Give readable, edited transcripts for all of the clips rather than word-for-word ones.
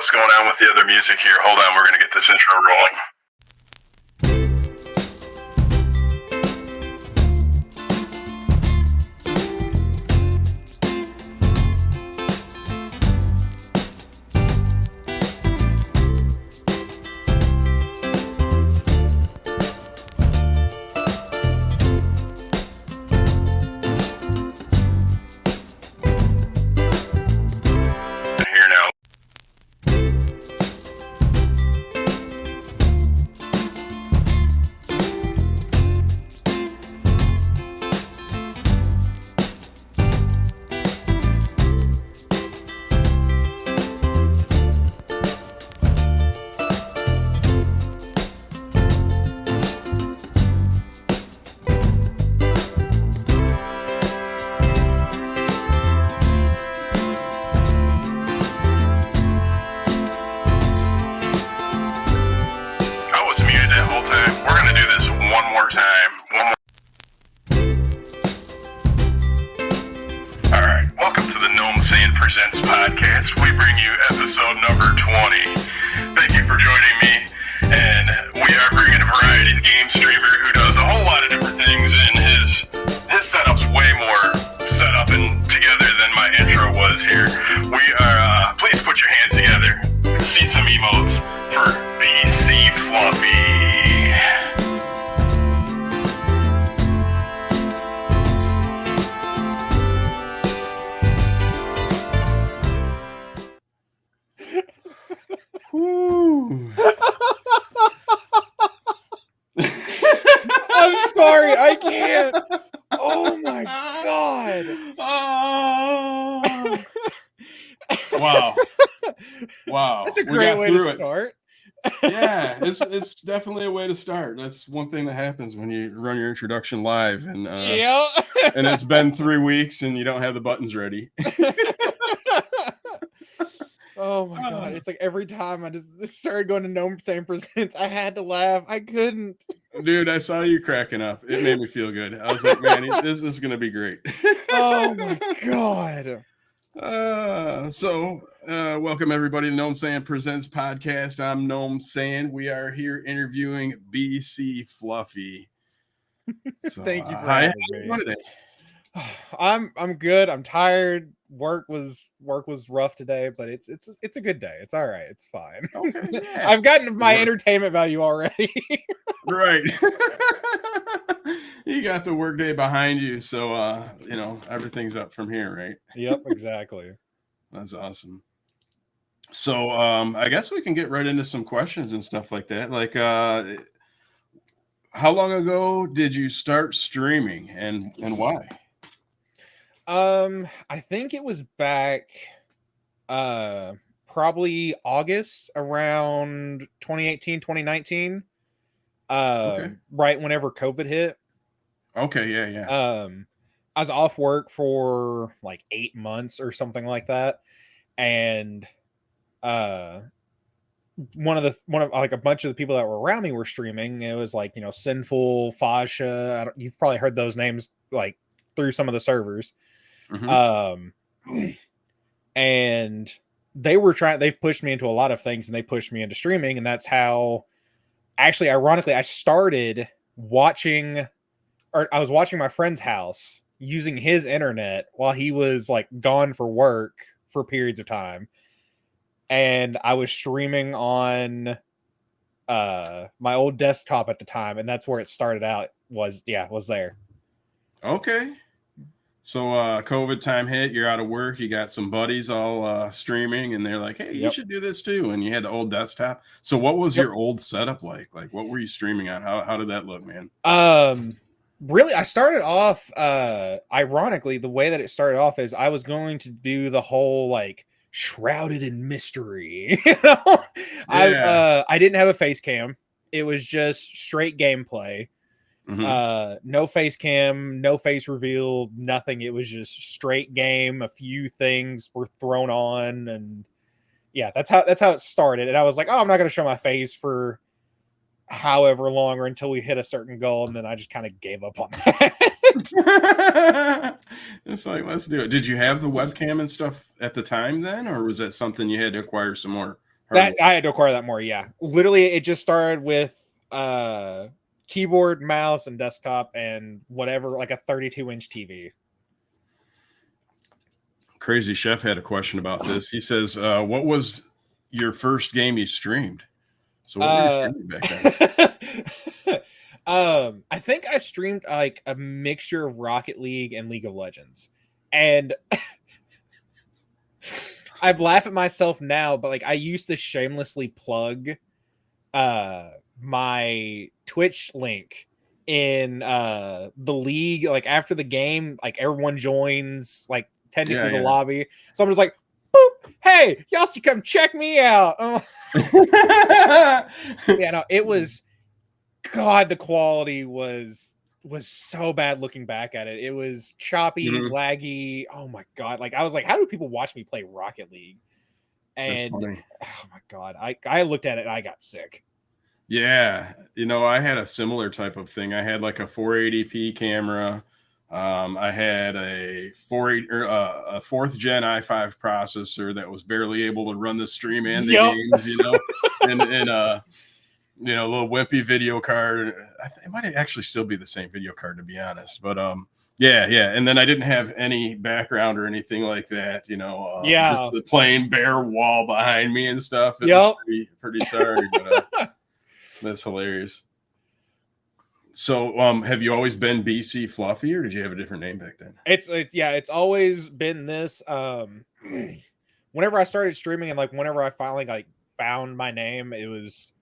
what's going on with the other music here. Hold on, we're going to get this intro rolling. Presents podcast. We bring you episode number 20. Thank you for joining me. And we are bringing a variety game streamer who does a whole lot of different things, and his setup's way more set up and together than my intro was here. We are, please put your hands together. See some emotes for BCFluffy. I'm sorry, I can't. Oh my god. Oh. Wow. That's a great way to start. Yeah, it's definitely a way to start. That's one thing that happens when you run your introduction live, and and it's been 3 weeks and you don't have the buttons ready. Oh my god, it's like every time I just started going to Gnome Same Presents, I had to laugh. I couldn't. Dude, I saw you cracking up. It made me feel good. I was like, man, this is going to be great. Oh my god. Welcome everybody to Gnome Sand Presents podcast. I'm Gnome Sand. We are here interviewing BCFluffy. So, thank you for having me. Today? I'm good. I'm tired. Work was rough today, but it's a good day. It's all right. It's fine. Okay, yeah. I've gotten my entertainment value already. Right. You got the work day behind you, so everything's up from here, right? Yep, exactly. That's awesome. So I guess we can get right into some questions and stuff like that. Like how long ago did you start streaming and why? I think it was back probably August around 2018, 2019. Right whenever COVID hit. Okay, yeah. I was off work for like 8 months or something like that. And one of like a bunch of the people that were around me were streaming. It was like, Sinful, Fasha. You've probably heard those names like through some of the servers. Mm-hmm. And they've pushed me into a lot of things, and they pushed me into streaming, and that's how actually, ironically, I started watching, or I was watching my friend's house using his internet while he was like gone for work for periods of time. And I was streaming on my old desktop at the time, and that's where it started out, was there. Okay. So COVID time hit, you're out of work, you got some buddies all streaming, and they're like, hey, you should do this too. And you had the old desktop. So what was your old setup like? Like, what were you streaming on? How did that look, man? Really, I started off, ironically, the way that it started off is I was going to do the whole like shrouded in mystery. I didn't have a face cam. It was just straight gameplay. Mm-hmm. No face cam, no face reveal, nothing. It was just straight game. A few things were thrown on, and that's how it started. And I was like, oh, I'm not going to show my face for however long or until we hit a certain goal, and then I just kind of gave up on that. It's like, let's do it. Did you have the webcam and stuff at the time then, or was that something you had to acquire some more That I had to acquire that more. Yeah, literally, it just started with keyboard, mouse, and desktop, and whatever, like a 32-inch TV. Crazy Chef had a question about this. He says, "What was your first game you streamed?" So what were you streaming back then? I think I streamed like a mixture of Rocket League and League of Legends, and I'd laugh at myself now, but like I used to shamelessly plug my Twitch link in the league, like after the game, like everyone joins like technically the lobby. So I'm just like, boop, hey, y'all should come check me out. Yeah, no, it was, God, the quality was so bad looking back at it. It was choppy, laggy. Oh my God. Like I was like, how do people watch me play Rocket League? And oh my God, I looked at it and I got sick. Yeah, I had a similar type of thing. I had like a 480p camera. I had a 4th gen i5 processor that was barely able to run the stream and the games, and a little wimpy video card. It might actually still be the same video card, to be honest. But yeah. And then I didn't have any background or anything like that, just the plain bare wall behind me and stuff. It was pretty sorry, but that's hilarious. So, have you always been BCFluffy, or did you have a different name back then? It's always been this. Whenever I started streaming and like whenever I finally like found my name, it was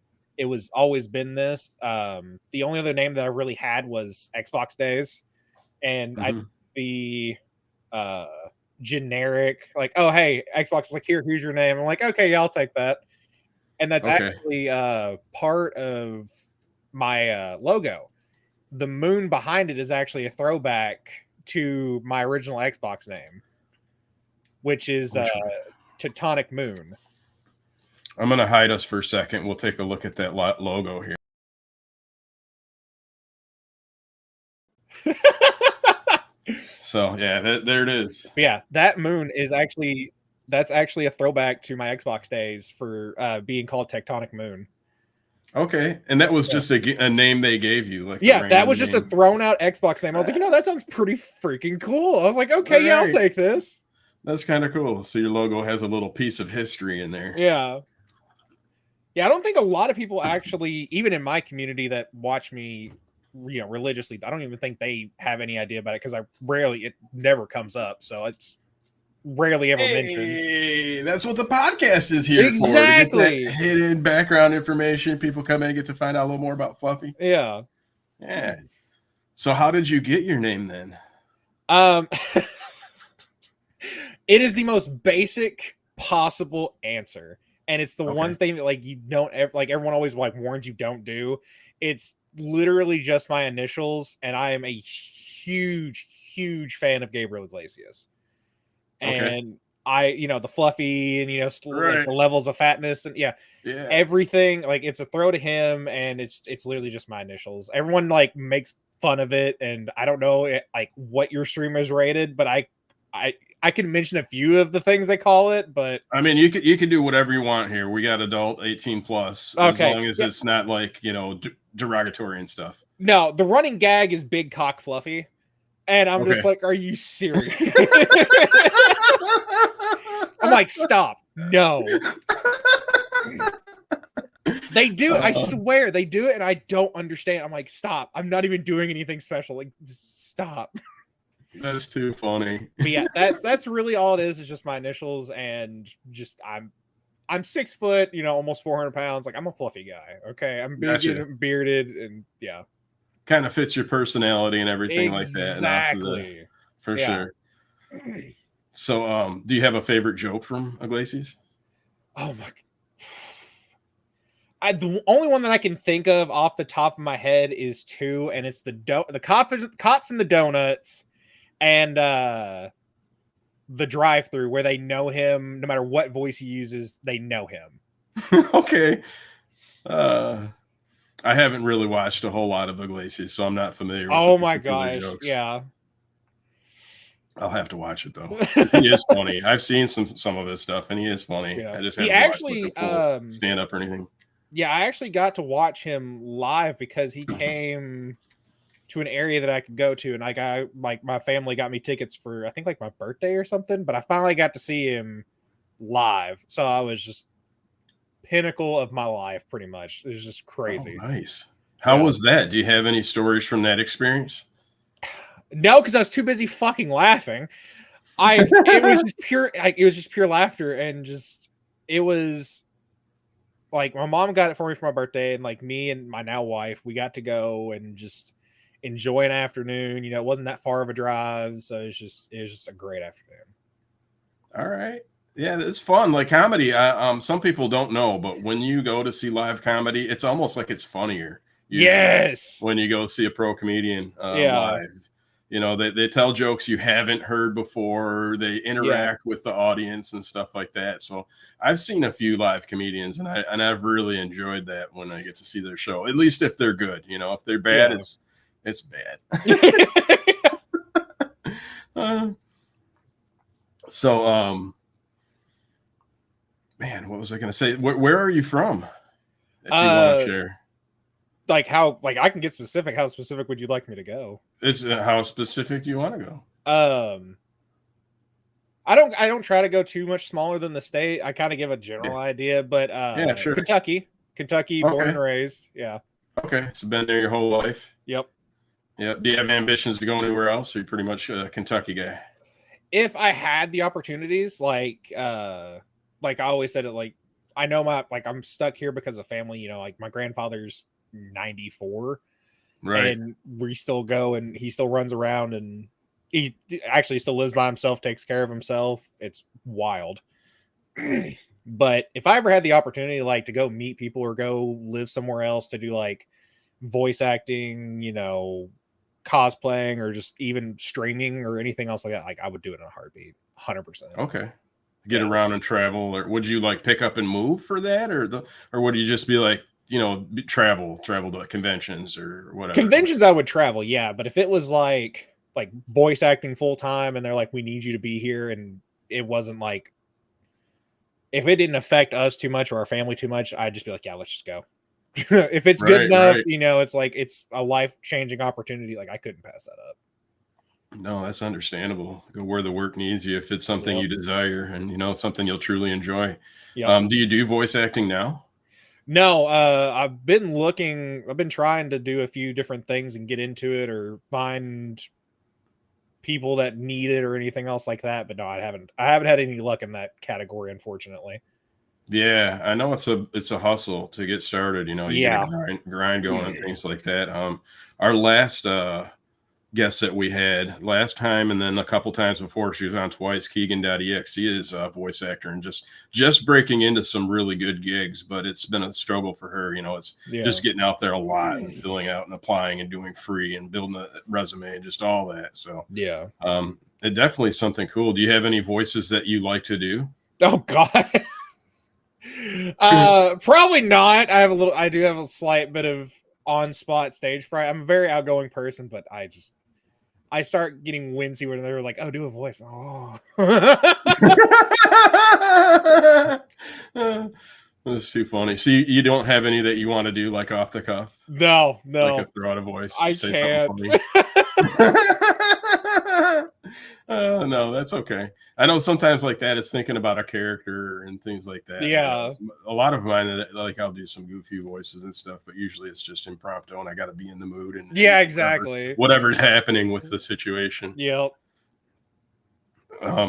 always been this. The only other name that I really had was Xbox Days, and I'd be generic, like, oh hey, Xbox is like, here's your name. I'm like, okay, yeah, I'll take that. And that's actually part of my logo. The moon behind it is actually a throwback to my original Xbox name, which is Teutonic Moon. I'm going to hide us for a second. We'll take a look at that logo here. So, yeah, there it is. But yeah, that moon is actually a throwback to my Xbox days for being called Tectonic Moon. Okay, and that was just a name they gave you, like that was just a thrown out Xbox name. I was like, that sounds pretty freaking cool. I was like, okay, I'll take this. That's kind of cool. So your logo has a little piece of history in there. Yeah, I don't think a lot of people actually, even in my community that watch me, religiously, I don't even think they have any idea about it because it never comes up. So it's rarely ever mentioned. That's what the podcast is here for. To get that hidden background information. People come in and get to find out a little more about Fluffy. Yeah. So how did you get your name then? It is the most basic possible answer. And it's the one thing that like you don't ever, like everyone always like warns you don't do. It's literally just my initials, and I am a huge like, Gabriel Iglesias. And I, the Fluffy and like the levels of fatness and everything, like it's a throw to him, and it's literally just my initials. Everyone like makes fun of it, and I don't know like what your stream is rated, but I can mention a few of the things they call it, but I mean, you can do whatever you want here. We got adult 18 plus, as long as it's not like derogatory and stuff. No, the running gag is Big Cock Fluffy, and I'm just like, are you serious? I'm like, stop, no. They do. I swear they do it, and I don't understand. I'm like, stop. I'm not even doing anything special. Like, stop. That's too funny. But yeah, that's really all it is. It's just my initials, and just I'm 6 foot, almost 400 pounds. Like I'm a fluffy guy. Okay, I'm big and bearded, and kind of fits your personality and everything like that. Exactly, for sure. So, do you have a favorite joke from Iglesias? Oh my! The only one that I can think of off the top of my head is two, and it's the cops and the donuts. And the drive-through where they know him, no matter what voice he uses, they know him. Okay. I haven't really watched a whole lot of Iglesias, so I'm not familiar with my gosh. Jokes. Yeah. I'll have to watch it though. He is funny. I've seen some of his stuff, and he is funny. Yeah. I just He haven't actually, watched like a full stand up or anything. Yeah, I actually got to watch him live because he came to an area that I could go to, and like my family got me tickets for I think like my birthday or something. But I finally got to see him live, so I was just pinnacle of my life, pretty much. It was just crazy. Oh, nice. How was that? Do you have any stories from that experience? No, because I was too busy fucking laughing. It was just pure, like, it was just pure laughter, and just it was like my mom got it for me for my birthday, and like me and my now wife, we got to go and just enjoy an afternoon. You know, it wasn't that far of a drive, so it was just a great afternoon. All right. Yeah, it's fun. Like comedy, some people don't know, but when you go to see live comedy, it's almost like it's funnier. Yes. When you go see a pro comedian Yeah. live, you know, they tell jokes you haven't heard before. They interact with the audience and stuff like that. So I've seen a few live comedians, and I've really enjoyed that when I get to see their show. At least if they're good, you know. If they're bad, it's bad. Man, what was I going to say? Where are you from? If you want to share. Like how, like I can get specific. How specific would you like me to go? It's how specific do you want to go? I don't try to go too much smaller than the state. I kind of give a general idea, but yeah, sure. Kentucky, born and raised. Yeah. Okay, so been there your whole life. Yep. Yeah. Do you have ambitions to go anywhere else? Or are you pretty much a Kentucky guy? If I had the opportunities, like I always said it, like I know I'm stuck here because of family. You know, like my grandfather's 94, right? And we still go, and he still runs around, and he actually still lives by himself, takes care of himself. It's wild. But if I ever had the opportunity, like to go meet people or go live somewhere else to do like voice acting, you know, cosplaying, or just even streaming or anything else like that, like I would do it in a heartbeat, 100%. Okay. Get around and travel, or would you like pick up and move for that, or would you just be like, you know, travel to conventions or whatever? Conventions I would travel, yeah. But if it was like voice acting full time, and they're like, we need you to be here, and it wasn't like, if it didn't affect us too much or our family too much, I'd just be like, yeah, let's just go. If it's good enough, you know, it's like it's a life-changing opportunity. Like I couldn't pass that up. No, that's understandable. Go where the work needs you if it's something you desire, and you know, something you'll truly enjoy. Do you do voice acting now? No, I've been trying to do a few different things and get into it, or find people that need it or anything else like that. But no, I haven't had any luck in that category, unfortunately. Yeah, I know it's a hustle to get started. You know, you gotta grind going and things like that. Our last guest that we had last time, and then a couple times before, she was on twice, Keegan.exe, is a voice actor, and just breaking into some really good gigs, but it's been a struggle for her. You know, it's just getting out there a lot and filling out and applying and doing free and building a resume and just all that. So it definitely something cool. Do you have any voices that you like to do? Oh God. Probably not. I do have a slight bit of on-spot stage fright. I'm a very outgoing person, but I start getting wincy when they're like, oh, do a voice. Oh. That's too funny. So you don't have any that you want to do like off the cuff? No. Like a throw out a voice. I say can't. Something funny. No, that's okay. I know sometimes like that, it's thinking about a character and things like that. Yeah. A lot of mine, like I'll do some goofy voices and stuff, but usually it's just impromptu, and I got to be in the mood and exactly whatever's happening with the situation. Yep.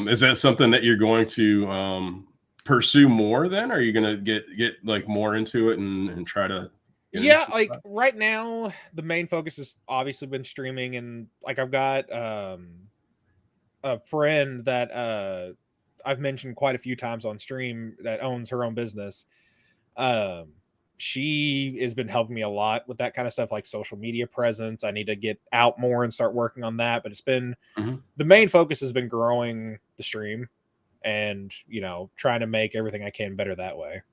Is that something that you're going to pursue more? Then, are you going to get like more into it and try to? Like stuff? Right now, the main focus has obviously been streaming, and like I've got a friend that I've mentioned quite a few times on stream that owns her own business. She has been helping me a lot with that kind of stuff, like social media presence. I need to get out more and start working on that, but it's been the main focus has been growing the stream and, you know, trying to make everything I can better that way.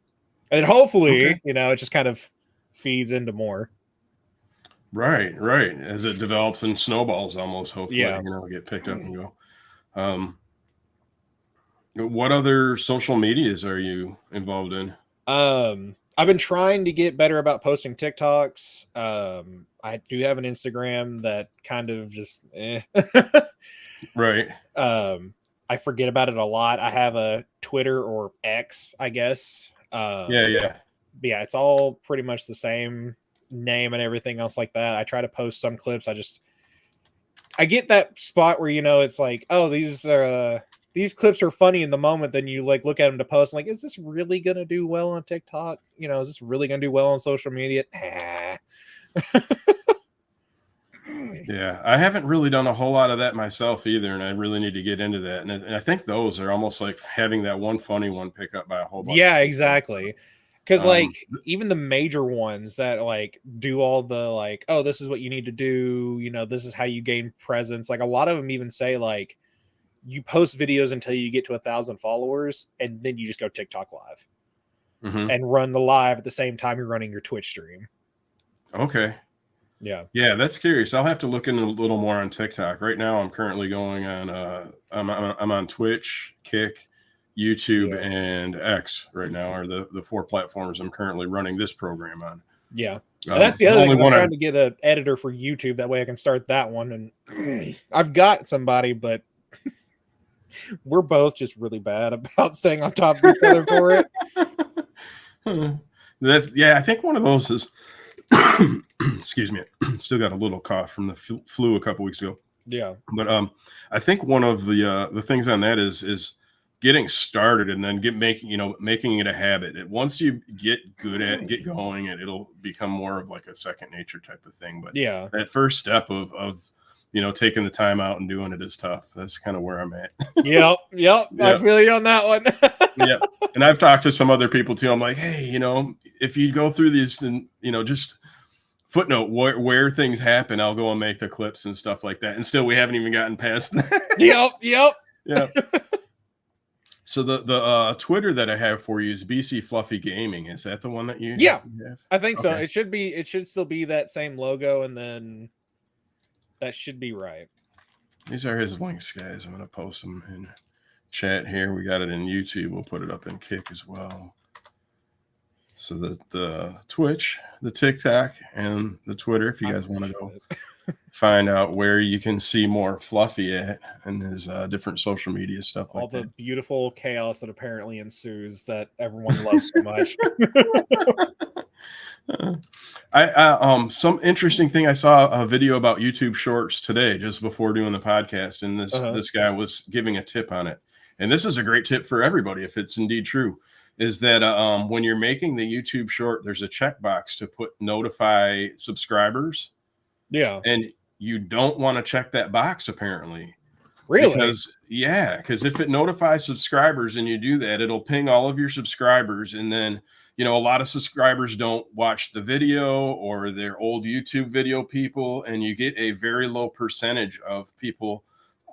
And hopefully, you know, it just kind of feeds into more. Right. As it develops and snowballs almost, hopefully, you know, get picked up and go. What other social medias are you involved in? I've been trying to get better about posting TikToks. I do have an Instagram that kind of just Right. I forget about it a lot. I have a Twitter or X, I guess. Yeah. But yeah, it's all pretty much the same name and everything else like that. I try to post some clips. I get that spot where, it's like, oh, these clips are funny in the moment. Then you like look at them to post. Like, is this really going to do well on TikTok? Is this really going to do well on social media? Yeah, I haven't really done a whole lot of that myself either, and I really need to get into that. And I think those are almost like having that one funny one pick up by a whole bunch. Yeah, of exactly. Because like even the major ones that like do all the like, oh, this is what you need to do. This is how you gain presence. Like a lot of them even say like, you post videos until you get to 1,000 followers, and then you just go TikTok live and run the live at the same time you're running your Twitch stream. Okay. Yeah, that's curious. I'll have to look into a little more on TikTok. Right now, I'm currently going on. I'm on Twitch, Kick, YouTube, and X. Right now are the 4 platforms I'm currently running this program on. Yeah, and that's the other thing. I'm trying to get an editor for YouTube. That way, I can start that one. And I've got somebody, but we're both just really bad about staying on top of each other for it. I think one of those is. Excuse me, still got a little cough from the flu a couple weeks ago. Yeah, but I think one of the things on that is getting started and then making it a habit. Once you get going, it'll become more of like a second nature type of thing. But yeah, that first step of taking the time out and doing it is tough. That's kind of where I'm at. Yep. I feel you on that one. Yeah, and I've talked to some other people too. I'm like, hey, if you go through these and just footnote where things happen, I'll go and make the clips and stuff like that. And still, we haven't even gotten past that. Yep. Yeah. So the Twitter that I have for you is BCFluffy Gaming. Is that the one that you? Yeah, have? I think so. It should still be that same logo, and then that should be right. These are his links, guys. I'm going to post them in chat here. We got it in YouTube. We'll put it up in Kick as well. So the Twitch, the TikTok, and the Twitter, if you guys want to go find out where you can see more Fluffy at and his different social media stuff like that. All the beautiful chaos that apparently ensues that everyone loves so much. Some interesting thing. I saw a video about YouTube Shorts today, just before doing the podcast, and this guy was giving a tip on it. And this is a great tip for everybody, if it's indeed true, is that when you're making the YouTube Short, there's a checkbox to put notify subscribers. Yeah. And you don't want to check that box, apparently. Really? Because if it notifies subscribers and you do that, it'll ping all of your subscribers. And then, a lot of subscribers don't watch the video, or they're old YouTube video people. And you get a very low percentage of people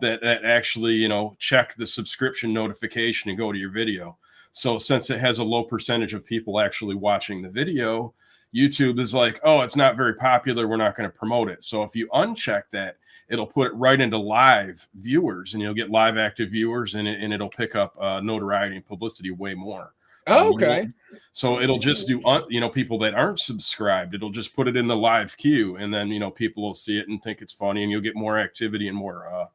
that actually, check the subscription notification and go to your video. So since it has a low percentage of people actually watching the video, YouTube is like, oh, it's not very popular, we're not going to promote it. So if you uncheck that, it'll put it right into live viewers, and you'll get live active viewers, and it'll pick up notoriety and publicity way more. Okay. So it'll just do, people that aren't subscribed, it'll just put it in the live queue, and then, people will see it and think it's funny, and you'll get more activity and more,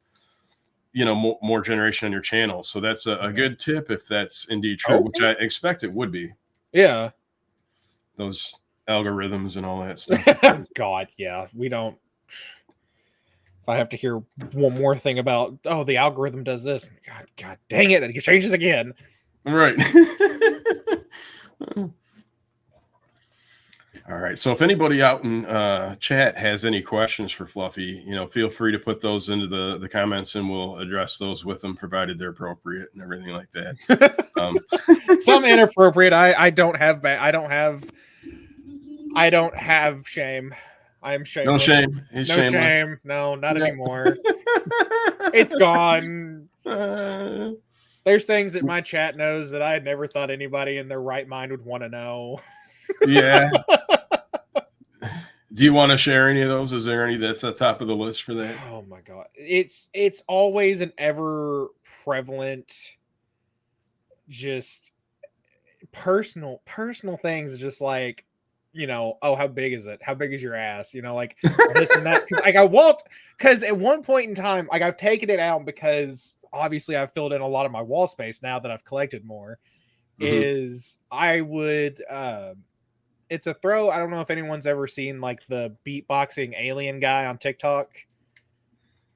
more generation on your channel. So that's a good tip if that's indeed true, which I expect it would be. Yeah. Those algorithms and all that stuff. God, yeah. We don't. If I have to hear one more thing about, oh, the algorithm does this, God dang it, it changes again. Right. All right. So if anybody out in chat has any questions for Fluffy, feel free to put those into the comments, and we'll address those with them, provided they're appropriate and everything like that. Some inappropriate. I don't have shame. I'm shameless. No shame. He's no shameless. Shame. No, not anymore. It's gone. There's things that my chat knows that I never thought anybody in their right mind would want to know. Yeah. Do you want to share any of those? Is there any that's at the top of the list for that? Oh my god. It's always an ever prevalent just personal things, just like, oh, how big is it? How big is your ass? Like this and that. Because like because at one point in time, like I've taken it out because obviously I've filled in a lot of my wall space now that I've collected more. Is I would it's a throw. I don't know if anyone's ever seen like the beatboxing alien guy on TikTok.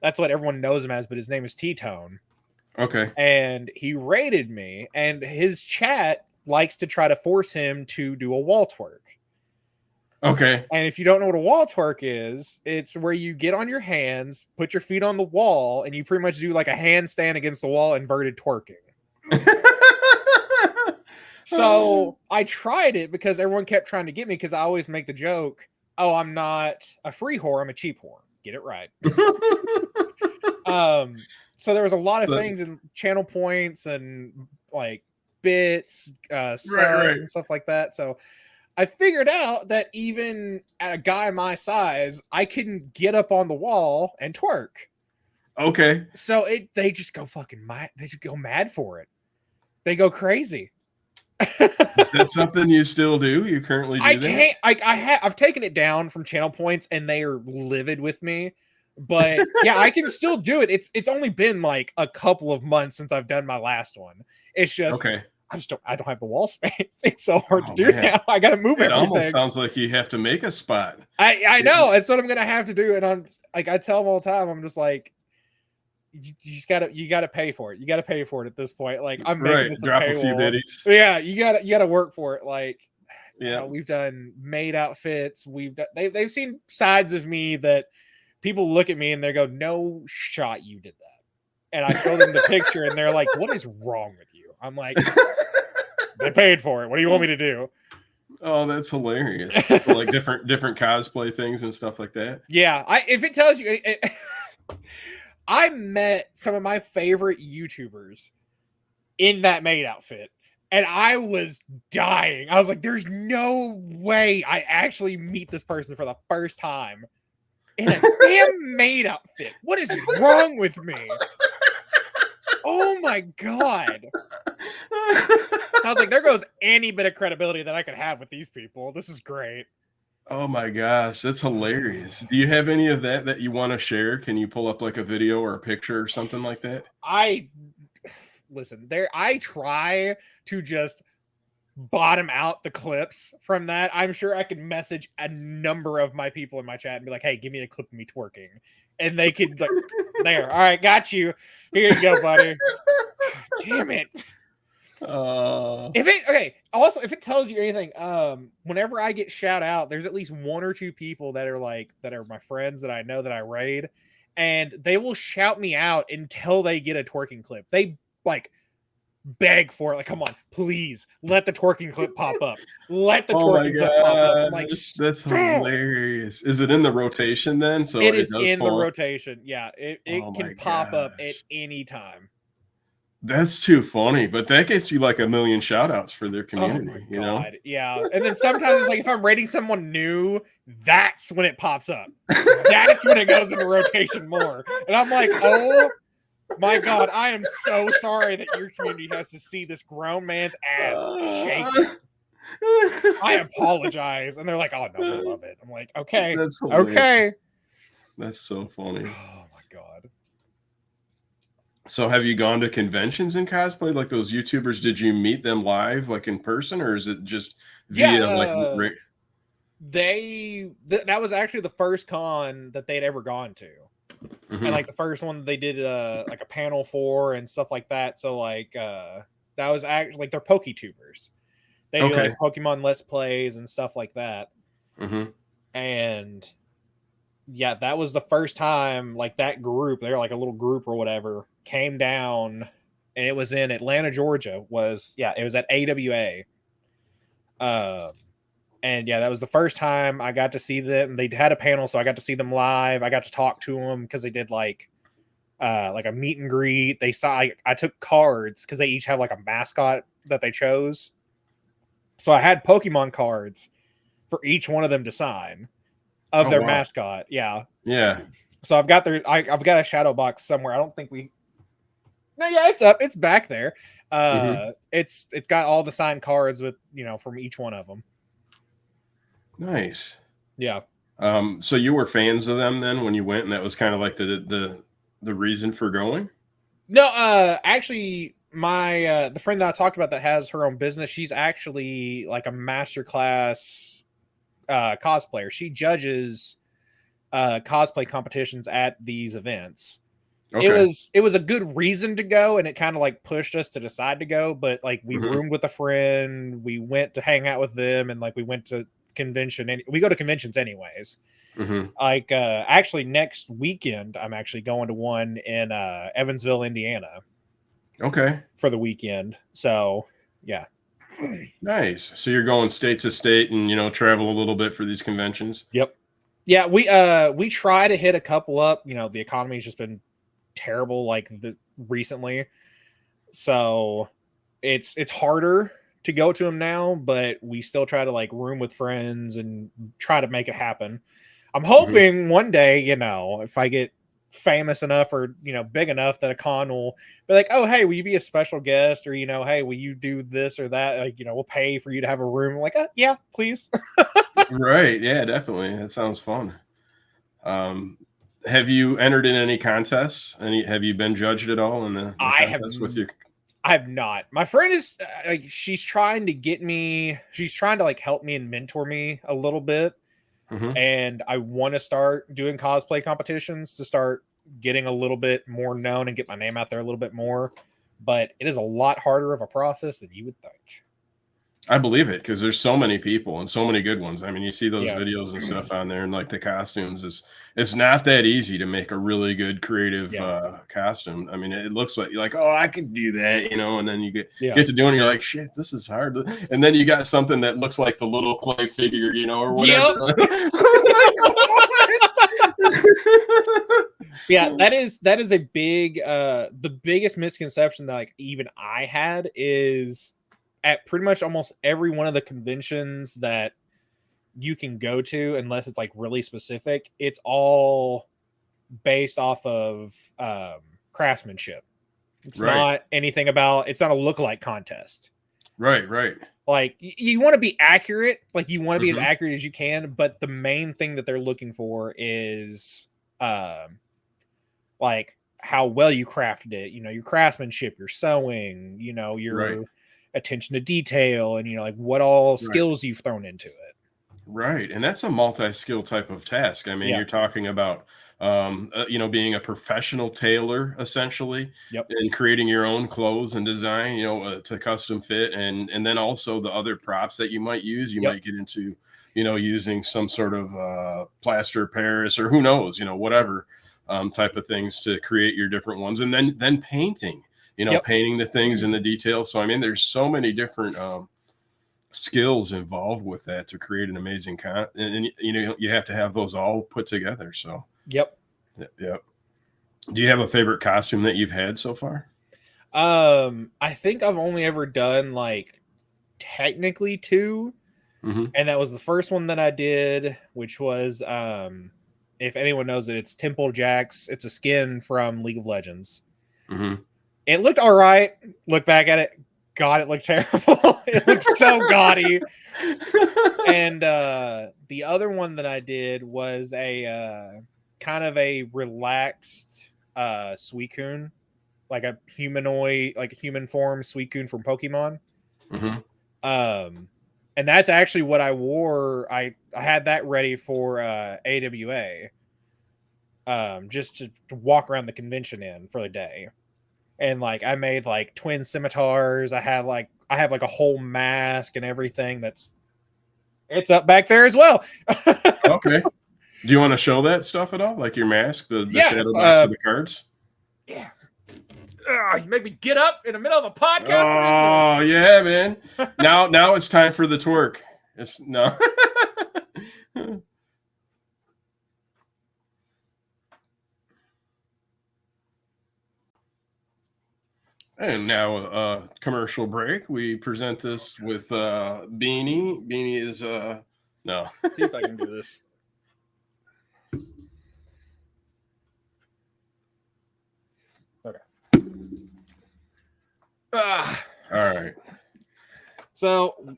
That's what everyone knows him as, but his name is T-Tone. Okay. And he raided me, and his chat likes to try to force him to do a wall twerk. Okay. And if you don't know what a wall twerk is, it's where you get on your hands, put your feet on the wall, and you pretty much do like a handstand against the wall, inverted twerking. So I tried it because everyone kept trying to get me, because I always make the joke, oh, I'm not a free whore, I'm a cheap whore. Get it right. So there was a lot of things in channel points and like bits, subs and stuff like that. So I figured out that even at a guy my size, I couldn't get up on the wall and twerk. Okay. So they just go they just go mad for it. They go crazy. Is that something you still do? You currently do that? I've taken it down from channel points, and they are livid with me. But yeah, I can still do it. It's only been like a couple of months since I've done my last one. It's just okay. I don't have the wall space. It's so hard to do now. I got to move everything. It almost sounds like you have to make a spot. I know. That's what I'm gonna have to do. And I'm like, I tell them all the time, I'm just like, you gotta pay for it. You gotta pay for it at this point. Like I'm making this drop a few biddies. Yeah, you gotta work for it. Like, yeah, we've done maid outfits. They've seen sides of me that people look at me and they go, no shot you did that. And I show them the picture and they're like, what is wrong with you? I'm like, they paid for it. What do you want me to do? Oh, that's hilarious. Like different cosplay things and stuff like that. Yeah. If it tells you, I met some of my favorite YouTubers in that maid outfit, and I was dying. I was like, there's no way I actually meet this person for the first time in a damn maid outfit. What is wrong with me? Oh my God. I was like, there goes any bit of credibility that I could have with these people. This is great. Oh my gosh, that's hilarious. Do you have any of that you want to share? Can you pull up like a video or a picture or something like that? I try to just bottom out the clips from that. I'm sure I could message a number of my people in my chat and be like, hey, give me a clip of me twerking. And they could like, there. All right, got you. Here you go, buddy. Damn it. Also, if it tells you anything, whenever I get shout out, there's at least one or two people that are my friends that I know that I raid, and they will shout me out until they get a twerking clip. They like beg for it, like, come on, please let the twerking clip pop up. Let the twerking clip pop up. I'm like, that's hilarious. Is it in the rotation then? So it is in the rotation. Yeah, it can pop up at any time. That's too funny, but that gets you like a million shout outs for their community, you know? Yeah. And then sometimes it's like if I'm rating someone new, that's when it pops up. That's when it goes into rotation more. And I'm like, oh my God, I am so sorry that your community has to see this grown man's ass shaking. I apologize. And they're like, oh no, we love it. I'm like, okay. That's hilarious. Okay. That's so funny. Oh my God. So have you gone to conventions in cosplay? Like those YouTubers, did you meet them live, like in person, or is it just via that was actually the first con that they'd ever gone to. Mm-hmm. And like the first one they did like a panel for and stuff like that. So like that was actually like they're PokeTubers. They do like Pokemon Let's Plays and stuff like that. Mm-hmm. And yeah, that was the first time like that group, they're like a little group or whatever, came down, and it was in Atlanta, Georgia. It was at AWA. And yeah, that was the first time I got to see them. They had a panel, so I got to see them live. I got to talk to them because they did like a meet and greet. I took cards because they each have like a mascot that they chose. So I had Pokemon cards for each one of them to sign. of Oh, their wow. mascot. Yeah. Yeah. So I've got I've got a shadow box somewhere. I don't think we. No, yeah, it's up. It's back there. It's got all the signed cards with from each one of them. Nice. Yeah. So you were fans of them then when you went, and that was kind of like the reason for going? No, actually, my the friend that I talked about that has her own business, she's actually like a master class cosplayer. She judges cosplay competitions at these events. Okay. It was a good reason to go, and it kind of like pushed us to decide to go. But like we roomed with a friend, we went to hang out with them, and like we went to convention, and we go to conventions anyways. Like actually next weekend I'm actually going to one in Evansville, Indiana. Okay. For the weekend. So yeah. Nice. So you're going state to state and travel a little bit for these conventions? Yep. Yeah, we try to hit a couple up. The economy's just been terrible like recently. So it's harder to go to them now, but we still try to like room with friends and try to make it happen. I'm hoping one day, if I get famous enough or big enough that a con will be like, oh hey, will you be a special guest, or hey, will you do this or that, like we'll pay for you to have a room. I'm like, yeah, please. Right. Yeah, definitely. That sounds fun. Have you entered in any contests? Have you been judged at all in the contests with your? I have not. My friend is like, she's trying to like help me and mentor me a little bit. And I want to start doing cosplay competitions to start getting a little bit more known and get my name out there a little bit more. But it is a lot harder of a process than you would think. I believe it, because there's so many people and so many good ones. I mean, you see those videos and stuff on there, and like the costumes it's not that easy to make a really good creative costume. I mean, it looks like you're like, oh, I could do that, and then you get to doing it, you're like, shit, this is hard. And then you got something that looks like the little clay figure, or whatever. Yeah, that is a big the biggest misconception that like even I had is at pretty much almost every one of the conventions that you can go to, unless it's like really specific, it's all based off of craftsmanship. It's not anything about, it's not a lookalike contest. Right. Like you want to be accurate, like you want to be as accurate as you can, but the main thing that they're looking for is like how well you crafted it, your craftsmanship, your sewing, your attention to detail, and like what all skills you've thrown into it. Right. And that's a multi-skill type of task. I mean, you're talking about being a professional tailor essentially, and creating your own clothes and design, to custom fit, and then also the other props that you might use. You might get into, using some sort of plaster of Paris, or who knows, whatever type of things to create your different ones, and then painting. Painting the things in the details. So, I mean, there's so many different skills involved with that to create an amazing and you have to have those all put together. So, Yep. Do you have a favorite costume that you've had so far? I think I've only ever done like technically 2. And that was the first one that I did, which was if anyone knows it, it's Temple Jax. It's a skin from League of Legends. It looked all right. Look back at it. God, it looked terrible. It looked so gaudy. And the other one that I did was a kind of a relaxed Suicune, like a humanoid, like a human form Suicune from Pokemon. And that's actually what I wore. I had that ready for AWA, just to walk around the convention in for the day. And like I made like twin scimitars. I have like a whole mask and everything. It's up back there as well. Okay. Do you want to show that stuff at all? Like your mask, the shadow box of the cards? Yeah. You make me get up in the middle of a podcast. Oh yeah, man. Now it's time for the twerk. It's no. And now commercial break. We present this with Beanie. Beanie is no. See if I can do this. Ah. All right. So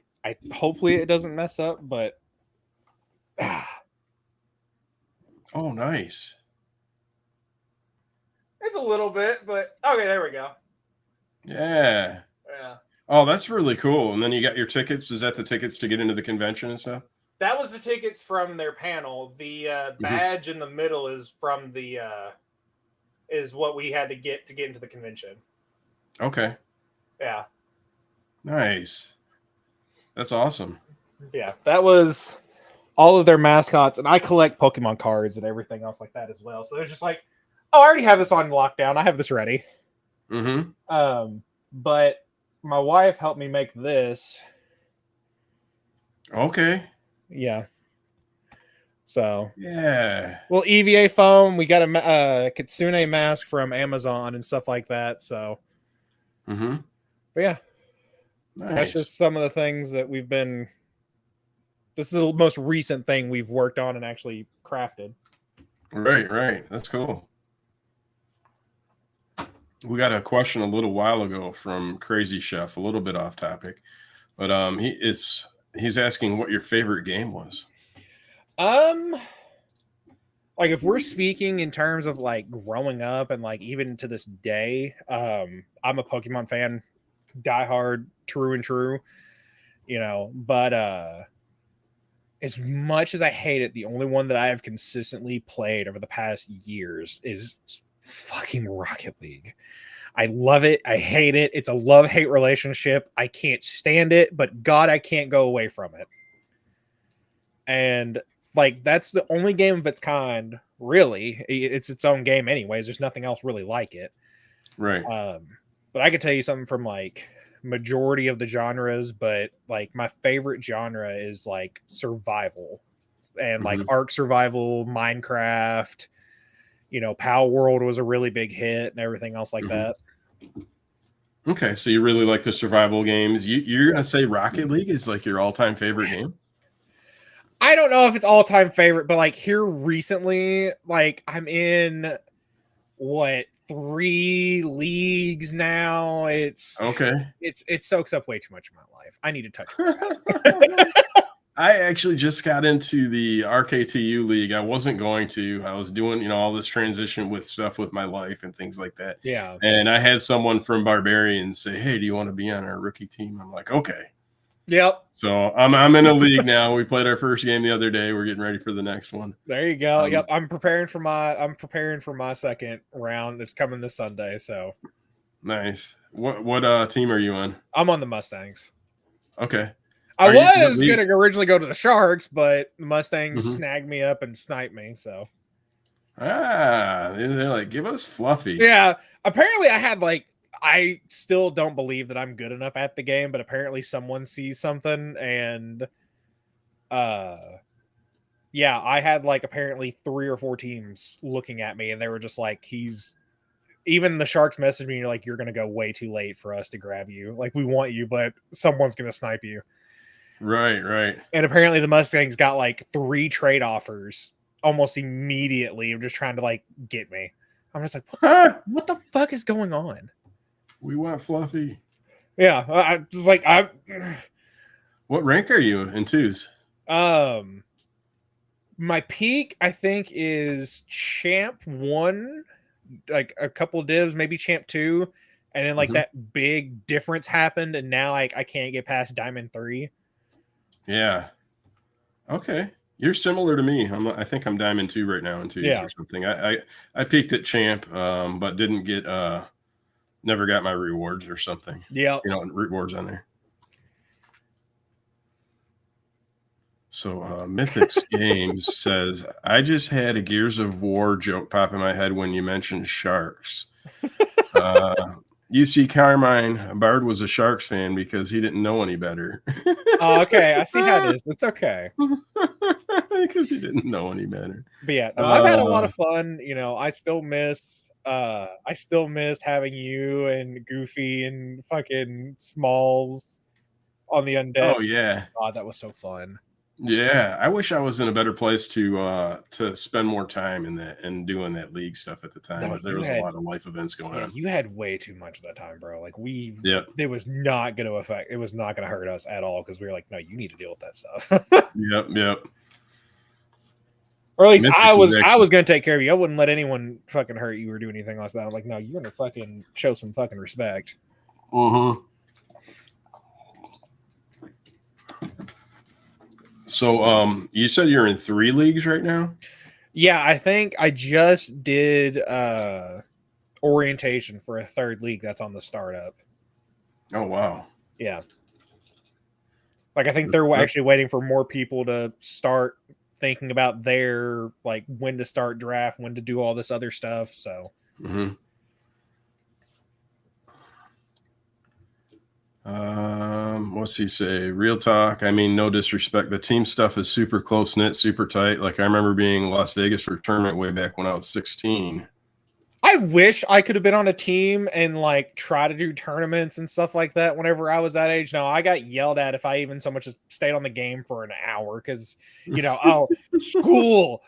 hopefully it doesn't mess up, but Oh, nice. it's a little bit, but okay, there we go. Yeah. Yeah. Oh, that's really cool. And then you got your tickets. Is that the tickets to get into the convention and stuff? That was the tickets from their panel. The badge in the middle is from the is what we had to get into the convention. Okay. Yeah. Nice. That's awesome. Yeah. That was all of their mascots, and I collect Pokemon cards and everything else like that as well. So it's just like, oh, I already have this on lockdown. I have this ready. Mm-hmm. But my wife helped me make this. Okay. Yeah. So Yeah. well, EVA foam. We got a Kitsune mask from Amazon and stuff like that. So, Mm-hmm. but yeah, Nice. that's just some of the things that we've been. This is the most recent thing we've worked on and actually crafted. Right, right. That's cool. We got a question a little while ago from Crazy Chef, a little bit off topic, but he's asking what your favorite game was. Like if we're speaking in terms of like growing up and like even to this day, I'm a Pokemon fan, diehard, true and true, but as much as I hate it, the only one that I have consistently played over the past years is fucking Rocket League. I love it. I hate it. It's a love-hate relationship. I can't stand it, but God, I can't go away from it. And like that's the only game of its kind, really. It's its own game anyways. There's nothing else really like it. Right. But I could tell you something from like majority of the genres, but like my favorite genre is like survival and like Ark Survival, Minecraft, Power World was a really big hit and everything else like that. Okay, so you really like the survival games. You're gonna say Rocket League is like your all-time favorite game? I don't know if it's all-time favorite, but like here recently, like I'm in what 3 leagues now. It's Okay. It soaks up way too much of my life. I need to touch I actually just got into the RKTU league. I wasn't going to. I was doing, all this transition with stuff with my life and things like that. Yeah. And I had someone from Barbarian say, "Hey, do you want to be on our rookie team?" I'm like, "Okay." Yep. So I'm in a league now. We played our first game the other day. We're getting ready for the next one. There you go. Yep. I'm preparing for my second round. It's coming this Sunday. So nice. What team are you on? I'm on the Mustangs. Okay. I was going to originally go to the Sharks, but the Mustangs snagged me up and sniped me. So, they're like, give us Fluffy. Yeah. Apparently, I still don't believe that I'm good enough at the game, but apparently someone sees something and, yeah, I had like apparently 3 or 4 teams looking at me, and they were just like, even the Sharks messaged me, you're like, you're going to go way too late for us to grab you. Like, we want you, but someone's going to snipe you. Right, right. And apparently the Mustangs got like 3 trade offers almost immediately of just trying to like get me. I'm just like, what the fuck is going on? We want Fluffy. Yeah, I was like, What rank are you in twos? My peak I think is champ 1, like a couple divs, maybe champ 2, and then like that big difference happened, and now like I can't get past diamond 3. Yeah. Okay. You're similar to me. I think I'm diamond 2 right now in twos or something. I peaked at champ, but didn't get never got my rewards or something. Yeah. Rewards on there. So Mythics Games says, I just had a Gears of War joke pop in my head when you mentioned sharks. UC Carmine, Bard was a Sharks fan because he didn't know any better. Oh, okay. I see how it is. It's okay. Because he didn't know any better. But yeah, no, I've had a lot of fun. I still miss having you and Goofy and fucking Smalls on the Undead. Oh yeah. God, that was so fun. Yeah, I wish I was in a better place to spend more time in that and doing that league stuff at the time, No, but there you was a had lot of life events going yeah, on. you had way too much of that time, bro. Like Yep, it was not going to affect. It was not going to hurt us at all because we were like, no, you need to deal with that stuff. yep. Or at least Mythic was I actually was going to take care of you. I wouldn't let anyone fucking hurt you or do anything like that. I'm like, no, you're going to fucking show some fucking respect. Mm-hmm. So, you said you're in 3 leagues right now? Yeah, I think I just did orientation for a third league that's on the startup. Oh, wow. Yeah. Like I think they're actually waiting for more people to start thinking about their like when to start draft, when to do all this other stuff. So Mm-hmm. What's he say? Real talk. I mean, no disrespect. The team stuff is super close knit, super tight. Like I remember being in Las Vegas for a tournament way back when I was 16. I wish I could have been on a team and like try to do tournaments and stuff like that whenever I was that age. No, I got yelled at if I even so much as stayed on the game for an hour because, oh, school,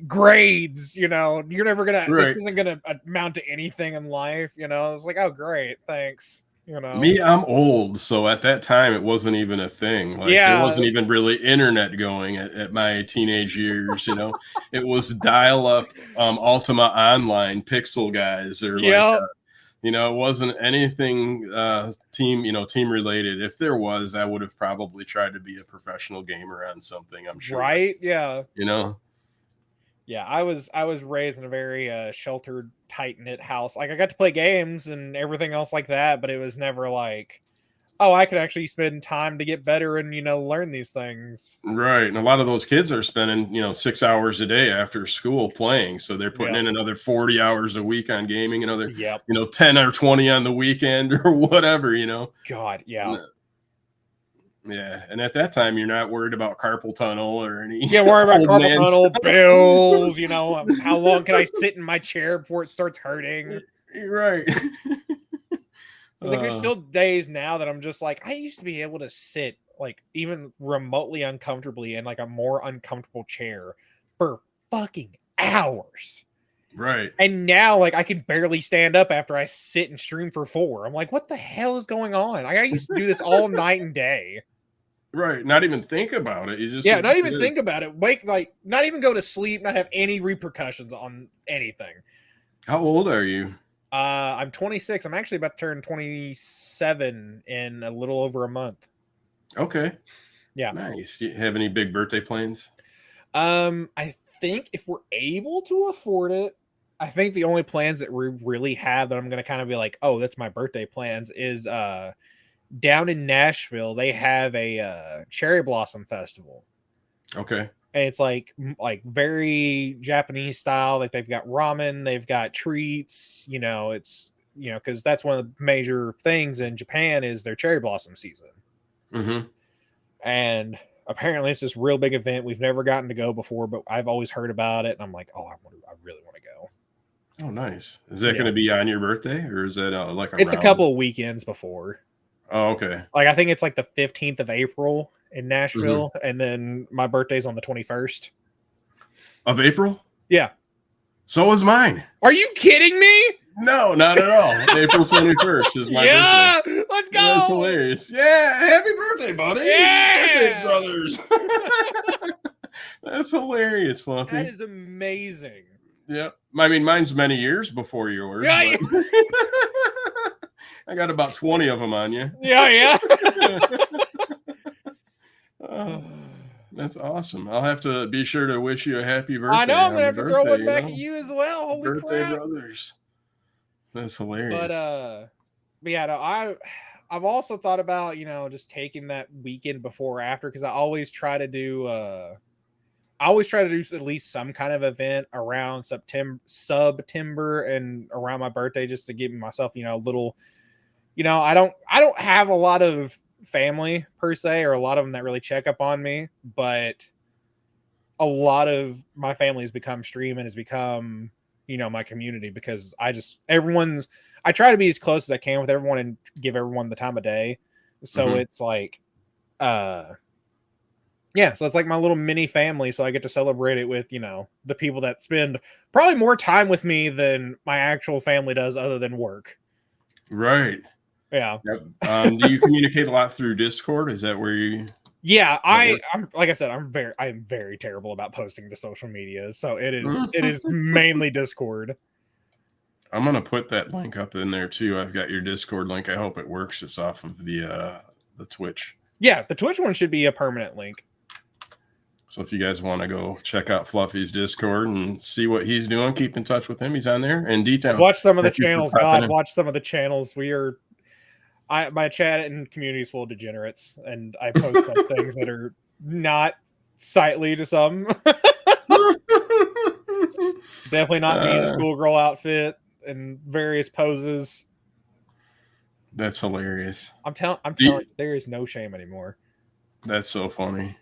grades, you're never gonna, this Right. isn't gonna amount to anything in life, It's like, oh, great, thanks, Me, I'm old, so at that time it wasn't even a thing. Like there Yeah, wasn't even really internet going at my teenage years. It was dial up, Ultima Online pixel guys, or like yeah, it wasn't anything team related. If there was, I would have probably tried to be a professional gamer on something, I'm sure. right, yeah. You know? Yeah, I was raised in a very sheltered, tight knit house. Like I got to play games and everything else like that, but it was never like, oh, I could actually spend time to get better and learn these things. Right. And a lot of those kids are spending, 6 hours a day after school playing. So they're putting Yep. in another 40 hours a week on gaming, another, Yep. 10 or 20 on the weekend or whatever. God, yeah. Yeah. And at that time, you're not worried about carpal tunnel or any Yeah, worry about old carpal man tunnel, stuff. bills, how long can I sit in my chair before it starts hurting? Right. It's like there's still days now that I'm just like, I used to be able to sit like even remotely uncomfortably in like a more uncomfortable chair for fucking hours. Right. And now like I can barely stand up after I sit and stream for 4. I'm like, what the hell is going on? Like, I used to do this all night and day. Right. Not even think about it. You just Yeah, not even think about it. Not even go to sleep, not have any repercussions on anything. How old are you? I'm 26. I'm actually about to turn 27 in a little over a month. Okay. Yeah. Nice. Do you have any big birthday plans? I think if we're able to afford it, I think the only plans that we really have that I'm going to kind of be like, oh, that's my birthday plans is down in Nashville, they have a cherry blossom festival. Okay. And it's like very Japanese style. Like they've got ramen, they've got treats, it's because that's one of the major things in Japan is their cherry blossom season. Mm-hmm. And apparently it's this real big event. We've never gotten to go before, but I've always heard about it. And I'm like, oh, I really want to go. Oh, nice. Is that going to be on your birthday, or is that like It's a couple of weekends before. Oh, okay. Like I think it's like the 15th of April in Nashville, and then my birthday's on the 21st of April. Yeah. So was mine. Are you kidding me? No, not at all. April 21st is my birthday. Let's go. That's hilarious. Yeah, happy birthday, buddy. Yeah. Birthday brothers. That's hilarious, Fluffy. That is amazing. Yeah. I mean, mine's many years before yours. Yeah. But... I got about 20 of them on you. Yeah. Oh, that's awesome. I'll have to be sure to wish you a happy birthday. I know. I'm going to have to throw one back at you as well. Holy birthday crap. brothers. That's hilarious. But yeah, no, I've also thought about, just taking that weekend before or after, because I always try to do at least some kind of event around September and around my birthday, just to give myself, a little, I don't have a lot of family per se, or a lot of them that really check up on me, but a lot of my family has become streaming, has become, my community, because I try to be as close as I can with everyone and give everyone the time of day. So it's like, Yeah, so it's like my little mini family, so I get to celebrate it with, the people that spend probably more time with me than my actual family does other than work. Right. Yeah. Yep. Do you communicate a lot through Discord? Is that where you Yeah, I'm like I said, I am very terrible about posting to social media, so it is mainly Discord. I'm gonna put that link up in there too. I've got your Discord link. I hope it works. It's off of the Twitch. Yeah, the Twitch one should be a permanent link. So if you guys want to go check out Fluffy's Discord and see what he's doing, keep in touch with him. He's on there. And D-Town, Watch some of the thank you for channels. popping God, in. watch some of the channels. My chat and community is full of degenerates, and I post some things that are not sightly to some. Definitely not me in a schoolgirl outfit and various poses. That's hilarious. I'm telling you, there is no shame anymore. That's so funny.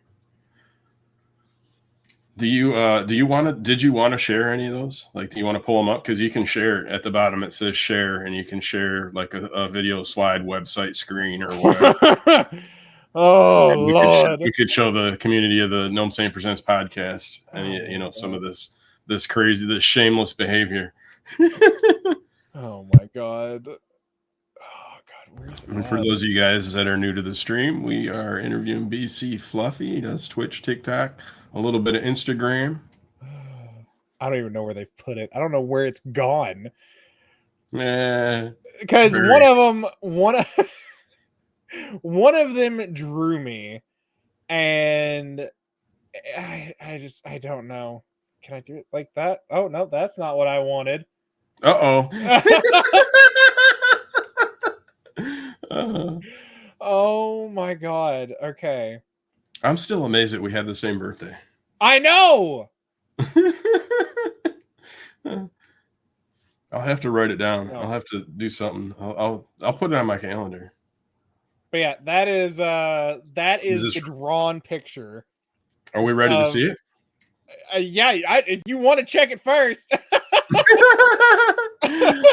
Did you want to share any of those? Like, do you want to pull them up? Because you can share at the bottom. It says share, and you can share like a video slide website screen or whatever. Oh, Lord. You could show the community of the Gnome Saint Presents podcast and some of this crazy, this shameless behavior. Oh my God. Where's it And for those of you guys that are new to the stream, we are interviewing BCFluffy. He does Twitch, TikTok, a little bit of Instagram. I don't even know where they've put it. I don't know where it's gone. Because one of them drew me, and I don't know. Can I do it like that? Oh no, that's not what I wanted. Oh my God. Okay. I'm still amazed that we have the same birthday. I know. I'll have to write it down. Oh. I'll have to do something. I'll put it on my calendar. But yeah, that is the drawn picture. Are we ready to see it? Yeah, if you want to check it first.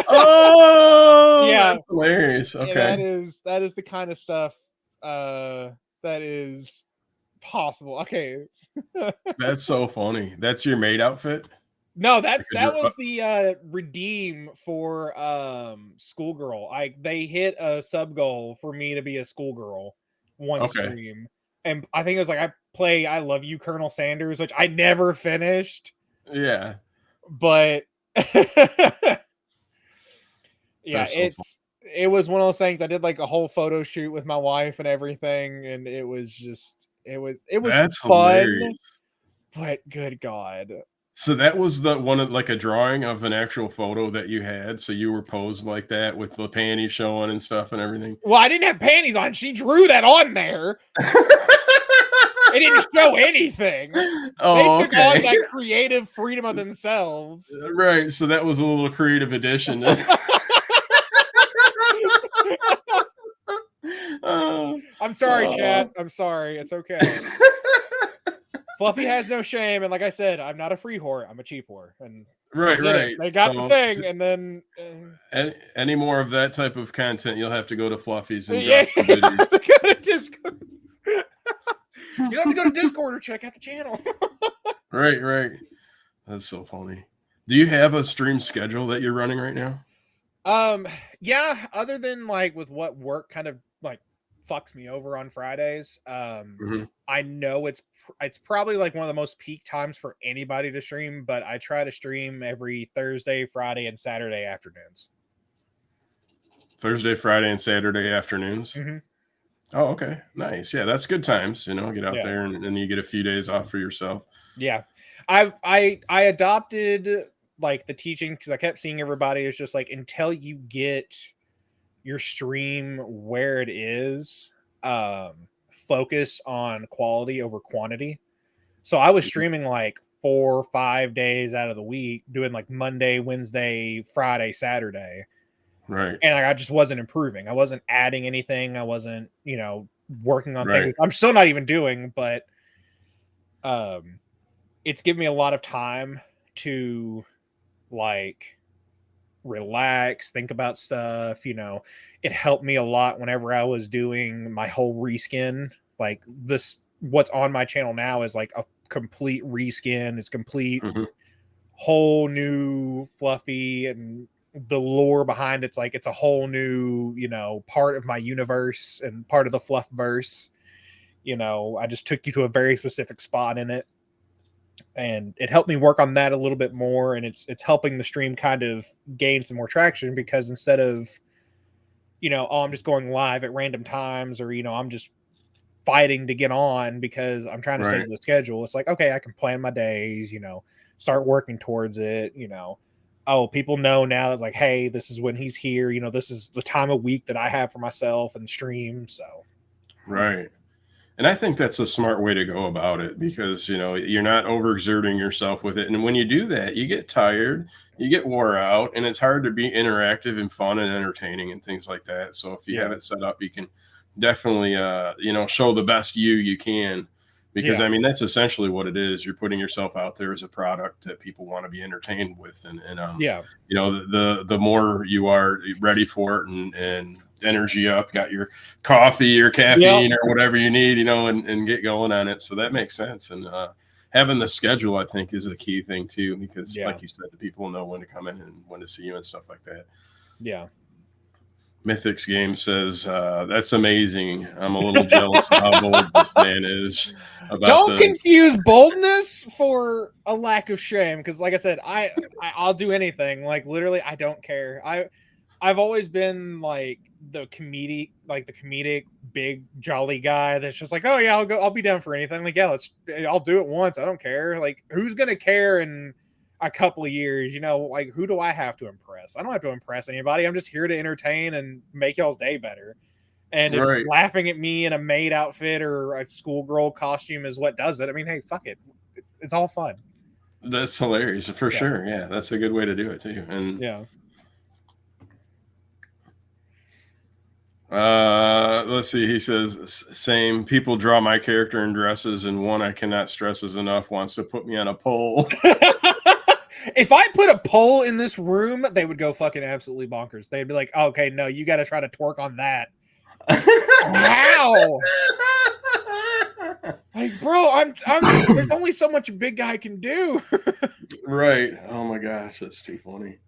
Oh, yeah, that's hilarious. Okay, yeah, that is the kind of stuff that is possible. Okay, that's so funny. That's your maid outfit? No, that was the redeem for schoolgirl. They hit a sub goal for me to be a schoolgirl one stream, and I think it was like I play "I Love You, Colonel Sanders," which I never finished. Yeah, but yeah, it was one of those things. I did like a whole photo shoot with my wife and everything, and it was that's fun. Hilarious. But good God. So that was the one of like a drawing of an actual photo that you had. So you were posed like that with the panties showing and stuff and everything. Well, I didn't have panties on. She drew that on there. It didn't show anything. Oh, they took on that creative freedom of themselves. Right. So that was a little creative addition. I'm sorry, chat. I'm sorry. It's okay. Fluffy has no shame, and like I said, I'm not a free whore. I'm a cheap whore. And right. They got the thing, and then any more of that type of content, you'll have to go to Fluffy's and you have to go to Discord. You have to go to Discord or check out the channel. Right. That's so funny. Do you have a stream schedule that you're running right now? Yeah. Other than like with what work kind of like fucks me over on Fridays. I know it's probably like one of the most peak times for anybody to stream, but I try to stream every Thursday, Friday, and Saturday afternoons. Thursday, Friday, and Saturday afternoons. Mm-hmm. Oh, okay, nice. Yeah, that's good times. Get out there and then you get a few days off for yourself. Yeah, I adopted like the teaching because I kept seeing everybody is just like until you get your stream where it is, focus on quality over quantity. So I was streaming like 4 or 5 days out of the week, doing like Monday, Wednesday, Friday, Saturday. Right. And I just wasn't improving. I wasn't adding anything. I wasn't, working on things I'm still not even doing, but it's given me a lot of time to like relax, think about stuff. It helped me a lot whenever I was doing my whole reskin. Like this what's on my channel now is like a complete reskin. It's complete Mm-hmm. whole new Fluffy, and the lore behind it's like it's a whole new, you know, part of my universe and part of the Fluff verse. You know, I just took you to a very specific spot in it, and it helped me work on that a little bit more, and it's helping the stream kind of gain some more traction, because instead of, you know, oh, I'm just going live at random times, or, you know, I'm just fighting to get on because I'm trying to stay Right. to the schedule. It's like, okay, I can plan my days, you know, start working towards it, you know. Oh, people know now that, like, hey, this is when he's here, you know, this is the time of week that I have for myself and stream. So Right. And I think that's a smart way to go about it, because, you know, you're not overexerting yourself with it. And when you do that, you get tired, you get wore out, and it's hard to be interactive and fun and entertaining and things like that. So if you have it set up, you can definitely, you know, show the best you can, because I mean, that's essentially what it is. You're putting yourself out there as a product that people want to be entertained with. And you know, the more you are ready for it and energy up, got your coffee or caffeine or whatever you need, you know, and get going on it. So that makes sense. And having the schedule, I think, is a key thing too, because like you said, the people know when to come in and when to see you and stuff like that. Yeah. Mythics Game says, that's amazing. I'm a little jealous of how bold this man is. Don't confuse boldness for a lack of shame, because like I said, I'll do anything. Like, literally, I don't care. I've always been like the comedic big jolly guy that's just like, oh yeah, I'll be down for anything. Like, yeah, I'll do it once. I don't care. Like, who's gonna care in a couple of years? You know, like, who do I have to impress? I don't have to impress anybody. I'm just here to entertain and make y'all's day better. And if laughing at me in a maid outfit or a schoolgirl costume is what does it, I mean, hey, fuck it. It's all fun. That's hilarious for sure. Yeah, that's a good way to do it too. And let's see. He says, same. People draw my character in dresses, and one I cannot stress as enough wants to put me on a pole. If I put a pole in this room, they would go fucking absolutely bonkers. They'd be like, oh, okay, no, you got to try to twerk on that. Wow. Like, bro, I'm there's only so much a big guy can do. Right. Oh my gosh, that's too funny.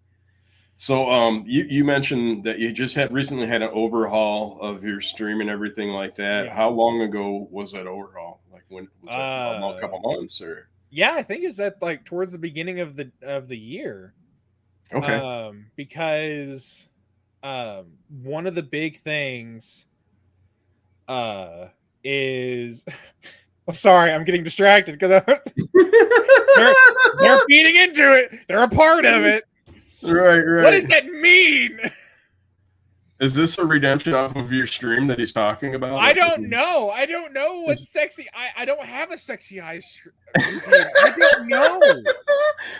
So you mentioned that you just recently had an overhaul of your stream and everything like that. Yeah. How long ago was that overhaul? Like, when was that? A couple months, or? Yeah, I think it's that like towards the beginning of the year. Okay. Because one of the big things is I'm sorry, I'm getting distracted because they're feeding into it. They're a part of it. Right. What does that mean? Is this a redemption off of your stream that he's talking about? I don't know. I don't know what's sexy. I don't have a sexy eyes. I don't know.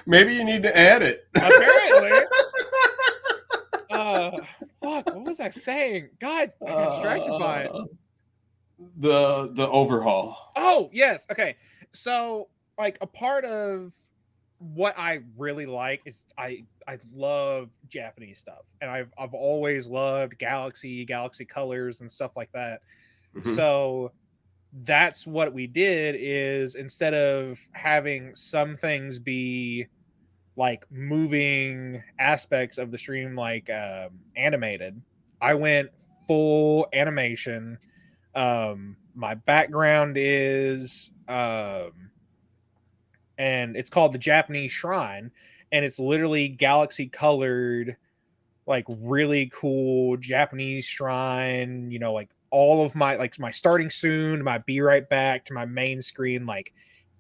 Maybe you need to add it. Apparently. Fuck. What was I saying? God, I got distracted by it. The overhaul. Oh yes. Okay. So, like, a part of what I really like is I love Japanese stuff, and I've always loved galaxy colors and stuff like that. Mm-hmm. So that's what we did, is instead of having some things be like moving aspects of the stream, like animated, I went full animation. My background is and it's called the Japanese Shrine, and it's literally galaxy colored, like really cool Japanese shrine, you know, like all of my, like my starting soon, my be right back to my main screen, like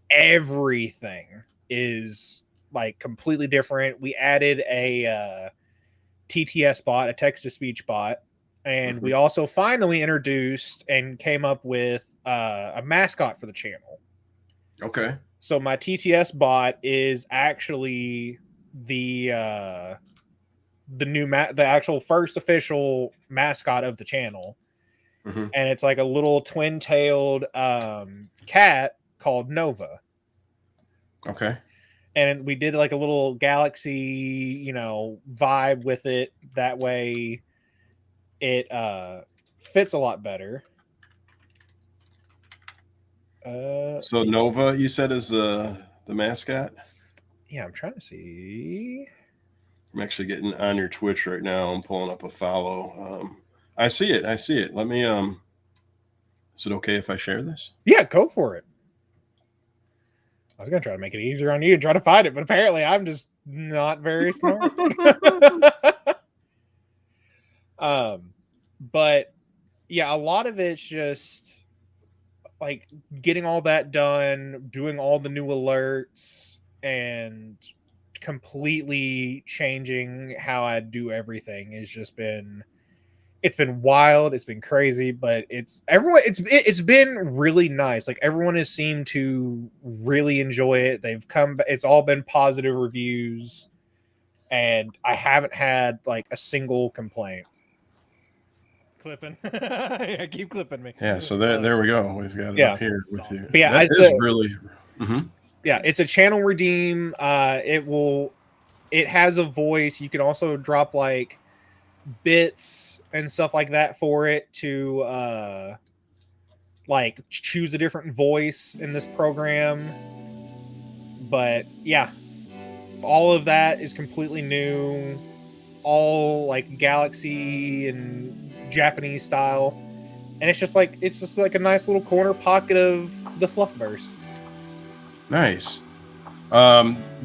everything is like completely different. We added a TTS bot, a text to speech bot, and we also finally introduced and came up with a mascot for the channel. Okay. So my TTS bot is actually the actual first official mascot of the channel, and it's like a little twin-tailed cat called Nova. Okay. And we did like a little galaxy, you know, vibe with it. That way, it fits a lot better. So Nova, you said, is the mascot? Yeah, I'm trying to see. I'm actually getting on your Twitch right now. I'm pulling up a follow. I see it. Let me is it okay if I share this? Yeah, go for it. I was gonna try to make it easier on you and try to find it, but apparently I'm just not very smart. But yeah, a lot of it's just like getting all that done, doing all the new alerts, and completely changing how I do everything has just been wild, it's been crazy, but it's been really nice. Like everyone has seemed to really enjoy it. It's all been positive reviews, and I haven't had like a single complaint. Clipping. Yeah, keep clipping me. Yeah, so there we go. We've got it up here with you. But yeah, that is really yeah, it's a channel redeem. It has a voice. You can also drop like bits and stuff like that for it to like choose a different voice in this program. But yeah, all of that is completely new, all like Galaxy and Japanese style, and it's just like a nice little corner pocket of the Fluffverse. nice.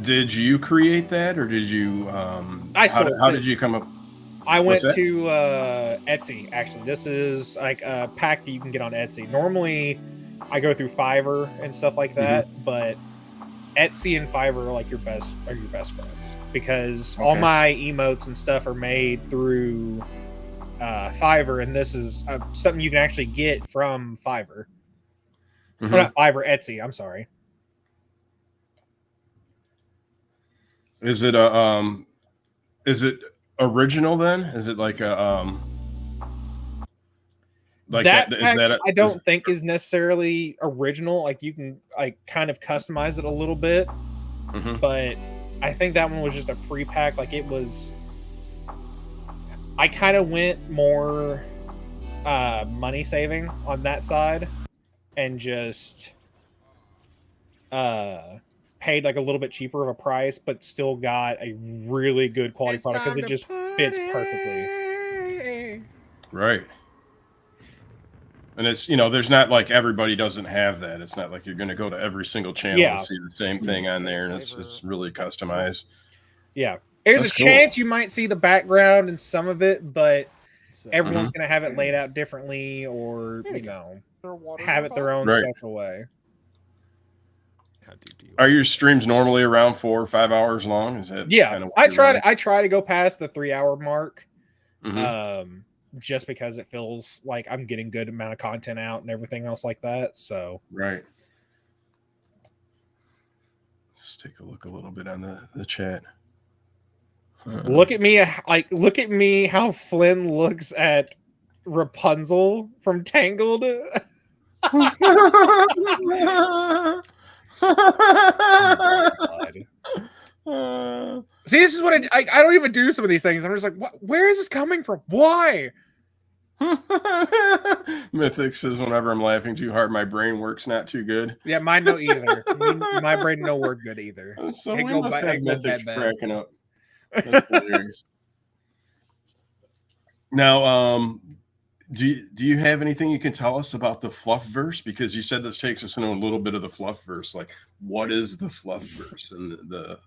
Did you create that, or did you how did you come up? I went to Etsy. Actually, this is like a pack that you can get on Etsy. Normally I go through Fiverr and stuff like that, but Etsy and Fiverr are like your best friends, because all my emotes and stuff are made through Fiverr, and this is something you can actually get from Fiverr. Or not Fiverr, Etsy. I'm sorry. Is it original then? Is it like a like that I don't think is necessarily original. Like you can like kind of customize it a little bit, but I think that one was just a pre-pack. Like it was, I kind of went more money saving on that side, and just paid like a little bit cheaper of a price, but still got a really good quality product because it just fits perfectly. Right. And it's, there's not like everybody doesn't have that. It's not like you're going to go to every single channel and see the same thing on there, and it's really customized. Yeah. There's a chance you might see the background in some of it, but everyone's going to have it laid out differently, or, have it their own special way. Are your streams normally around 4 or 5 hours long? Is that kind of I try to go past the 3-hour mark. Just because it feels like I'm getting good amount of content out and everything else like that. So right. Let's take a look a little bit on the chat. Look at me, how Flynn looks at Rapunzel from Tangled. Oh, see, this is what I don't even do some of these things. I'm just like, where is this coming from? Why? Mythic says, whenever I'm laughing too hard, my brain works not too good. Yeah, mine don't either. My brain don't work good either. So we must have Mythic's cracking up. That's hilarious. Now, do you have anything you can tell us about the Fluffverse? Because you said this takes us into a little bit of the Fluffverse. Like, what is the Fluffverse and the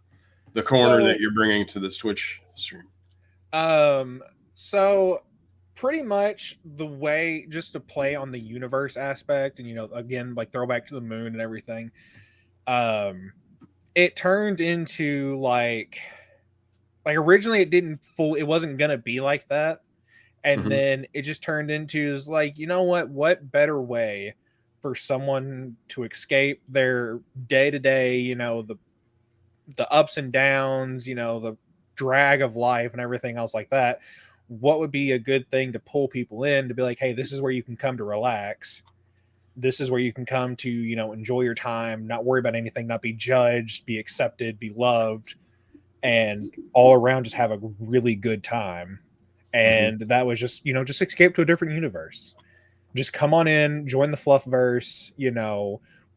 corner that you're bringing to this Twitch stream? So pretty much the way, just to play on the universe aspect, and again, like throwback to the moon and everything, it turned into like originally it wasn't gonna be like that, and then it just turned into is like, what better way for someone to escape their day-to-day, the ups and downs, the drag of life and everything else like that. What would be a good thing to pull people in to be like, hey, this is where you can come to relax. This is where you can come to, enjoy your time, not worry about anything, not be judged, be accepted, be loved, and all around just have a really good time. And that was just, just escape to a different universe. Just come on in, join the Fluffverse,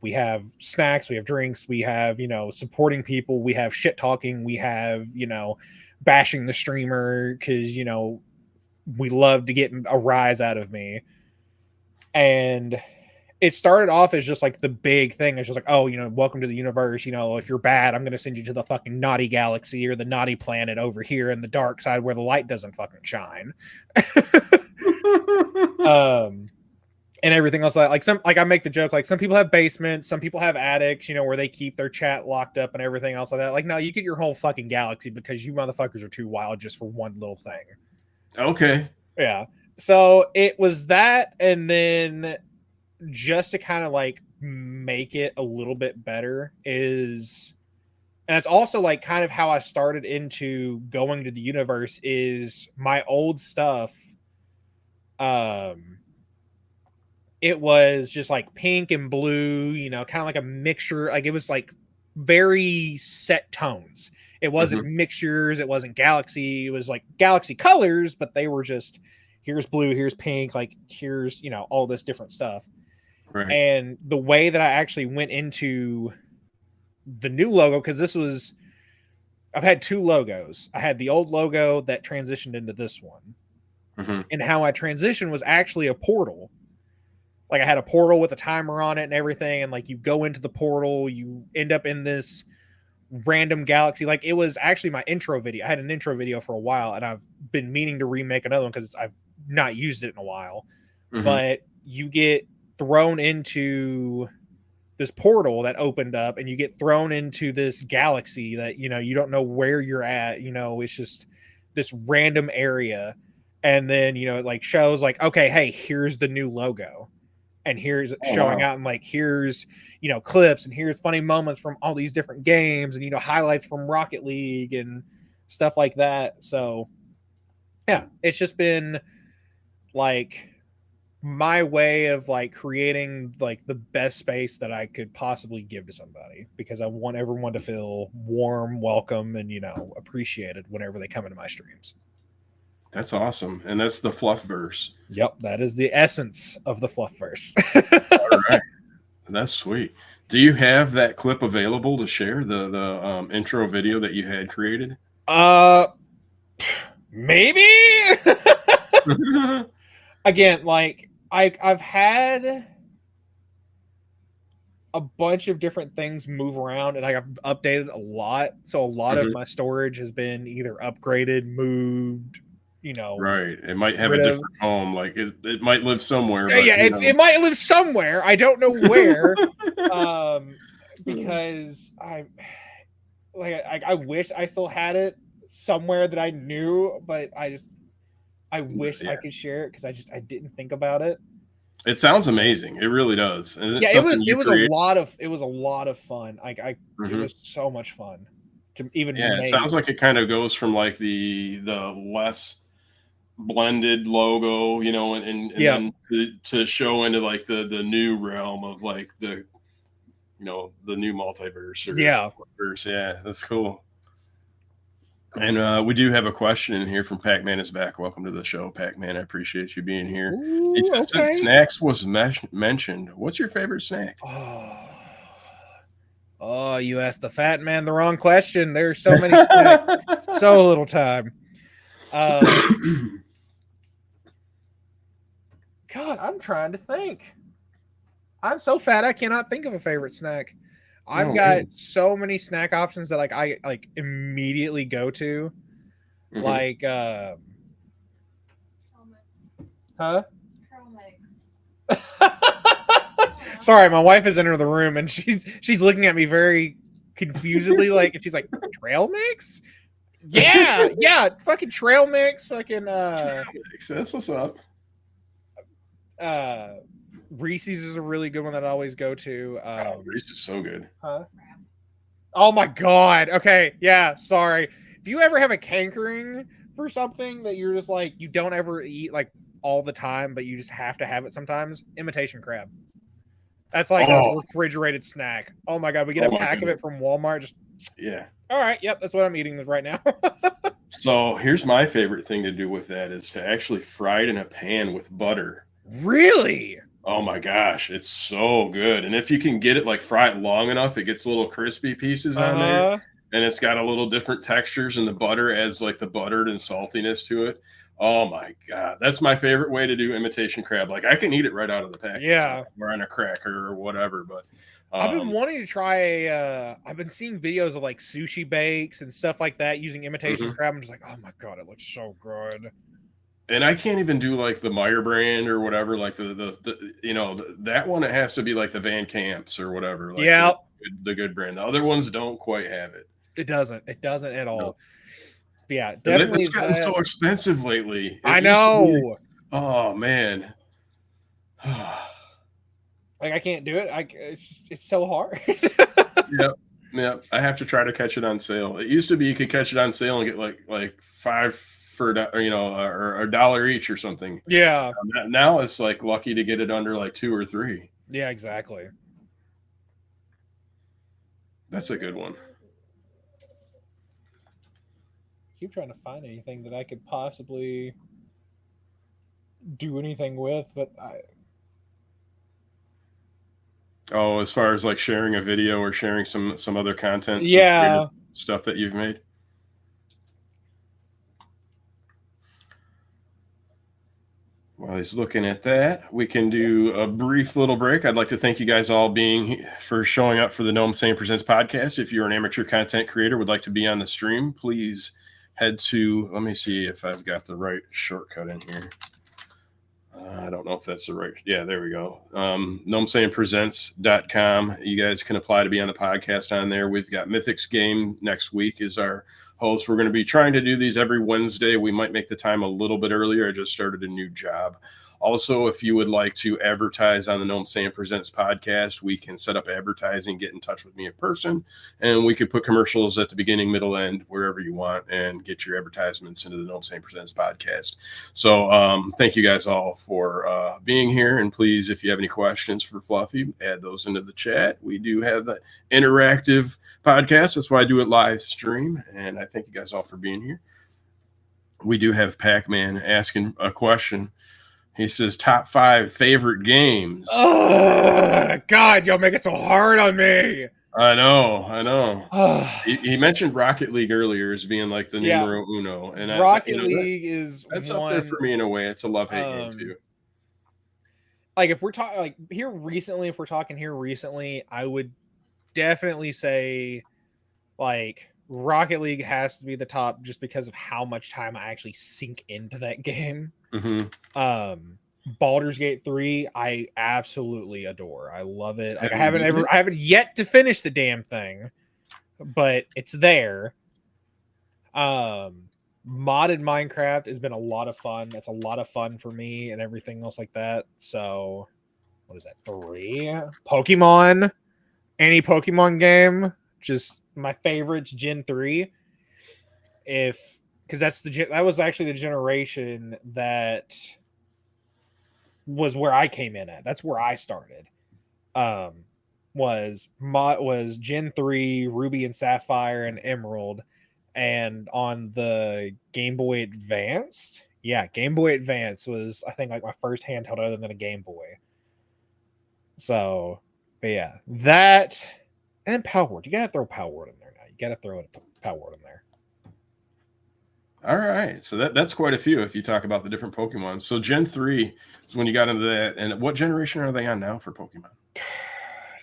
we have snacks, we have drinks, we have, supporting people, we have shit talking, we have, bashing the streamer because, we love to get a rise out of me. And it started off as just like the big thing. It's just like, oh, welcome to the universe. If you're bad, I'm going to send you to the fucking naughty galaxy or the naughty planet over here in the dark side where the light doesn't fucking shine. And everything else. Like I make the joke, like some people have basements, some people have attics, where they keep their chat locked up and everything else like that. Like, no, you get your whole fucking galaxy because you motherfuckers are too wild just for one little thing. Okay. Yeah. So it was that, and then just to kind of like make it a little bit better and it's also like kind of how I started into going to the universe is my old stuff. It was just like pink and blue, kind of like a mixture. Like it was like very set tones. It wasn't mixtures. It wasn't galaxy. It was like galaxy colors, but they were just, here's blue, here's pink, like here's, all this different stuff. Right. And the way that I actually went into the new logo, because I've had two logos. I had the old logo that transitioned into this one. And how I transitioned was actually a portal. Like I had a portal with a timer on it and everything. And like you go into the portal, you end up in this random galaxy. Like it was actually my intro video. I had an intro video for a while and I've been meaning to remake another one because I've not used it in a while. But you get thrown into this portal that opened up and you get thrown into this galaxy that, you don't know where you're at. It's just this random area. And then, it like shows like, okay, hey, here's the new logo. And here's showing out and like, here's, clips and here's funny moments from all these different games and, highlights from Rocket League and stuff like that. So yeah, it's just been like my way of like creating like the best space that I could possibly give to somebody because I want everyone to feel warm, welcome, and, appreciated whenever they come into my streams. That's awesome. And that's the Fluffverse. Yep, that is the essence of the Fluffverse. All right. That's sweet. Do you have that clip available to share, the intro video that you had created? Maybe. Again, like I've had a bunch of different things move around and I've updated a lot. So a lot of my storage has been either upgraded, moved, right. It might have a different home. Like it might live somewhere. But, it might live somewhere. I don't know where. Because I wish I still had it somewhere that I knew, but I wish I could share it because I didn't think about it. It sounds amazing. It really does. And it was a lot of fun. It was so much fun to even. Yeah, it sounds like it kind of goes from like the less blended logo, and then to show into like the new realm of like the the new multiverse or verse. Yeah, that's cool. And we do have a question in here from Pac-Man is back. Welcome to the show, Pac-Man. I appreciate you being here. He says, since snacks was mentioned, what's your favorite snack? Oh, you asked the fat man the wrong question. There's so many snacks, so little time. God, I'm trying to think. I'm so fat I cannot think of a favorite snack. I've got so many snack options that like I like immediately go to. Like huh? Sorry, my wife is in the room and she's looking at me very confusedly, like, and she's like, trail mix? Yeah, fucking trail mix, fucking trail mix. That's what's up. Reese's is a really good one that I always go to. Reese's is so good. Huh? Oh my god. Okay, yeah, sorry. If you ever have a cankering for something that you're just like you don't ever eat like all the time, but you just have to have it sometimes, imitation crab. That's like a refrigerated snack. Oh my god, we get a pack of it from Walmart. Just all right, yep, that's what I'm eating right now. So here's my favorite thing to do with that is to actually fry it in a pan with butter. Really? Oh my gosh, it's so good. And if you can get it like fry it long enough, it gets little crispy pieces on there. Uh-huh. And it's got a little different textures, and the butter adds like the buttered and saltiness to it. Oh my god, that's my favorite way to do imitation crab. Like I can eat it right out of the package, Yeah. or on a cracker or whatever. But I've been wanting to try I've been seeing videos of like sushi bakes and stuff like that using imitation mhm. crab. I'm just like, oh my god, it looks so good. And I can't even do like the Meyer brand or whatever. Like that one, it has to be like the Van Camps or whatever. Like Yeah, the good brand. The other ones don't quite have it. it doesn't. It doesn't at No. all. But yeah, And definitely it's gotten that. so expensive lately. I It used to be, know. oh man. Like I can't do it. It's so hard. Yep. Yep. I have to try to catch it on sale. It used to be you could catch it on sale and get like five for or $1 each or something. Yeah. Now it's like lucky to get it under like 2 or 3. Yeah, exactly. That's a good one. Keep trying to find anything that I could possibly do anything with, but Oh, as far as like sharing a video or sharing some other content, some yeah. creative stuff that you've made. While he's looking at that, we can do a brief little break. I'd like to thank you guys all for showing up for the Gnome Sane Presents podcast. If you're an amateur content creator, would like to be on the stream, please head to, let me see if I've got the right shortcut in here. I don't know if that's the right. Yeah, there we go. GnomeSanePresents.com. You guys can apply to be on the podcast on there. We've got Mythics Game next week is our host. We're going to be trying to do these every Wednesday. We might make the time a little bit earlier. I just started a new job. Also, if you would like to advertise on the Gnome Sane Presents podcast, we can set up advertising, get in touch with me in person, and we could put commercials at the beginning, middle, end, wherever you want, and get your advertisements into the Gnome Sane Presents podcast. So thank you guys all for being here. And please, if you have any questions for Fluffy, add those into the chat. We do have the interactive podcast. That's why I do it live stream. And I thank you guys all for being here. We do have Pac-Man asking a question. He says, top 5 favorite games. Oh, God, y'all make it so hard on me. I know. he mentioned Rocket League earlier as being like the numero uno. And Rocket League is that's up there for me in a way. It's a love-hate game, too. Like, if we're talking, like, if we're talking here recently, I would definitely say, like, Rocket League has to be the top just because of how much time I actually sink into that game. Mm-hmm. Baldur's Gate 3, I absolutely adore. I love it. Like, I haven't yet to finish the damn thing, but it's there. Modded Minecraft has been a lot of fun. That's a lot of fun for me and everything else like that. So, what is that? 3? Pokemon. Any Pokemon game, just my favorites. Gen 3. Because that was actually the generation that was where I came in at. That's where I started. Was Gen 3, Ruby and Sapphire and Emerald, and on the Game Boy Advanced. Yeah, Game Boy Advance was, I think, like my first handheld other than a Game Boy. So, but yeah, that and then Power Word. You gotta throw Power Word in there now. You gotta throw Power Word in there. All right, so that's quite a few if you talk about the different Pokemon. So Gen 3 is when you got into that. And what generation are they on now for Pokemon?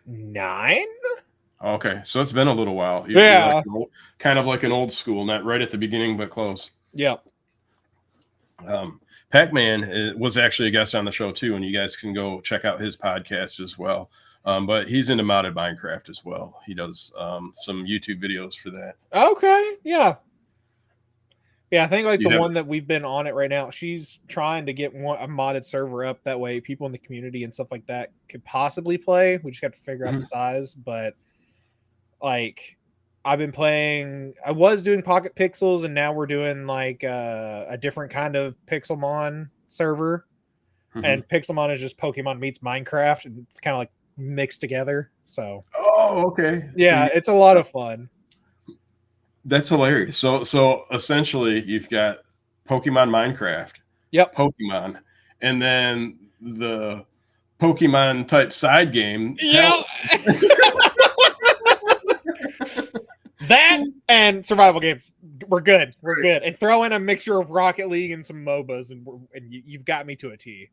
9? Okay, so it's been a little while. Yeah. Like kind of like an old school, not right at the beginning, but close. Yeah. Pac-Man was actually a guest on the show too, and you guys can go check out his podcast as well. But he's into modded Minecraft as well. He does some YouTube videos for that. Okay, yeah. Yeah, I think like the one that we've been on it right now, she's trying to get a modded server up. That way people in the community and stuff like that could possibly play. We just got to figure out the size. But like I was doing Pocket Pixels, and now we're doing like a different kind of Pixelmon server. And Pixelmon is just Pokemon meets Minecraft, and it's kind of like mixed together. So okay. Yeah, it's a lot of fun. That's hilarious. So essentially you've got Pokemon Minecraft. Yep. Pokemon. And then the Pokemon type side game. Yeah. That and survival games. We're good. We're good. And throw in a mixture of Rocket League and some MOBAs, and you've got me to a T.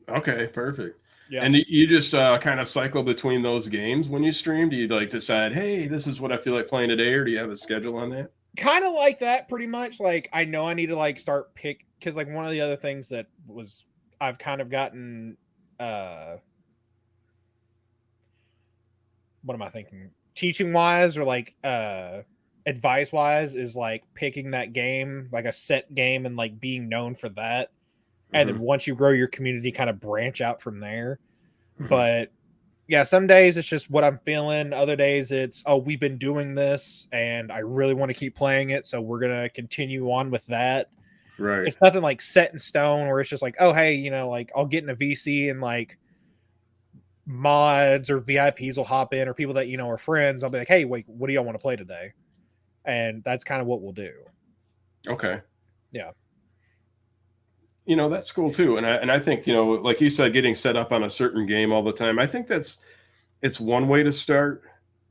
Okay, perfect. Yeah. And you just kind of cycle between those games when you stream? Do you like decide, hey, this is what I feel like playing today, or do you have a schedule on that? Kind of like that, pretty much. Like, I know I need to like start because like one of the other things that I've kind of gotten what am I thinking? Teaching wise or like advice wise is like picking that game, like a set game, and like being known for that. And then once you grow your community, kind of branch out from there. But yeah, some days it's just what I'm feeling. Other days it's, oh, we've been doing this and I really want to keep playing it, so we're gonna continue on with that. Right. It's nothing like set in stone where it's just like, oh, hey, you know, like I'll get in a VC and like mods or VIPs will hop in, or people that, you know, are friends. I'll be like, hey, wait, what do y'all want to play today? And that's kind of what we'll do. Okay. Yeah. You know, that's cool too. And I think, you know, like you said, getting set up on a certain game all the time, I think it's one way to start.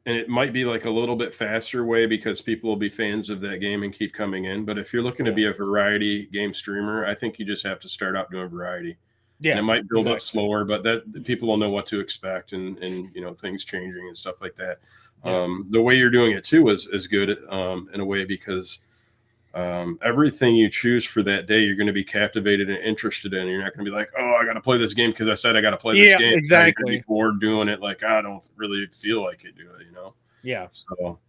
And it might be like a little bit faster way because people will be fans of that game and keep coming in. But if you're looking to be a variety game streamer, I think you just have to start out doing variety. Yeah. And it might build up slower, but that people will know what to expect and you know, things changing and stuff like that. Yeah. The way you're doing it too is good in a way because everything you choose for that day, you're going to be captivated and interested in. You're not going to be like, oh, I got to play this game because I said I got to play this game. Exactly. You're be bored doing it. Like, I don't really feel like it, do it, you know? Yeah. So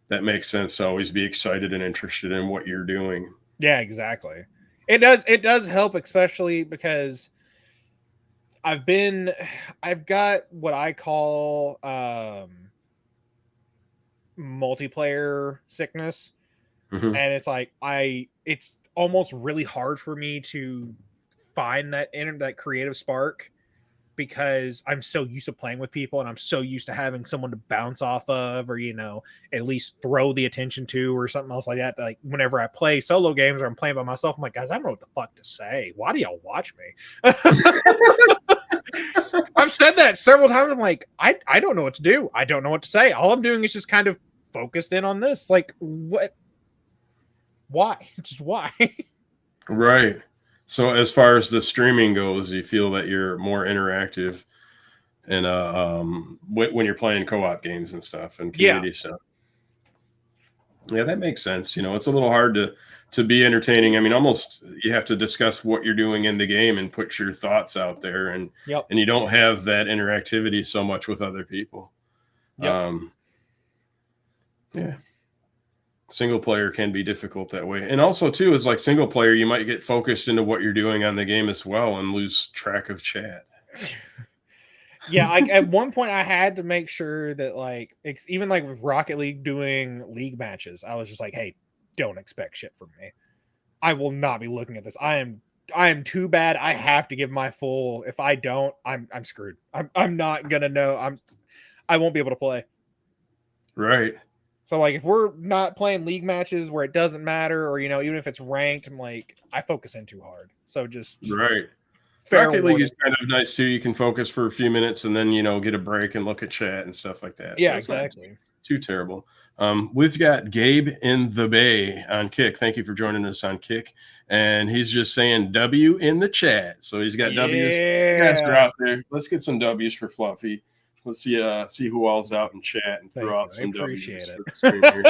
that makes sense to always be excited and interested in what you're doing. Yeah, exactly. It does help, especially because I've got what I call multiplayer sickness. And it's like it's almost really hard for me to find that creative spark because I'm so used to playing with people and I'm so used to having someone to bounce off of, or, you know, at least throw the attention to, or something else like that. Like whenever I play solo games or I'm playing by myself, I'm like, guys, I don't know what the fuck to say. Why do y'all watch me? I've said that several times. I'm like, I don't know what to do. I don't know what to say. All I'm doing is just kind of focused in on this. Like, what? Why? Just why? Right. So as far as the streaming goes, you feel that you're more interactive and when you're playing co-op games and stuff and community stuff. Yeah, that makes sense. You know, it's a little hard to be entertaining. I mean, almost you have to discuss what you're doing in the game and put your thoughts out there, and and you don't have that interactivity so much with other people. Yeah. Single player can be difficult that way. And also too is like single player, you might get focused into what you're doing on the game as well and lose track of chat. Yeah, like at one point I had to make sure that like even like with Rocket League doing league matches, I was just like, hey, don't expect shit from me. I will not be looking at this. I am too bad. I have to give my full. If I don't, I'm screwed. I'm not gonna know. I won't be able to play. Right. So, like, if we're not playing league matches where it doesn't matter, or, you know, even if it's ranked, I'm like, I focus in too hard. So just right. Rocket League is kind of nice too. You can focus for a few minutes and then, you know, get a break and look at chat and stuff like that. Yeah, so exactly. Too terrible. We've got Gabe in the Bay on Kick. Thank you for joining us on Kick. And he's just saying W in the chat. So he's got W's. You guys are out there. Let's get some W's for Fluffy. Let's see who all's out in chat and throw out some W's for the stream here.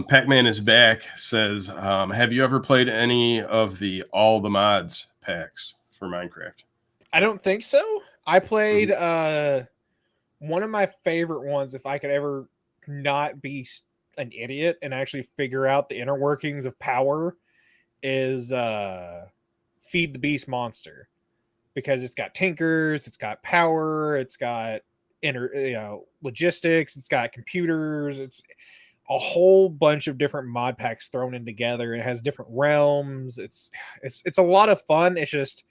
Pac-Man is back, says, have you ever played any of the All the Mods packs for Minecraft? I don't think so. I played one of my favorite ones, if I could ever not be an idiot and actually figure out the inner workings of power, is Feed the Beast Monster. Because it's got tinkers, it's got power, it's got logistics, it's got computers, it's a whole bunch of different mod packs thrown in together. It has different realms. It's a lot of fun. It's just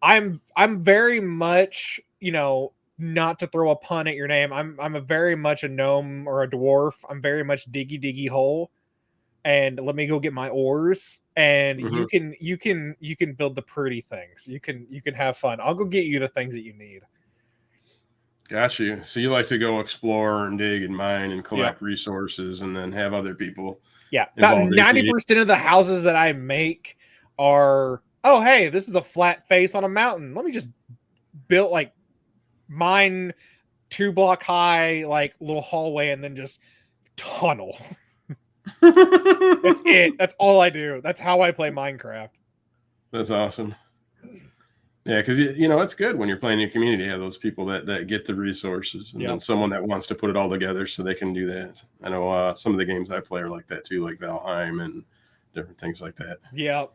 I'm very much, you know, not to throw a pun at your name, I'm a very much a gnome or a dwarf. I'm very much diggy hole. and let me go get my ores, and you can build the pretty things. You can have fun. I'll go get you the things that you need. Got you. So you like to go explore and dig and mine and collect resources, and then have other people. Yeah, about 90% of the houses that I make are, oh hey, this is a flat face on a mountain. Let me just build like mine 2-block high, like little hallway, and then just tunnel. That's it. That's all I do. That's how I play Minecraft. That's awesome. Yeah, because you know it's good when you're playing in your community. You have those people that get the resources, and then someone that wants to put it all together so they can do that. I know some of the games I play are like that too, like Valheim and different things like that. Yeah,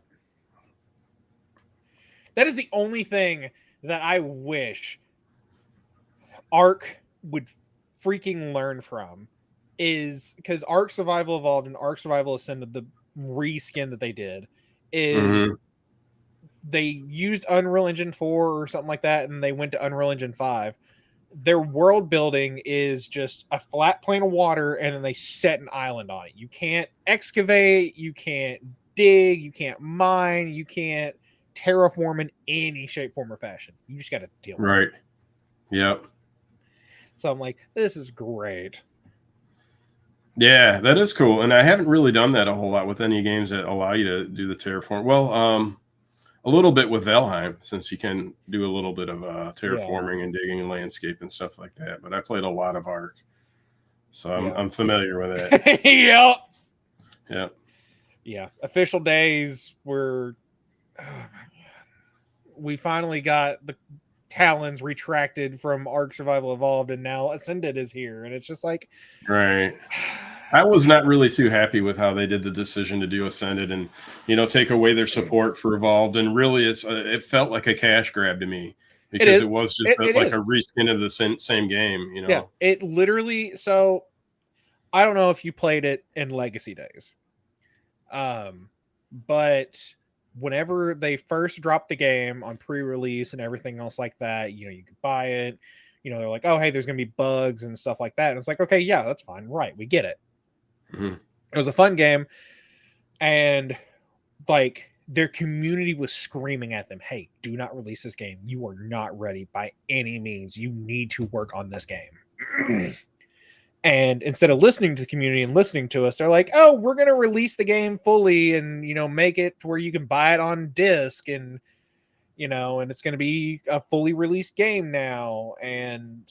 that is the only thing that I wish Ark would freaking learn from, is because Ark Survival Evolved and Ark Survival Ascended, the reskin that they did, is they used Unreal Engine 4 or something like that, and they went to Unreal Engine 5. Their world building is just a flat plane of water, and then they set an island on it. You can't excavate, you can't dig, you can't mine, you can't terraform in any shape, form, or fashion. You just got to deal with it. Right. Yep. So I'm like, this is great. Yeah, that is cool. And I haven't really done that a whole lot with any games that allow you to do the terraform. Well, a little bit with Valheim, since you can do a little bit of terraforming and digging and landscape and stuff like that. But I played a lot of Ark, so I'm familiar with it. Yep. Yep. Yeah. Official days were. Oh my God. We finally got the Talons retracted from Ark Survival Evolved, and now Ascended is here, and it's just like, right. I was not really too happy with how they did the decision to do Ascended and, take away their support for Evolved. And really, it felt like a cash grab to me, because it was just like a reskin of the same game, Yeah, it literally. So I don't know if you played it in Legacy days, but whenever they first dropped the game on pre-release and everything else like that, you could buy it. They're like, oh hey, there's gonna be bugs and stuff like that, and it's like, okay, yeah, that's fine, right? We get it. It was a fun game, and like their community was screaming at them, hey, do not release this game. You are not ready by any means. You need to work on this game. And instead of listening to the community and listening to us, they're like, oh, we're going to release the game fully and, make it to where you can buy it on disc, and, and it's going to be a fully released game now. And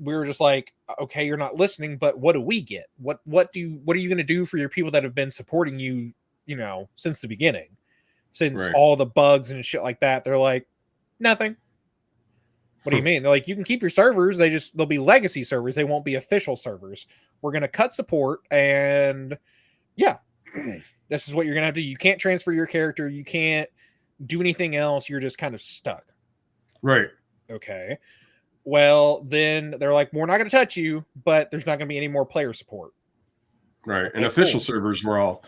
we were just like, okay, you're not listening, but what do we get? What are you going to do for your people that have been supporting you, since the beginning, since all the bugs and shit like that? They're like, nothing. What do you mean? They're like, you can keep your servers. They'll be legacy servers. They won't be official servers. We're going to cut support. And yeah, this is what you're going to have to do. You can't transfer your character. You can't do anything else. You're just kind of stuck. Right. Okay. Well, then they're like, we're not going to touch you, but there's not going to be any more player support. Right. And official servers were all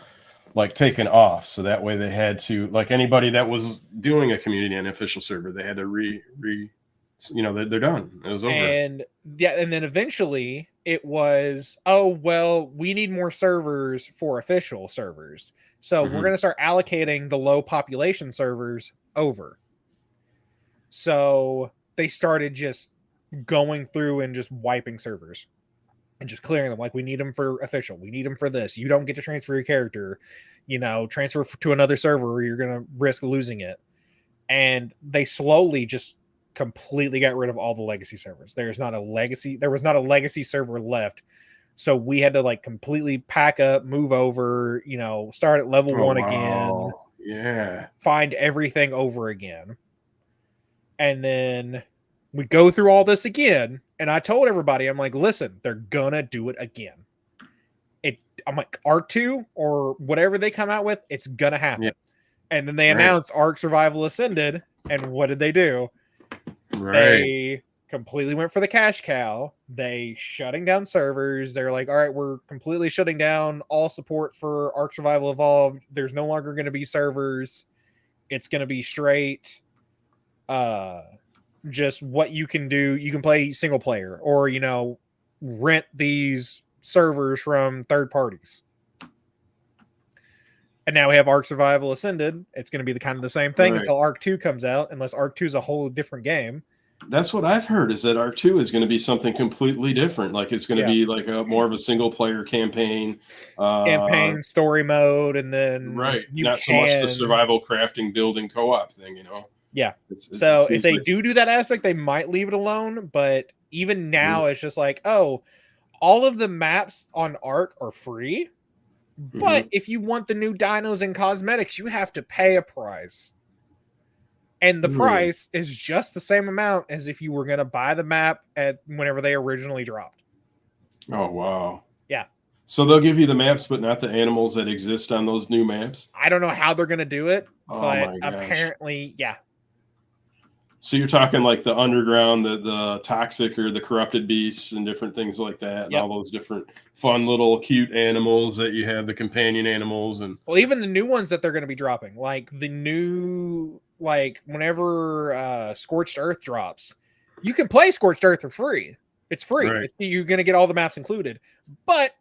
like taken off. So that way they had to, like, anybody that was doing a community and official server, they had to they're done. It was over. And yeah, and then eventually it was, oh well, we need more servers for official servers, so we're going to start allocating the low population servers over. So they started just going through and just wiping servers and just clearing them. Like, we need them for official, we need them for this. You don't get to transfer your character, transfer to another server or you're going to risk losing it. And they slowly just completely got rid of all the legacy servers. There was not a legacy server left. So we had to like completely pack up, move over, start at level 1 again. Yeah. Find everything over again. And then we go through all this again. And I told everybody, I'm like, listen, they're gonna do it again. I'm like, Ark 2 or whatever they come out with, it's gonna happen. Yeah. And then they announced Ark Survival Ascended. And what did they do? They completely went for the cash cow. They shutting down servers. They're like, all right, we're completely shutting down all support for Ark Survival Evolved. There's no longer going to be servers. It's going to be straight just what you can do. You can play single player or, rent these servers from third parties. And now we have Ark Survival Ascended. It's going to be the kind of the same thing Right. until Ark 2 comes out, unless Ark 2 is a whole different game. That's what I've heard, is that Arc 2 is going to be something completely different. Like it's going to be like a more of a single player campain. Campaign, story mode, and then Right. you Not so much the survival crafting building co-op thing, you know. Yeah. It So if seems they like- do that aspect, they might leave it alone. But even now, it's just like, oh, all of the maps on Ark are free. But if you want the new dinos and cosmetics, you have to pay a price. And the price is just the same amount as if you were going to buy the map at whenever they originally dropped. Oh, wow. Yeah. So they'll give you the maps, but not the animals that exist on those new maps? I don't know how they're going to do it, Oh, but my gosh. apparently, yeah. So you're talking like the underground, the toxic or the corrupted beasts and different things like that, and all those different fun little cute animals that you have, the companion animals. And well, even the new ones that they're going to be dropping, like the new, like whenever Scorched Earth drops, you can play Scorched Earth for free. It's free. Right. You're going to get all the maps included. But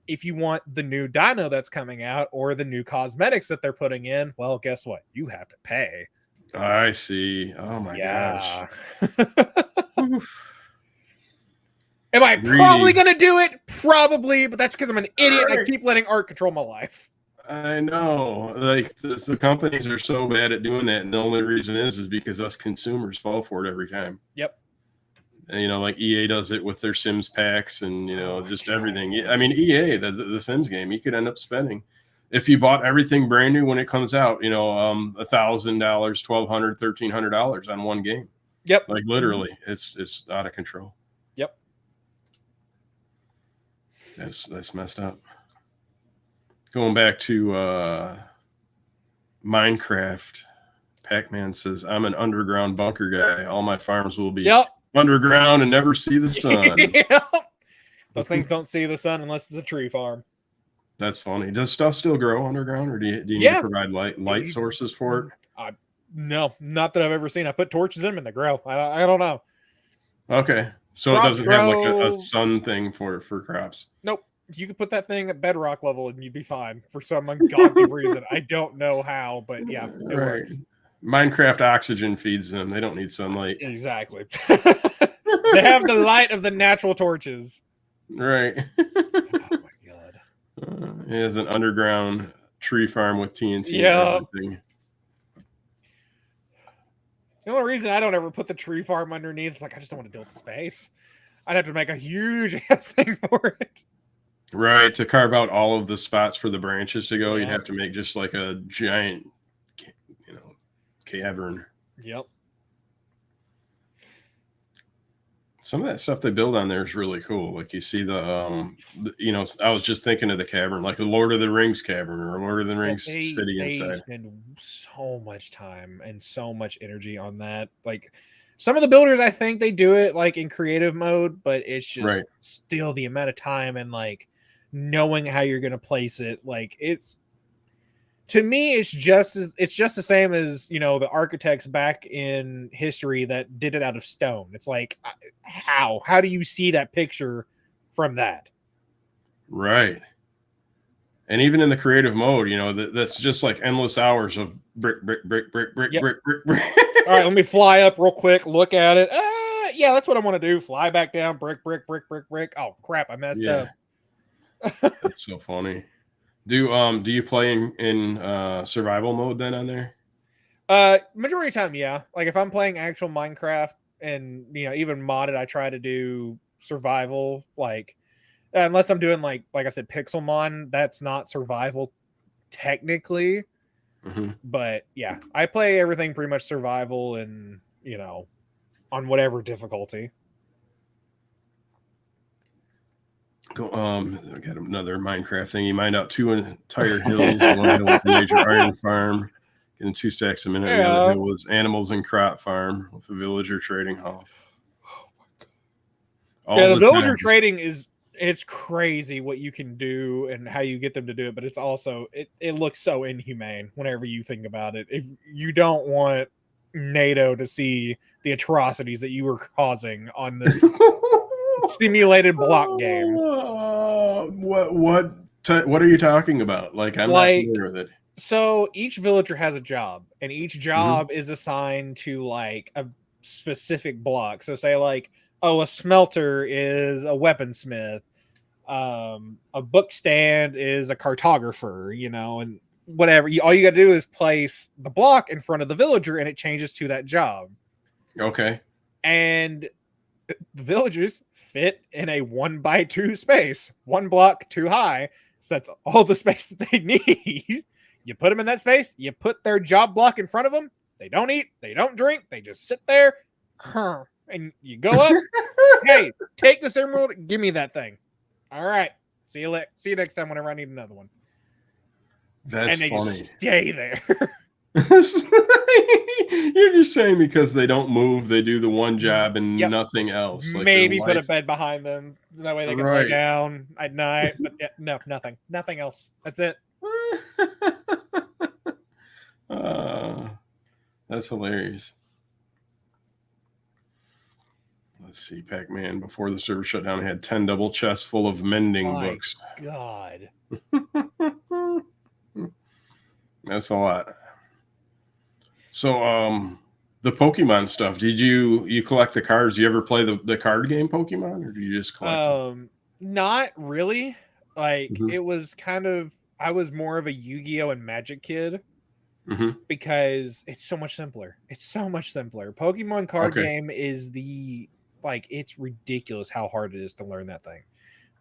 if you want the new dino that's coming out or the new cosmetics that they're putting in, well, guess what? You have to pay. I see. Oh my gosh. Am I Greedy. probably going to do it? Probably, but that's because I'm an idiot and I keep letting art control my life. I know. Like the companies are so bad at doing that, and the only reason is because us consumers fall for it every time. Yep. And, you know, like EA does it with their Sims packs and, you know, just everything. I mean, EA, the Sims game, you could end up spending, if you bought everything brand new when it comes out, you know, $1,000, $1,200, $1,300 on one game. Yep. Like literally, it's out of control. Yep. That's messed up. Going back to Minecraft, Pac-Man says, I'm an underground bunker guy. All my farms will be underground and never see the sun. Those things don't see the sun unless it's a tree farm. That's funny. Does stuff still grow underground, or do you need to provide light sources for it? No, not that I've ever seen. I put torches in them and they grow. I don't know. Okay. So crops it doesn't have like a sun thing for crops. Nope. You could put that thing at bedrock level and you'd be fine for some ungodly reason. I don't know how, but yeah, it works. Minecraft oxygen feeds them. They don't need sunlight. Exactly. They have the light of the natural torches. Right. Oh my god. It has an underground tree farm with TNT and everything. The only reason I don't ever put the tree farm underneath is like I just don't want to deal with the space. I'd have to make a huge ass thing for it. Right, to carve out all of the spots for the branches to go, you'd have to make just like a giant, you know, cavern. Yep. Some of that stuff they build on there is really cool. Like you see the you know, I was just thinking of the cavern, like the Lord of the Rings cavern or Lord of the Rings city inside. They spend so much time and so much energy on that. Like some of the builders, I think they do it like in creative mode, but it's just still the amount of time and like knowing how you're going to place it. Like it's, to me, it's just the same as, you know, the architects back in history that did it out of stone. It's like, how do you see that picture from that? Right. And even in the creative mode, you know, that's just like endless hours of brick. All right, let me fly up real quick, look at it. Yeah, that's what I want to do. Fly back down, brick. Oh crap, I messed up. That's so funny. Do you play in survival mode then on there? Majority of the time, yeah. Like if I'm playing actual Minecraft and, you know, even modded, I try to do survival. Like unless I'm doing like I said, Pixelmon, that's not survival technically. But yeah, I play everything pretty much survival and, you know, on whatever difficulty. We got another Minecraft thing. You mine out 2 entire hills. One hill with a major iron farm, getting 2 stacks a minute. The other hill was animals and crop farm with a villager trading hall. Oh my god! The villager trading it's crazy what you can do and how you get them to do it, but it's also it looks so inhumane whenever you think about it. If you don't want NATO to see the atrocities that you were causing on this simulated block game. What are you talking about? Like I'm not familiar with it. So each villager has a job, and each Mm-hmm. job is assigned to like a specific block. So say like, oh, a smelter is a weaponsmith, a book stand is a cartographer, you know, and whatever. All you got to do is place the block in front of the villager, and it changes to that job. Okay. And the villagers fit in a 1x2 space, one block too high. So that's all the space that they need. You put them in that space, you put their job block in front of them. They don't eat, they don't drink, they just sit there. And you go up, hey, take this emerald, give me that thing. All right. See you next time whenever I need another one. That's and they funny. just stay there. You're just saying because they don't move, they do the one job and nothing else. Like Maybe put a bed behind them. That way they can lay Right. down at night. But yeah, no, nothing. Nothing else. That's it. That's hilarious. Let's see, Pac-Man, before the server shut down, had 10 double chests full of mending books. God. That's a lot. So, the Pokemon stuff, did you collect the cards? Do you ever play the card game Pokemon, or do you just collect them? Not really. Like, Mhm. it was kind of, I was more of a Yu-Gi-Oh! And Magic kid. Mm-hmm. Because it's so much simpler. It's so much simpler. Pokemon card game is it's ridiculous how hard it is to learn that thing.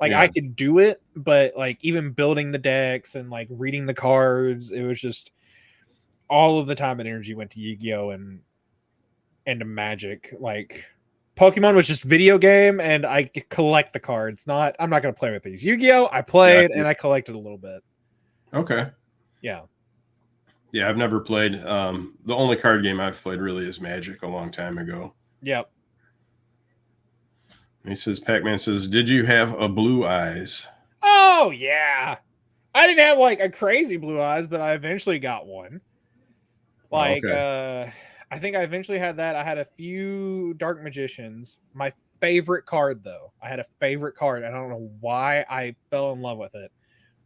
Like, I could do it, but like even building the decks and like reading the cards, it was just all of the time and energy went to Yu-Gi-Oh! and to Magic. Like, Pokemon was just video game, and I collect the cards. I'm not gonna play with these. Yu-Gi-Oh! I played and I collected a little bit. Okay. Yeah. Yeah, I've never played. The only card game I've played really is Magic a long time ago. Yep. He says, Pac-Man says, did you have a blue eyes? Oh, yeah. I didn't have like a crazy blue eyes, but I eventually got one. Like, I think I eventually had that. I had a few Dark Magicians. My favorite card, though, I had a favorite card. I don't know why I fell in love with it.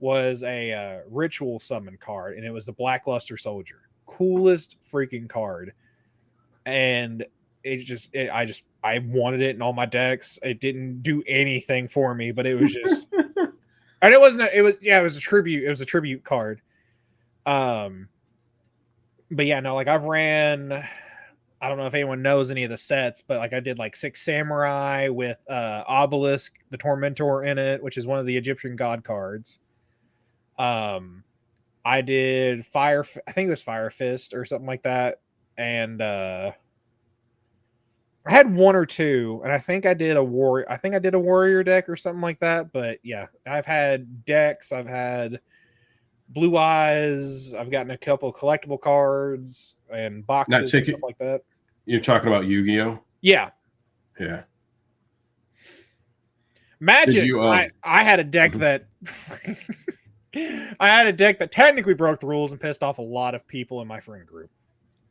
Was a ritual summon card, and it was the Blackluster Soldier. Coolest freaking card. And I wanted it in all my decks. It didn't do anything for me, but it was just and it wasn't it was a tribute. It was a tribute card. But yeah, no, like I've ran, I don't know if anyone knows any of the sets, but like I did like 6 Samurai with Obelisk, the Tormentor in it, which is one of the Egyptian god cards. I did I think it was Fire Fist or something like that. And I had 1 or 2, and I think I did a warrior deck or something like that. But yeah, I've had decks, I've had blue eyes, I've gotten a couple of collectible cards and boxes and stuff like that. You're talking about Yu-Gi-Oh? Yeah. Yeah. Magic. I had a deck that I had a deck that technically broke the rules and pissed off a lot of people in my friend group.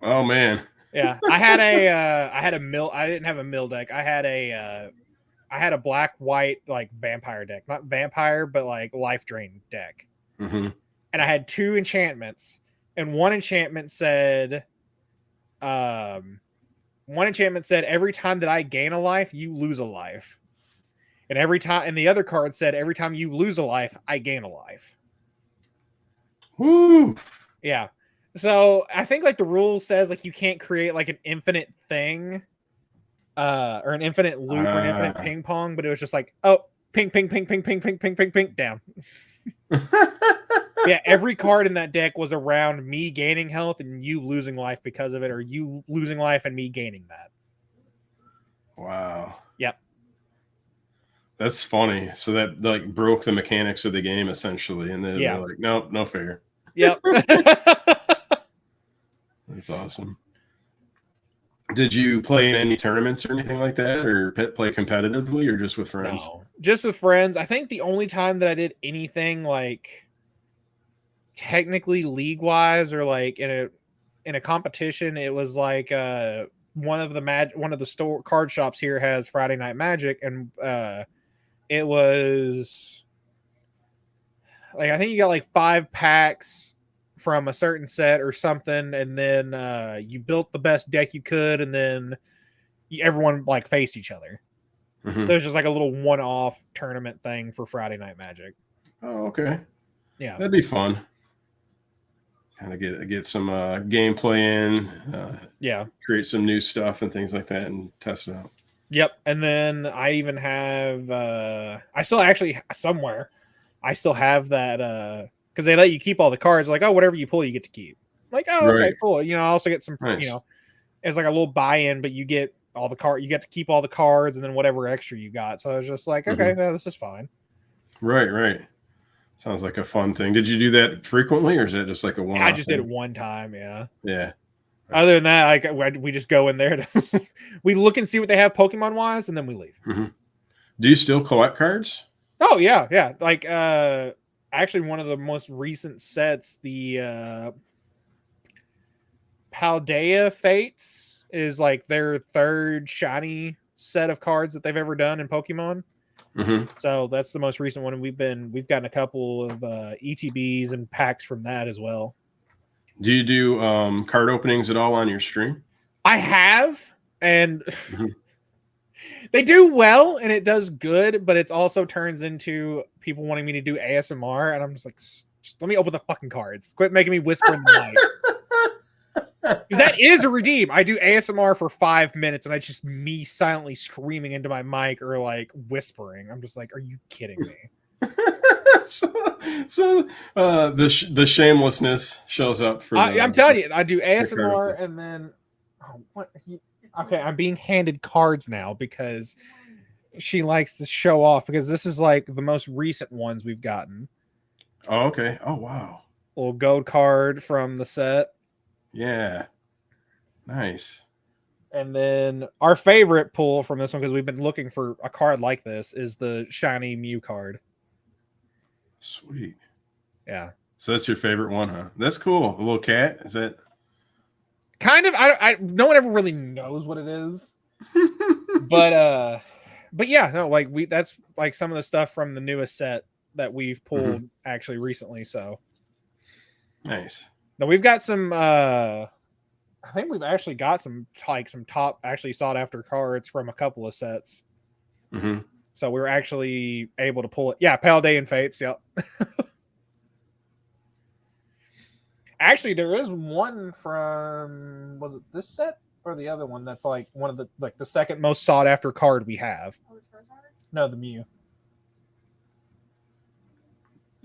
Oh man. Yeah, I had a mill. I didn't have a mill deck. I had a black white like vampire deck, not vampire, but like life drain deck. Mm-hmm. And I had 2 enchantments, and one enchantment said, every time that I gain a life, you lose a life, and the other card said every time you lose a life, I gain a life. Woo. Yeah. So I think like the rule says like you can't create like an infinite thing, or an infinite loop or an infinite ping pong, but it was just like, oh, ping, ping, ping, ping, ping, ping, ping, ping, ping, down. Yeah, every card in that deck was around me gaining health and you losing life because of it, or you losing life and me gaining that. Wow. Yep. That's funny. So that like broke the mechanics of the game essentially, and then they're like, nope, no fair. Yep. That's awesome. Did you play in any tournaments or anything like that, or play competitively, or just with friends? No, just with friends. I think the only time that I did anything like technically league wise or like in a competition, it was like one of the store card shops here has Friday Night Magic, and it was like I think you got like 5 packs from a certain set or something, and then you built the best deck you could, and then everyone like faced each other. Mm-hmm. There's just like a little one-off tournament thing for Friday Night Magic. Oh, okay. Yeah, That'd be fun. Kind of get some gameplay in. Yeah. Create some new stuff and things like that and test it out. Yep. And then I even have I still actually somewhere I still have that because they let you keep all the cards, like, oh, whatever you pull you get to keep. I'm like, oh, okay, Right. cool. I also get some Nice. it's like a little buy-in, but you get all the card, you get to keep all the cards and then whatever extra you got. So I was just like, okay, no, this is fine. Right. Sounds like a fun thing. Did you do that frequently, or is that just like a one? I just did it one time. Yeah. Other than that, we just go in there to we look and see what they have Pokemon wise, and then we leave. Do you still collect cards? Oh yeah. Like actually one of the most recent sets, the Paldea Fates, is like their third shiny set of cards that they've ever done in Pokemon. So that's the most recent one, and we've gotten a couple of ETBs and packs from that as well. Do you do card openings at all on your stream? I have, and they do well, and it does good, but it also turns into people wanting me to do ASMR, and I'm just like, just let me open the fucking cards. Quit making me whisper in the mic. Because that is a redeem. I do ASMR for 5 minutes, and I just me silently screaming into my mic or like whispering. I'm just like, are you kidding me? so the shamelessness shows up for. I'm telling you, I do ASMR, and then okay, I'm being handed cards now because she likes to show off. Because this is like the most recent ones we've gotten. Oh, okay. Oh, wow. Little gold card from the set. Yeah. Nice. And then our favorite pull from this one, because we've been looking for a card like this, is the shiny Mew card. Sweet. Yeah. So that's your favorite one, huh? That's cool. A little cat. Is that kind of? I no one ever really knows what it is. but yeah, no, like that's like some of the stuff from the newest set that we've pulled actually recently. So nice. Now we've got some I think we've actually got some top actually sought after cards from a couple of sets. So we were actually able to pull it. Yeah, Paldea and Fates. Yep. Actually, there is one from, was it this set or the other one that's like one of the second most sought after card we have? No, the Mew.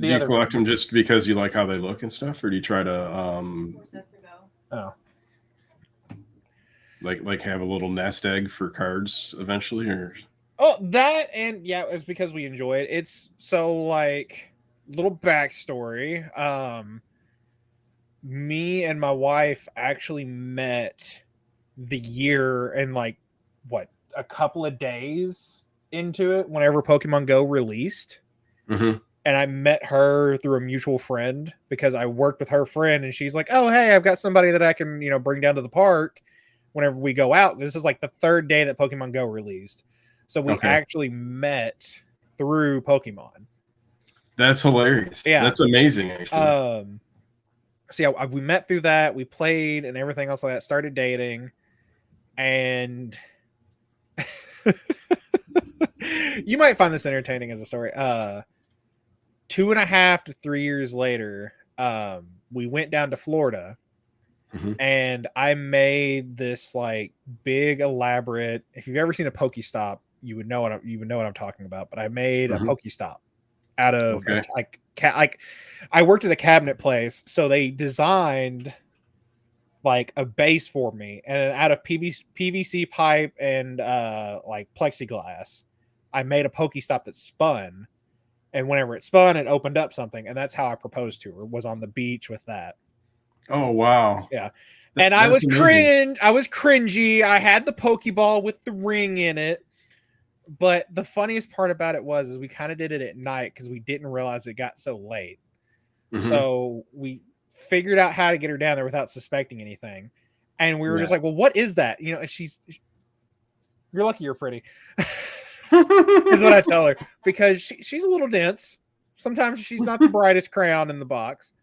Do you collect them just because you like how they look and stuff, or do you try to like have a little nest egg for cards eventually, or? Oh, that, and yeah, it's because we enjoy it. It's so like little backstory. Me and my wife actually met the year and like a couple of days into it whenever Pokemon Go released. And I met her through a mutual friend because I worked with her friend, and she's like, oh, hey, I've got somebody that I can, bring down to the park whenever we go out. This is like the third day that Pokemon Go released. So we actually met through Pokemon. That's hilarious. Yeah. That's amazing, actually. So yeah, we met through that. We played and everything else like that, started dating. And you might find this entertaining as a story. 2.5 to 3 years later, we went down to Florida, and I made this like big elaborate. If you've ever seen a Pokestop, you would know what I'm talking about. But I made a Pokestop out of like I worked at a cabinet place, so they designed like a base for me, and out of PVC pipe and like plexiglass, I made a Pokestop that spun. And whenever it spun, it opened up something. And that's how I proposed to her, was on the beach with that. Oh, wow. Yeah. And I was cringy. I had the Pokeball with the ring in it. But the funniest part about it is we kind of did it at night because we didn't realize it got so late. So we figured out how to get her down there without suspecting anything. And we were just like, well, what is that? And you're lucky you're pretty. Is what I tell her, because she's a little dense. Sometimes she's not the brightest crayon in the box.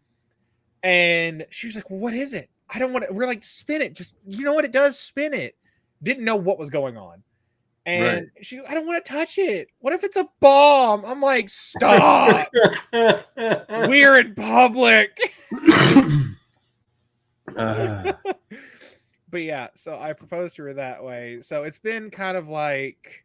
And she was like, well, what is it? I don't want to. We're like, spin it. Just, you know what it does? Spin it. Didn't know what was going on. And she goes, I don't want to touch it. What if it's a bomb? I'm like, stop. We're in public. But yeah, so I proposed to her that way. So it's been kind of like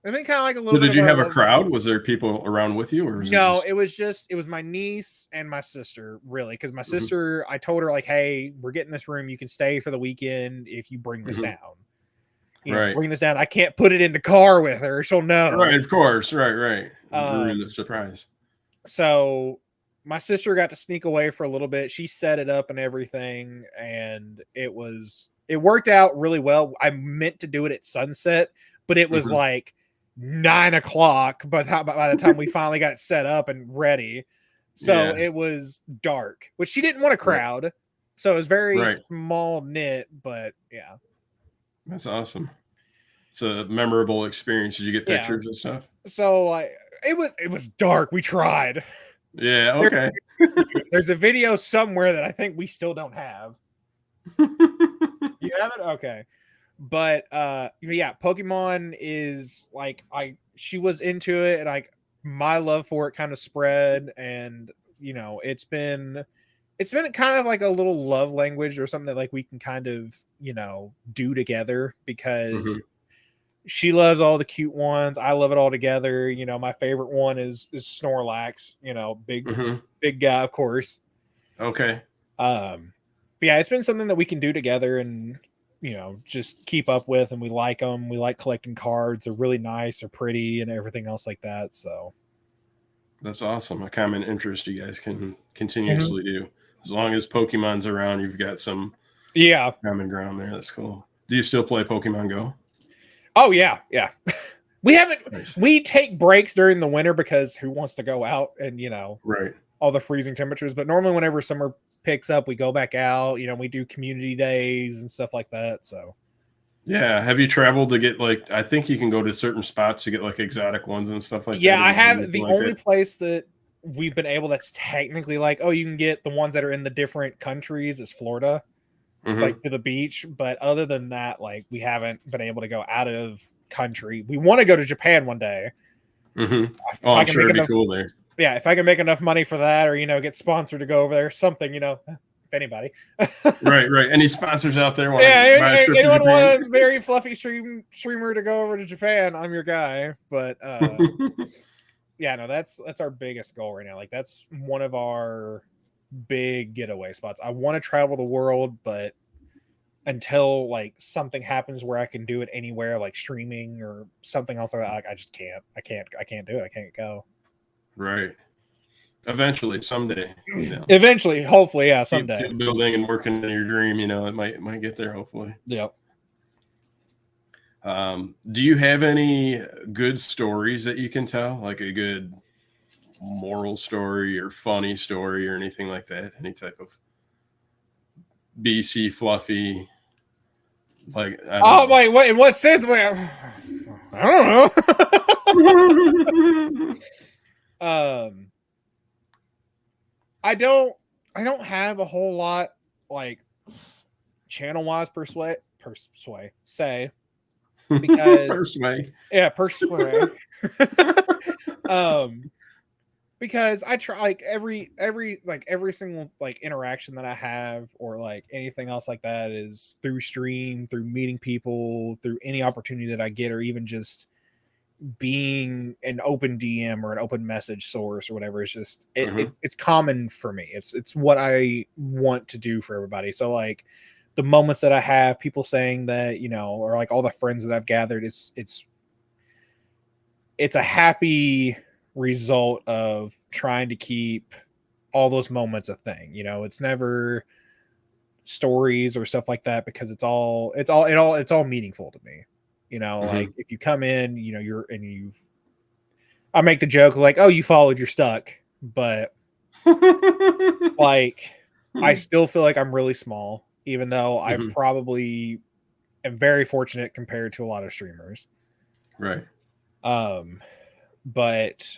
a little So bit. did you have a crowd? Was there people around with you, or was no? it was my niece and my sister, really, because my sister, I told her like, hey, we're getting this room. You can stay for the weekend if you bring this down. You know, bring this down. I can't put it in the car with her. She'll know. Right, of course. Right. Ruin the surprise. So my sister got to sneak away for a little bit. She set it up and everything, and it worked out really well. I meant to do it at sunset, but it was like 9 o'clock by the time we finally got it set up and ready. So it was dark, which she didn't want a crowd. So it was very small knit, but yeah. That's awesome. It's a memorable experience. Did you get pictures and stuff? So like it was dark. We tried. Yeah, okay. There's a video somewhere that I think we still don't have. You have it? Okay. But yeah, Pokemon is like she was into it, and like my love for it kind of spread, and you know, it's been kind of like a little love language or something that like we can kind of, you know, do together, because she loves all the cute ones. I love it all together. You know, my favorite one is Snorlax, you know, big guy, of course. Okay. But yeah, it's been something that we can do together and, you know, just keep up with, and we like them. We like collecting cards. They're really nice. They're pretty and everything else like that. So that's awesome. A common interest you guys can continuously do. As long as Pokemon's around, you've got some common ground there. That's cool. Do you still play Pokemon Go? Oh yeah. We haven't. We take breaks during the winter because who wants to go out and, you know, all the freezing temperatures. But normally, whenever summer picks up, we go back out. You know, we do community days and stuff like that. So yeah. Have you traveled to get like? I think you can go to certain spots to get like exotic ones and stuff like that. Yeah, I have. The only place that we've been able that's technically like, oh, you can get the ones that are in the different countries is Florida. Like to the beach, but other than that, like we haven't been able to go out of country. We want to go to Japan one day. Oh, I'm sure it'd be cool there. Yeah, if I can make enough money for that, or, you know, get sponsored to go over there, something, you know, if anybody. right. Any sponsors out there? Anyone want a very fluffy streamer to go over to Japan? I'm your guy. But yeah, no, that's our biggest goal right now. Like that's one of our big getaway spots. I want to travel the world, but until like something happens where I can do it anywhere, like streaming or something else like that, like I just can't. I can't do it. I can't go. Right. Eventually, someday. You know. Eventually, hopefully, yeah, someday. Keep building and working in your dream. You know, it might get there. Hopefully. Yep. Do you have any good stories that you can tell, like a good moral story or funny story or anything like that? Any type of BCFluffy, like like what? In what sense? I don't know. I don't have a whole lot like channel wise per se because persuade. Because I try like every single like interaction that I have or like anything else like that is through stream, through meeting people, through any opportunity that I get, or even just being an open DM or an open message source or whatever. It's just it's common for me. It's what I want to do for everybody. So like the moments that I have, people saying that, you know, or like all the friends that I've gathered, it's a happy result of trying to keep all those moments a thing. You know, it's never stories or stuff like that because it's all meaningful to me. You know, like if you come in, you know, I make the joke like, oh, you followed, you're stuck, but like I still feel like I'm really small, even though I probably am very fortunate compared to a lot of streamers. Right. But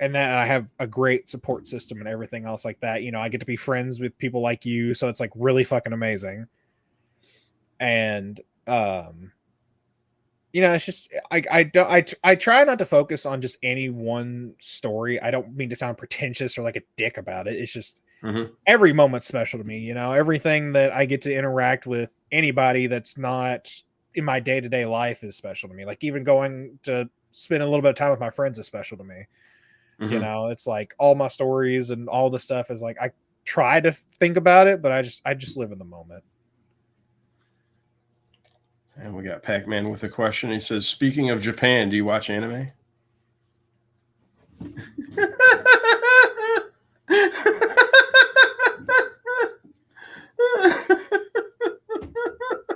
and that I have a great support system and everything else like that. You know, I get to be friends with people like you, so it's like really fucking amazing. And you know, it's just I try not to focus on just any one story. I don't mean to sound pretentious or like a dick about it. It's just every moment's special to me. You know, everything that I get to interact with anybody that's not in my day-to-day life is special to me. Like even going to spend a little bit of time with my friends is special to me. You know, it's like all my stories and all the stuff is like I try to think about it, but I just live in the moment. And we got Pac-Man with a question. He says, "Speaking of Japan, do you watch anime?"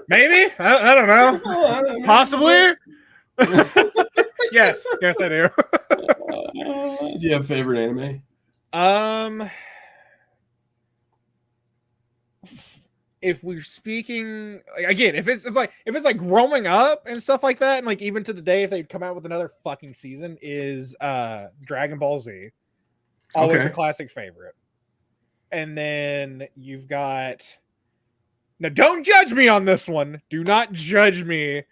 Maybe I don't know. Possibly. yes, I do. Do you have a favorite anime? If we're speaking again, if it's like growing up and stuff like that, and like even to the day, if they come out with another fucking season, is Dragon Ball Z. Always a classic favorite. And then you've got, now don't judge me on this one. Do not judge me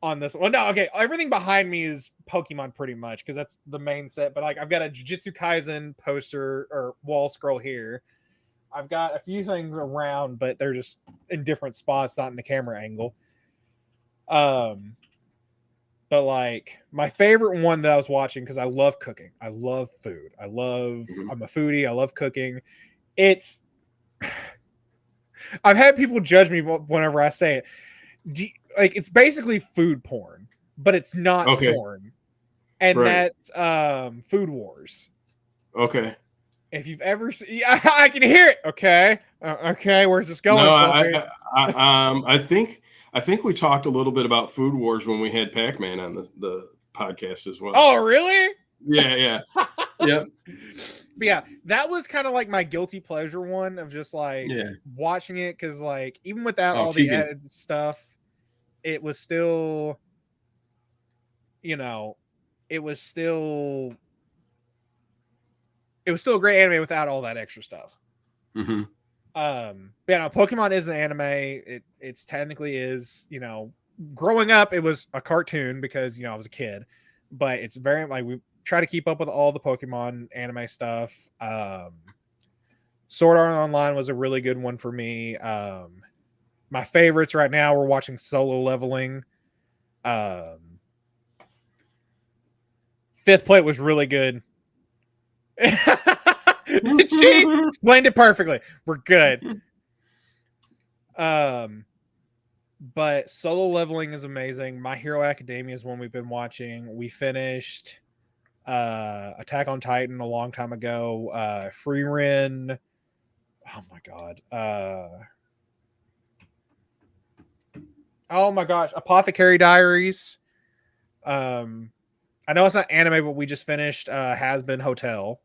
on this one. No, okay. Everything behind me is Pokemon pretty much because that's the main set. But like I've got a Jujutsu Kaisen poster or wall scroll here. I've got a few things around, but they're just in different spots, not in the camera angle. But like my favorite one that I was watching, because I love cooking. I love food. I'm a foodie. I love cooking. I've had people judge me whenever I say it. Like it's basically food porn, but it's not porn. And that's Food Wars. Okay. If you've ever seen, I can hear it. Okay. Where's this going? No, I think we talked a little bit about Food Wars when we had Pac-Man on the podcast as well. Oh, really? Yeah. Yep. But yeah, that was kind of like my guilty pleasure one of just like watching it. Cause like, even without all the added stuff, it was still, you know, it was still a great anime without all that extra stuff. Mm-hmm. Yeah, no, Pokemon is an anime. It's technically is, you know, growing up, it was a cartoon because, you know, I was a kid, but it's very like we try to keep up with all the Pokemon anime stuff. Sword Art Online was a really good one for me. My favorites right now, we're watching Solo Leveling. Fifth Plate was really good. She explained it perfectly. We're good. But Solo Leveling is amazing. My Hero Academia is one we've been watching. We finished Attack on Titan a long time ago. Free Ren. Oh my god. Oh my gosh. Apothecary Diaries. I know it's not anime, but we just finished Has Been Hotel.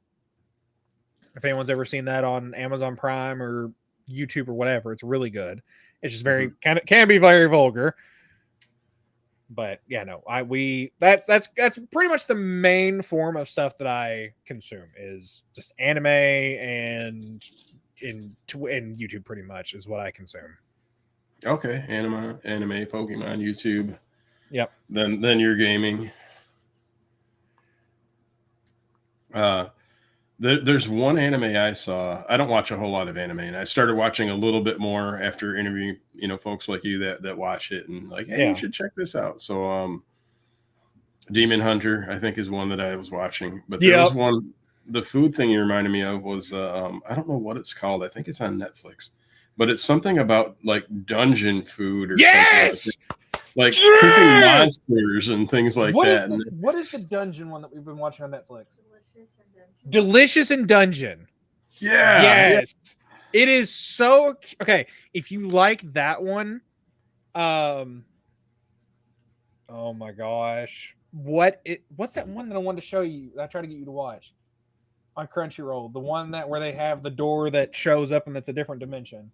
If anyone's ever seen that on Amazon Prime or YouTube or whatever, it's really good. It's just very can be very vulgar. But yeah, no, that's pretty much the main form of stuff that I consume is just anime and in YouTube pretty much is what I consume. Okay, anime, Pokemon, YouTube. Yep. Then you're gaming. There's one anime I saw. I don't watch a whole lot of anime, and I started watching a little bit more after interviewing, folks like you that watch it and like, hey, you should check this out. So, Demon Hunter, I think, is one that I was watching. But there was one. The food thing you reminded me of was I don't know what it's called. I think it's on Netflix, but it's something about like dungeon food or something like cooking monsters and things like that. What is the dungeon one that we've been watching on Netflix? Delicious in Dungeon. Yeah. Yes. Yeah. It is so okay. If you like that one, oh my gosh. What's that one that I wanted to show you? I tried to get you to watch on Crunchyroll. The one where they have the door that shows up and it's a different dimension.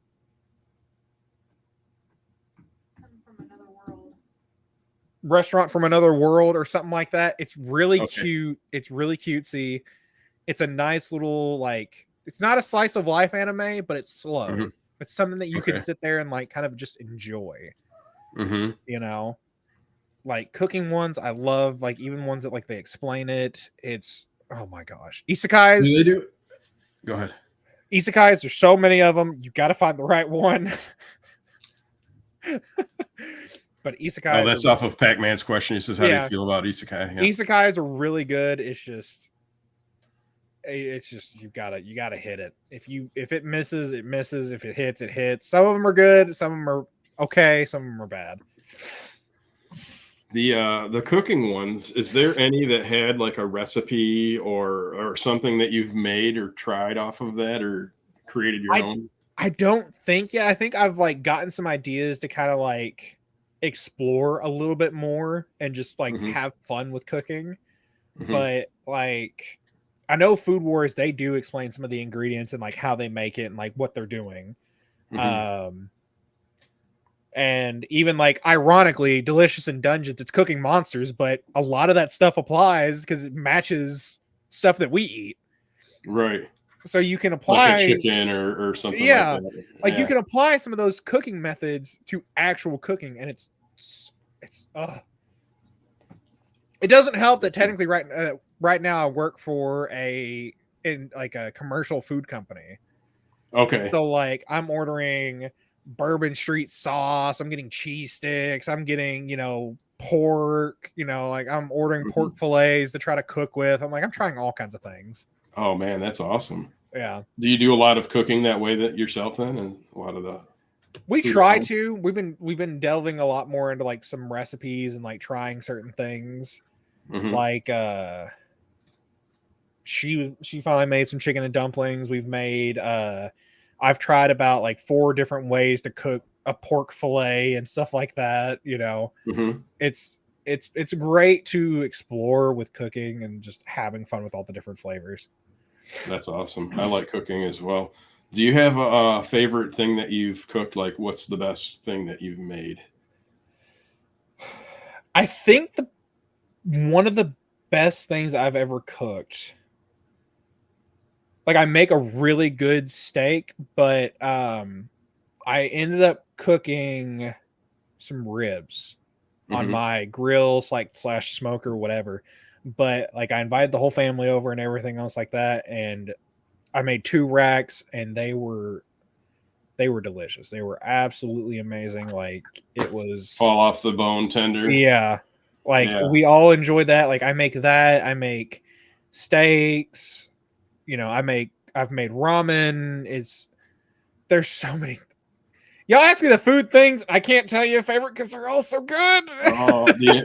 Something from another world. restaurant from another world or something like that. It's really Okay. cute. It's really cutesy. It's a nice little, like, it's not a slice of life anime, but it's slow. Mhm. It's something that you can Okay. sit there and like kind of just enjoy, Mm-hmm. you know? Like cooking ones, I love, like even ones that like they explain it. It's, oh my gosh. Do Isekais. they do? Go ahead. Isekais, there's so many of them. You got to find the right one. But Oh, isekais that's are, off of Pac-Man's question. He says, "How do you yeah, feel about isekai?" Yeah. isekais are really good. It's just you gotta hit it. If it misses, it misses. If it hits, it hits. Some of them are good. Some of them are okay. Some of them are bad. The cooking ones, is there any that had like a recipe or something that you've made or tried off of that or created your own? I don't think, yeah, I think I've like gotten some ideas to kind of like explore a little bit more and just like Mm-hmm. have fun with cooking. Mm-hmm. But like I know Food Wars, they do explain some of the ingredients and like how they make it and like what they're doing. Mm-hmm. And even like ironically, Delicious in Dungeons, it's cooking monsters, but a lot of that stuff applies because it matches stuff that we eat. Right. So you can Like a apply, chicken or something like yeah, that. like you Yeah. can apply some of those cooking methods to actual cooking, and it's it doesn't help that technically right now I work for in like a commercial food company. Okay. So like I'm ordering Bourbon Street sauce, I'm getting cheese sticks, I'm getting, pork, like I'm ordering Mm-hmm. pork fillets to try to cook with. I'm like, I'm trying all kinds of things. Oh man, that's awesome. Yeah. Do you do a lot of cooking that way that yourself then, and a lot of the We food at try home? to. We've been delving a lot more into like some recipes and like trying certain things. Mm-hmm. Like she finally made some chicken and dumplings. I've tried about like 4 different ways to cook a pork fillet and stuff like that. Mm-hmm. It's great to explore with cooking and just having fun with all the different flavors. That's awesome. I like cooking as well. Do you have a favorite thing that you've cooked? Like, what's the best thing that you've made? I think one of the best things I've ever cooked. Like I make a really good steak, but I ended up cooking some ribs on Mm-hmm. my grill, like slash smoker, whatever. But like I invited the whole family over and everything else like that, and I made 2 racks, and they were delicious. They were absolutely amazing. Like it was, Fall off the bone tender. yeah. Like Yeah. we all enjoyed that. Like I make that. I make steaks. I've made ramen. There's so many. Y'all ask me the food things. I can't tell you a favorite because they're all so good. Oh, yeah.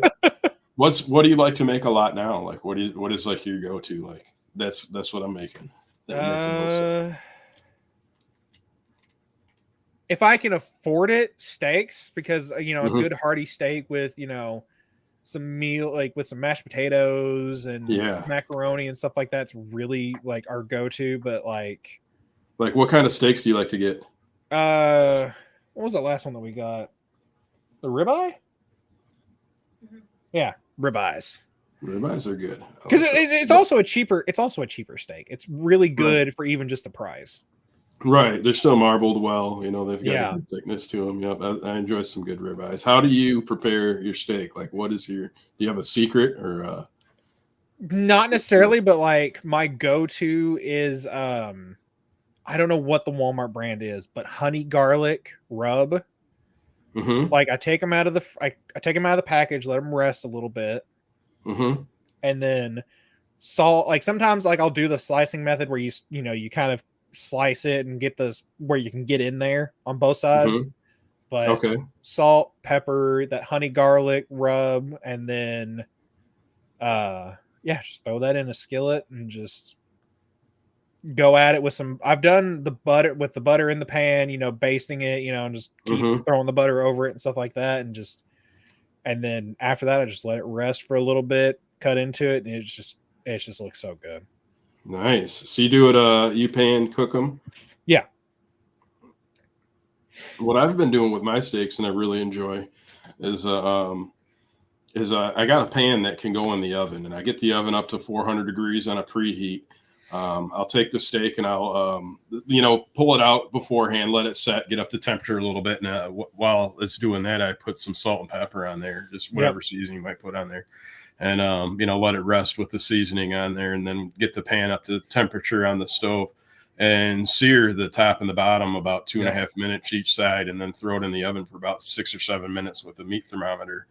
What do you like to make a lot now? Like, what is like your go to? Like, that's what I'm making. That you make the most of. If I can afford it, steaks, because a Mm-hmm. good hearty steak with some meal, like with some mashed potatoes and Yeah. macaroni and stuff like that's really like our go-to. But like what kind of steaks do you like to get? what was the last one that we got? The ribeye? Mhm. Yeah, ribeyes. Ribeyes are good Because it's also a cheaper steak. It's really good Right. for even just the price. Right. They're still marbled well. They've got Yeah. a good thickness to them. Yep. I enjoy some good ribeyes. How do you prepare your steak? Like, do you have a secret or? Not necessarily, but like my go-to is I don't know what the Walmart brand is, but honey garlic rub. Mm-hmm. Like I take them out of I take them out of the package, let them rest a little bit, Mm-hmm. and then salt. Like sometimes like I'll do the slicing method where you kind of slice it and get this where you can get in there on both sides. Mm-hmm. But Okay. salt, pepper, that honey garlic rub, and then just throw that in a skillet and just go at it with some. I've done the butter with the butter in the pan, basting it, and just keep Mm-hmm. throwing the butter over it and stuff like that, and then after that I just let it rest for a little bit, cut into it, and it just looks so good. Nice. So you do it. You pan cook them. Yeah. What I've been doing with my steaks, and I really enjoy, is is I got a pan that can go in the oven, and I get the oven up to 400 degrees on a preheat. I'll take the steak and I'll, pull it out beforehand, let it set, get up to temperature a little bit. And while it's doing that, I put some salt and pepper on there, just whatever seasoning you might put on there. And, let it rest with the seasoning on there, and then get the pan up to temperature on the stove and sear the top and the bottom about 2.5 minutes each side, and then throw it in the oven for about 6 or 7 minutes with a meat thermometer.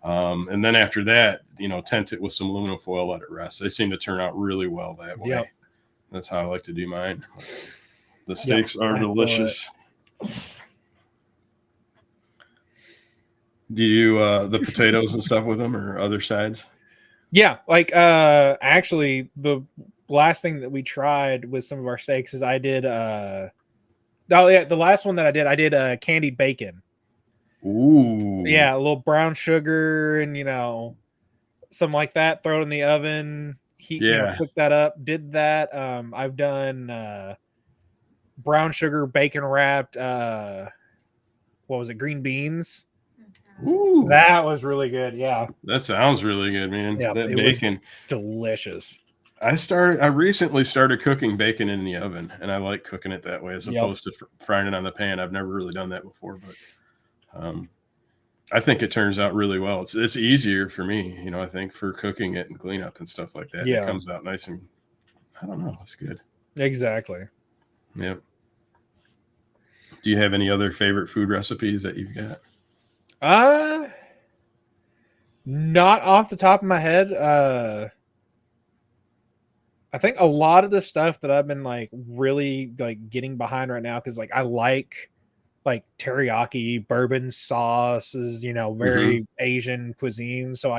And then after that, tent it with some aluminum foil, let it rest. They seem to turn out really well that way. Yep. That's how I like to do mine. The steaks are delicious. Do you the potatoes and stuff with them, or other sides? Yeah, like actually the last thing that we tried with some of our steaks is I did the last one that I did candied bacon. Ooh. Yeah, a little brown sugar and something like that. Throw it in the oven, cook that up. Did that. I've done brown sugar bacon wrapped what was it, green beans. Ooh, that was really good. Yeah, that sounds really good, man. Yeah, that bacon, delicious. I recently started cooking bacon in the oven, and I like cooking it that way as opposed to frying it on the pan. I've never really done that before, but I think it turns out really well. It's easier for me, I think, for cooking it and cleanup and stuff like that. It comes out nice, and I don't know, it's good. Exactly. Yep. Do you have any other favorite food recipes that you've got? Not off the top of my head. I think a lot of the stuff that I've been really getting behind right now, because I like teriyaki bourbon sauces, very Asian cuisine. So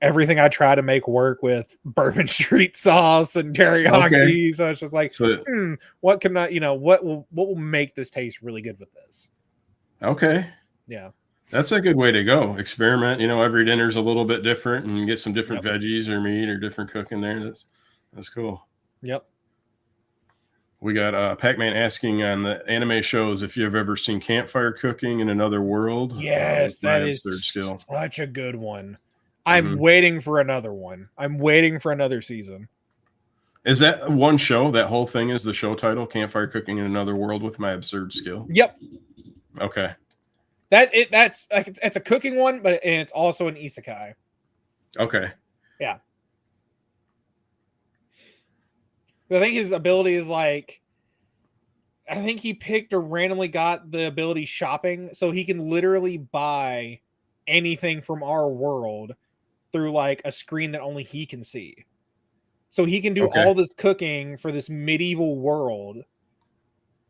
everything I try to make work with bourbon street sauce and teriyaki. Okay. So it's just what can I, what will make this taste really good with this? Okay. Yeah. That's a good way to go. Experiment, every dinner's a little bit different, and get some different veggies or meat or different cooking there. That's cool. Yep. We got Pac-Man asking on the anime shows if you've ever seen campfire cooking in another world. Yes, that is such a good one. I'm waiting for another one. I'm waiting for another season. Is that one show? That whole thing is the show title, Campfire Cooking in Another World with My Absurd Skill? Yep. Okay. That's it's a cooking one, but it's also an isekai. Okay. Yeah. I think his ability is I think he picked or randomly got the ability shopping, so he can literally buy anything from our world through a screen that only he can see. So he can do all this cooking for this medieval world.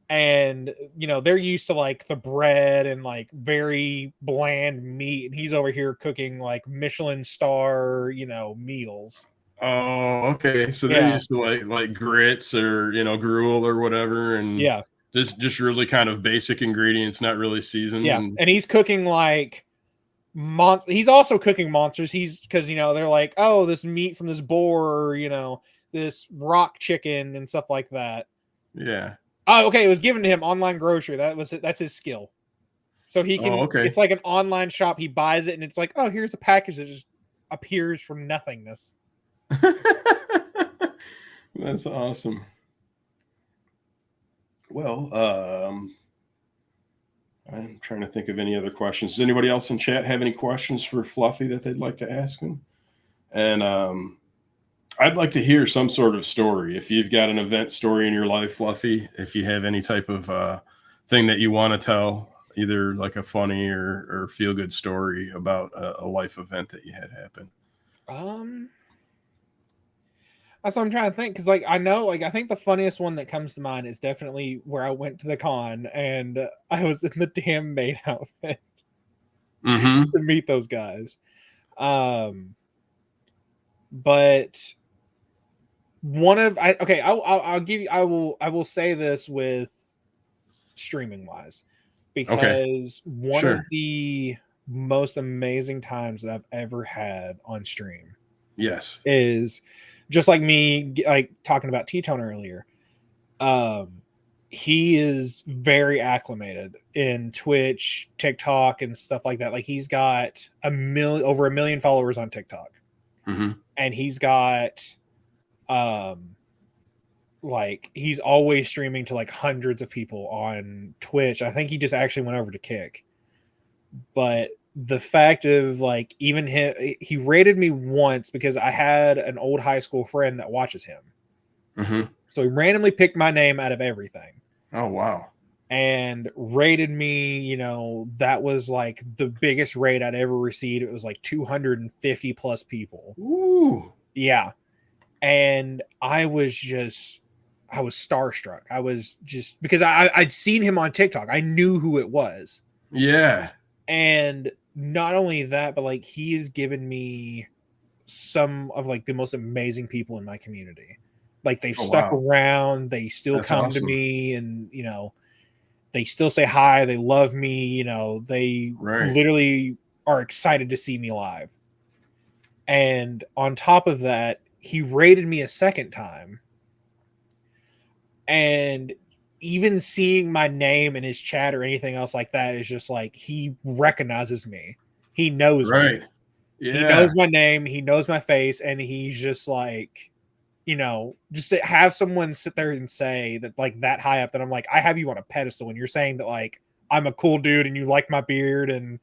And they're used to the bread and very bland meat, and he's over here cooking Michelin star meals. Oh, okay. So they're used to like grits or gruel or whatever, and just really kind of basic ingredients, not really seasoned. Yeah, and he's cooking he's also cooking monsters. He's because they're oh, this meat from this boar, or this rock chicken and stuff like that. Yeah. Oh, okay. It was given to him online grocery. That's his skill. So he can. It's like an online shop. He buys it, and it's oh, here's a package that just appears from nothingness. That's awesome. Well, I'm trying to think of any other questions. Does anybody else in chat have any questions for Fluffy that they'd like to ask him? And I'd like to hear some sort of story. If you've got an event story in your life, Fluffy, if you have any type of thing that you want to tell, either a funny or feel-good story about a life event that you had happen. That's what I'm trying to think, because I know I think the funniest one that comes to mind is definitely where I went to the con and I was in the damn maid outfit to meet those guys. But one of I'll give you I will say this with streaming wise, because one of the most amazing times that I've ever had on stream is just like me talking about T-Tone earlier. he is very acclimated in Twitch, TikTok, and stuff like that. Like he's got over 1 million followers on TikTok, and he's got like he's always streaming to like hundreds of people on Twitch. I think he just actually went over to Kick, but the fact of like even him, he rated me once because I had an old high school friend that watches him. So he randomly picked my name out of everything. Oh, wow. And rated me, you know, that was like the biggest rate I'd ever received. It was like 250 plus people. Ooh. Yeah. And I was starstruck. I was just, because I'd seen him on TikTok. I knew who it was. Yeah. And not only that, but like he has given me some of like the most amazing people in my community. Like they've stuck around, they still come to me, and you know, they still say hi, they love me, you know, they literally are excited to see me live. And on top of that, he rated me a second time. And even seeing my name in his chat or anything else like that is just like he recognizes me. He knows me. Yeah. He knows my name, he knows my face, and he's just like, you know, just to have someone sit there and say that like that high up that I'm like, I have you on a pedestal, and you're saying that like I'm a cool dude and you like my beard and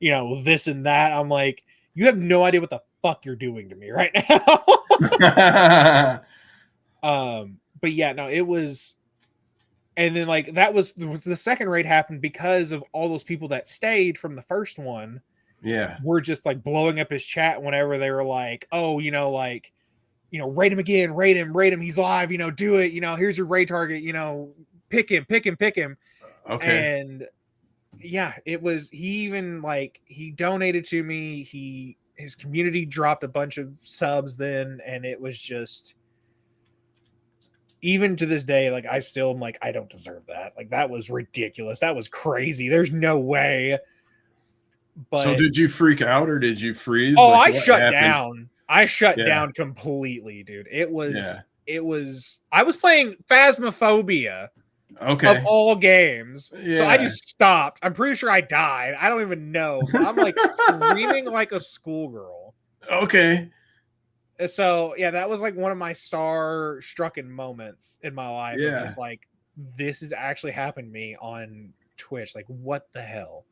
you know this and that. I'm like, you have no idea what the fuck you're doing to me right now. But yeah, no, it was, and then like that was the second raid happened because of all those people that stayed from the first one. Yeah, were just like blowing up his chat whenever they were like, oh, you know, like, you know, rate him again, rate him, he's live, you know, do it, you know, here's your raid target, you know, pick him. Okay. And yeah, it was, he even like, he donated to me, his community dropped a bunch of subs then, and it was just, even to this day, like I still am like, I don't deserve that. Like that was ridiculous. That was crazy. There's no way. But so did you freak out or did you freeze? Oh, like, I shut down. I shut down completely, dude. It was, I was playing Phasmophobia of all games. So I just stopped. I'm pretty sure I died. I don't even know. But I'm like screaming like a schoolgirl. Okay. So yeah, that was like one of my star-strucken moments in my life. Yeah. Of just like, this has actually happened to me on Twitch. Like, what the hell?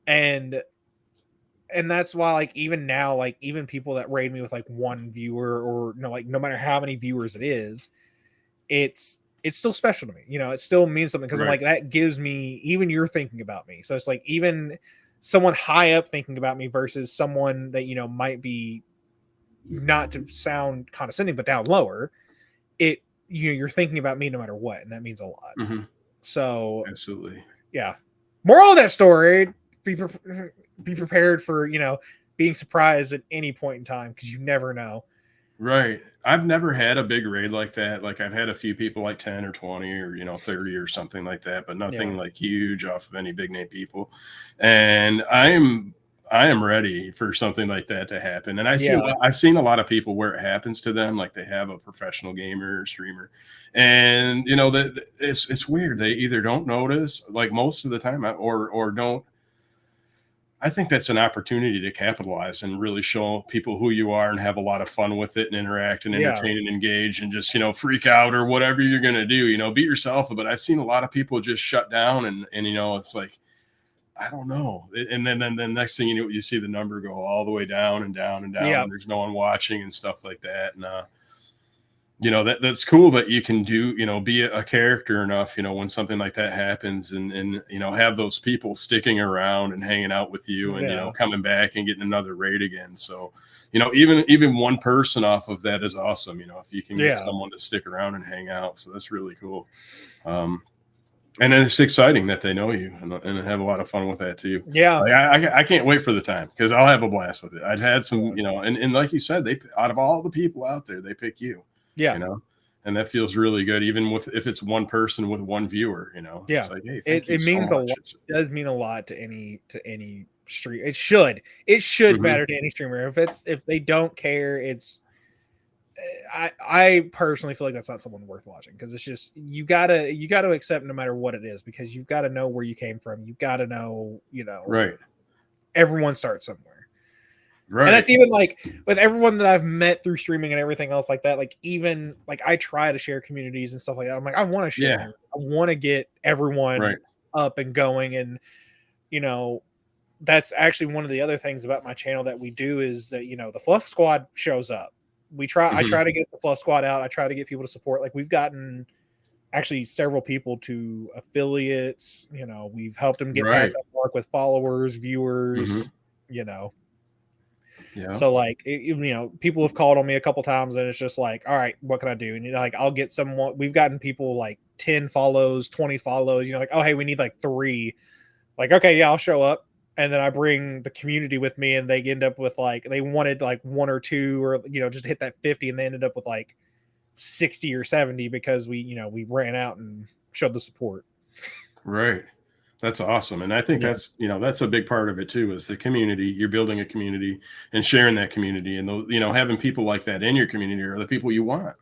And that's why, like, even now, like, even people that raid me with like one viewer or like no matter how many viewers it is, it's still special to me. You know, it still means something because I'm like, that gives me, even you're thinking about me. So it's like even someone high up thinking about me versus someone that, you know, might be, not to sound condescending, but down lower, it, you know, you're thinking about me no matter what, and that means a lot. So absolutely, yeah. Moral of that story: be prepared for, you know, being surprised at any point in time because you never know. Right. I've never had a big raid like that. Like I've had a few people like 10 or 20 or, you know, 30 or something like that, but nothing like huge off of any big name people. And I am ready for something like that to happen. And I've seen a lot of people where it happens to them, like they have a professional gamer or streamer, and you know that it's weird. They either don't notice, like most of the time, or don't. I think that's an opportunity to capitalize and really show people who you are and have a lot of fun with it and interact and entertain and engage and just, you know, freak out or whatever you're going to do, you know, be yourself. But I've seen a lot of people just shut down and, you know, it's like, I don't know. And then the next thing you know, you see the number go all the way down and down and down and there's no one watching and stuff like that. And, you know, that's cool that you can do, you know, be a character enough, you know, when something like that happens and, you know, have those people sticking around and hanging out with you and, you know, coming back and getting another raid again. So, you know, even one person off of that is awesome. You know, if you can get someone to stick around and hang out. So that's really cool. And then it's exciting that they know you and have a lot of fun with that too. Yeah. Like I can't wait for the time because I'll have a blast with it. I've had some, you know, and like you said, they, out of all the people out there, they pick you. Yeah. You know, and that feels really good, even if it's one person with one viewer, you know. Yeah. It's like, hey, it means a lot. It does mean a lot to any stream. It should matter to any streamer. If they don't care, it's I personally feel like that's not someone worth watching, because it's just you gotta accept no matter what it is, because you've got to know where you came from. You've got to know, Right. everyone starts somewhere. Right. And that's even like with everyone that I've met through streaming and everything else like that. Like even like I try to share communities and stuff like that. I'm like, I want to share. Yeah. Everything. I want to get everyone Right. up and going. And that's actually one of the other things about my channel that we do is that the Fluff Squad shows up. I try to get the Fluff Squad out. I try to get people to support. Like we've gotten actually several people to affiliates. We've helped them get past that mark with followers, viewers. Yeah. So like people have called on me a couple times, and it's just like, all right, what can I do? And like I'll get someone. We've gotten people like 10 follows, 20 follows. Like, oh hey, we need like 3. Like, okay, yeah, I'll show up. And then I bring the community with me, and they end up with like, they wanted like 1 or 2 or just hit that 50, and they ended up with like 60 or 70 because we ran out and showed the support. Right. That's awesome. And I think that's a big part of it too, is the community. You're building a community and sharing that community, and those, having people like that in your community are the people you want.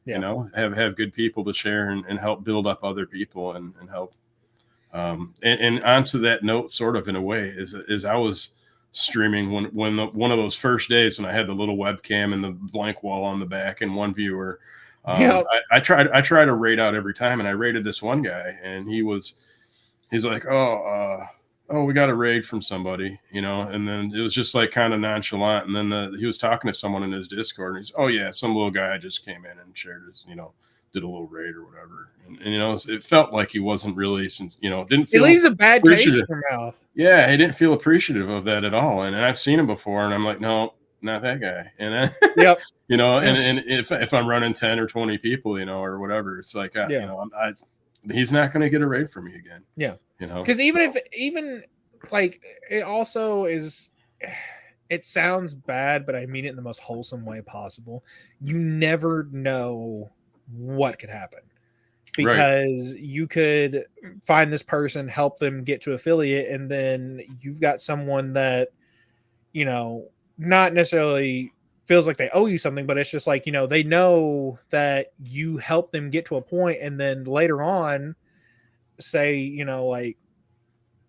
Have good people to share and help build up other people and help. And onto that note, sort of in a way, is I was streaming when one of those first days when I had the little webcam and the blank wall on the back and one viewer. I try to rate out every time, and I rated this one guy, and he's like, oh, we got a raid from somebody, and then it was just like kind of nonchalant. And then he was talking to someone in his Discord, and he's, oh yeah, some little guy just came in and shared his, did a little raid or whatever. And it felt like he wasn't really, didn't feel, it leaves a bad taste in your mouth. Yeah. He didn't feel appreciative of that at all. And I've seen him before, and I'm like, no, not that guy. And yep. And if I'm running 10 or 20 people, or whatever, it's like, he's not going to get a raid from me again. Yeah. Because even like, it also is, it sounds bad, but I mean it in the most wholesome way possible. You never know what could happen, because you could find this person, help them get to affiliate, and then you've got someone that, not necessarily feels like they owe you something, but it's just like, they know that you help them get to a point, and then later on, say, like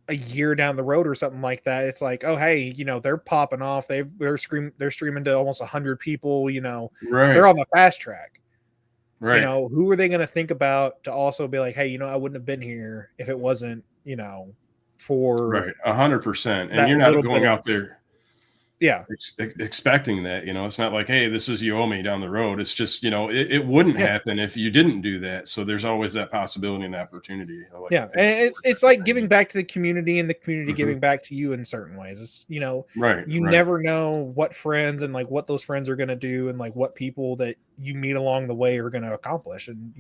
a year down the road or something like that, it's like, oh hey, they're popping off, they're streaming to almost 100 people, they're on the fast track. Right. Who are they going to think about to also be like, hey, I wouldn't have been here if it wasn't, for right, 100%. And you're not going out there expecting that. It's not like, hey, this is you owe me down the road. It's just, it wouldn't happen if you didn't do that. So there's always that possibility and opportunity. And it's like giving back to the community, and the community giving back to you in certain ways. It's you never know what friends and like what those friends are going to do, and like what people that you meet along the way are going to accomplish. And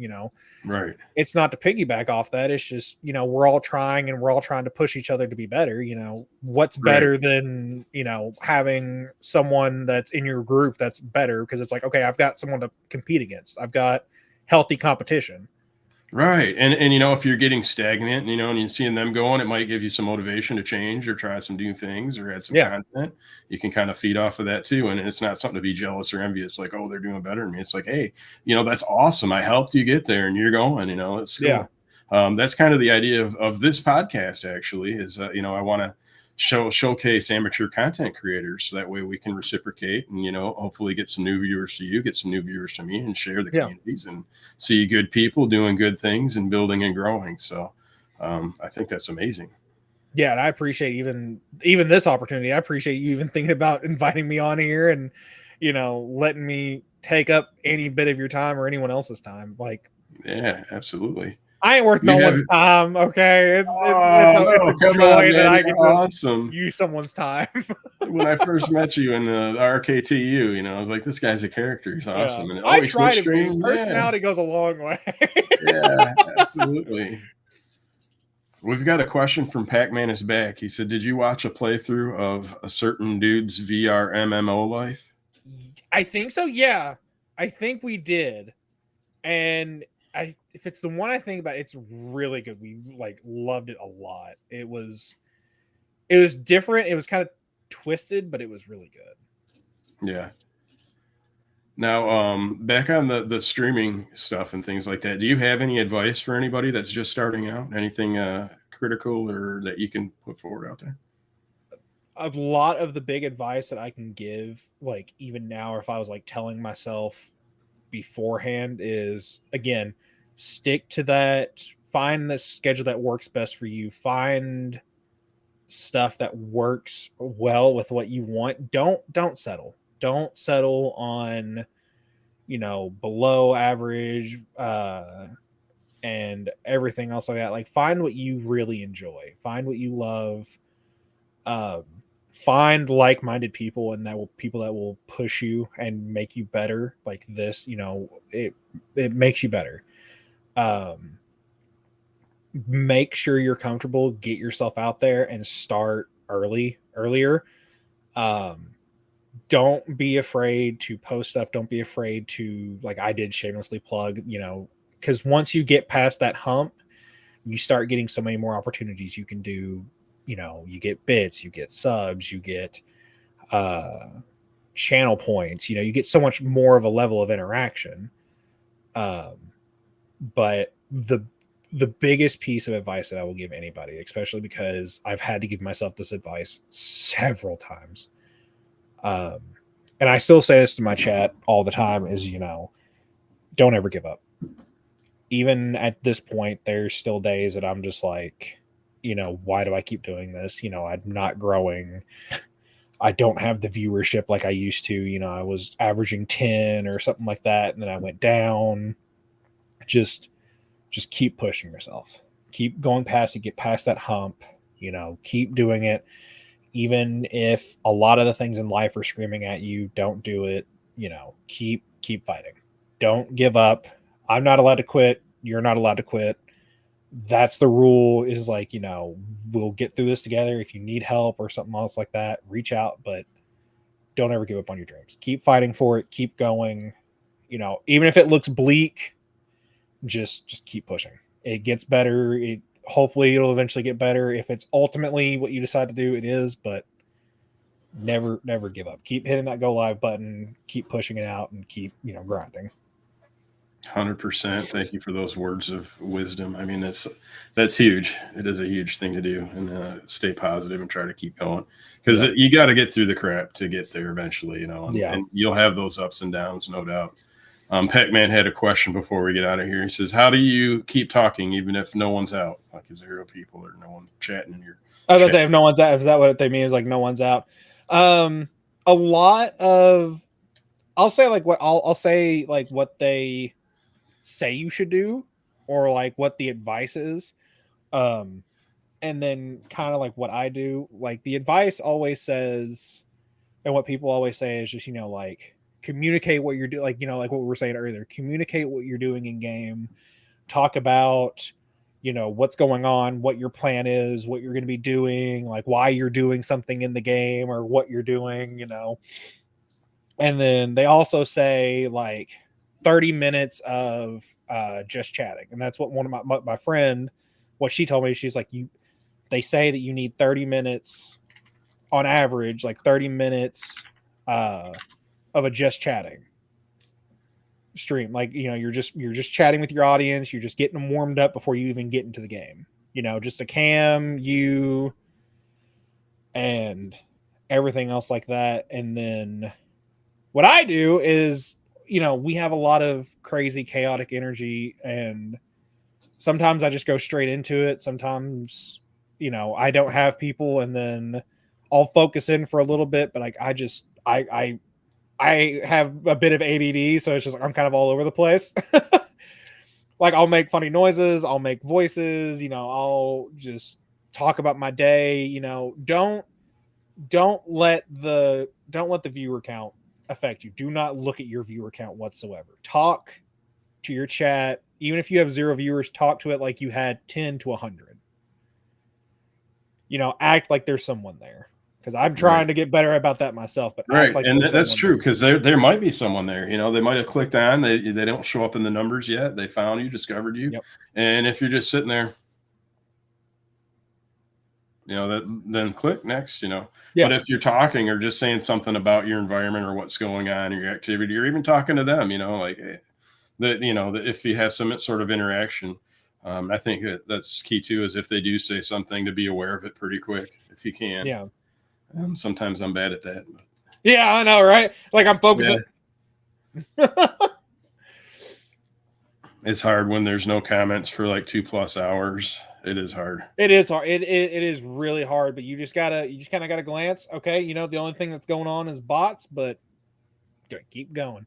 it's not to piggyback off that, it's just we're all trying to push each other to be better. What's better than having someone that's in your group that's better, because it's like, okay, I've got someone to compete against, I've got healthy competition. Right. And if you're getting stagnant, and you're seeing them going, it might give you some motivation to change or try some new things or add some content. You can kind of feed off of that too. And it's not something to be jealous or envious, like, oh, they're doing better than me. It's like, hey, that's awesome, I helped you get there and you're going, it's cool. That's kind of the idea of this podcast, actually, is I want to showcase amateur content creators, so that way we can reciprocate and hopefully get some new viewers to you, get some new viewers to me, and share the communities and see good people doing good things and building and growing. So I think that's amazing. Yeah, and I appreciate even this opportunity. I appreciate you even thinking about inviting me on here and letting me take up any bit of your time or anyone else's time. Like, yeah, absolutely. I ain't worth no one's time. Okay, it's a joy that I can use someone's time. When I first met you in the RKTU, I was like, this guy's a character. He's awesome. Yeah. And I try to be. Personality goes a long way. Yeah, absolutely. We've got a question from Pac-Man is back. He said, did you watch a playthrough of a certain dude's VR MMO life? I think so. Yeah, I think we did. And if it's the one I think about, it's really good. We loved it a lot. It was different. It was kind of twisted, but it was really good. Yeah. Now, back on the streaming stuff and things like that, do you have any advice for anybody that's just starting out? Anything critical or that you can put forward out there? A lot of the big advice that I can give, like even now, or if I was like telling myself beforehand, is again, stick to that. Find the schedule that works best for you. Find stuff that works well with what you want. Don't settle. Don't settle on, below average and everything else like that. Like find what you really enjoy. Find what you love. Find like-minded people, and people that will push you and make you better. Like this, it makes you better. Make sure you're comfortable, get yourself out there and start earlier. Don't be afraid to post stuff. Don't be afraid to, like I did, shamelessly plug, because once you get past that hump, you start getting so many more opportunities. You can do, you get bits, you get subs, you get channel points, you get so much more of a level of interaction. But the biggest piece of advice that I will give anybody, especially because I've had to give myself this advice several times, and I still say this to my chat all the time, is, don't ever give up. Even at this point, there's still days that I'm just like, why do I keep doing this? I'm not growing. I don't have the viewership like I used to. I was averaging 10 or something like that, and then I went down. Just keep pushing yourself. Keep going past it. Get past that hump. Keep doing it. Even if a lot of the things in life are screaming at you, don't do it. Keep fighting. Don't give up. I'm not allowed to quit. You're not allowed to quit. That's the rule, is like, we'll get through this together. If you need help or something else like that, reach out, but don't ever give up on your dreams. Keep fighting for it. Keep going. Even if it looks bleak, just keep pushing. It gets better. Hopefully it'll eventually get better. If it's ultimately what you decide to do, it is, but never give up. Keep hitting that go live button, keep pushing it out, and keep, grinding. 100%. Thank you for those words of wisdom. I mean, that's huge. It is a huge thing to do, and stay positive and try to keep going, because you got to get through the crap to get there eventually, and you'll have those ups and downs, no doubt. Pac-Man had a question before we get out of here. He says, how do you keep talking even if no one's out? Like, is 0 people or no one chatting in your I was gonna say, if no one's out, is that what they mean? Is like no one's out? A lot of, I'll say like I'll say like what they say you should do, or like what the advice is. And then kind of like what I do. Like the advice always says, and what people always say is just, like communicate what you're doing. Like, like what we were saying earlier, communicate what you're doing in game, talk about, what's going on, what your plan is, what you're going to be doing, like why you're doing something in the game or what you're doing, And then they also say like 30 minutes of just chatting. And that's what one of my friend, what she told me, she's like, they say that you need 30 minutes on average, like 30 minutes of a just chatting stream. Like, you're just chatting with your audience. You're just getting them warmed up before you even get into the game. Just a cam, you, and everything else like that. And then what I do is, we have a lot of crazy, chaotic energy, and sometimes I just go straight into it. Sometimes, I don't have people, and then I'll focus in for a little bit, but like, I have a bit of ADD, so it's just like I'm kind of all over the place. Like I'll make funny noises, I'll make voices, I'll just talk about my day. Don't let the viewer count affect you. Do not look at your viewer count whatsoever. Talk to your chat, even if you have 0 viewers. Talk to it like you had 10 to 100. Act like there's someone there. Because I'm trying to get better about that myself, but right, like and that's true, because there might be someone there. They might have clicked on. They don't show up in the numbers yet. They found you, discovered you, and if you're just sitting there, then click next, Yeah. But if you're talking or just saying something about your environment or what's going on in your activity, or even talking to them, like if you have some sort of interaction, I think that's key too, is if they do say something, to be aware of it pretty quick if you can. Yeah. Sometimes I'm bad at that. But. Yeah, I know, right? Like I'm focusing. Yeah. It's hard when there's no comments for like 2+ hours. It is hard. It is hard. It is really hard, but you just kind of gotta glance. Okay, the only thing that's going on is bots, but keep going.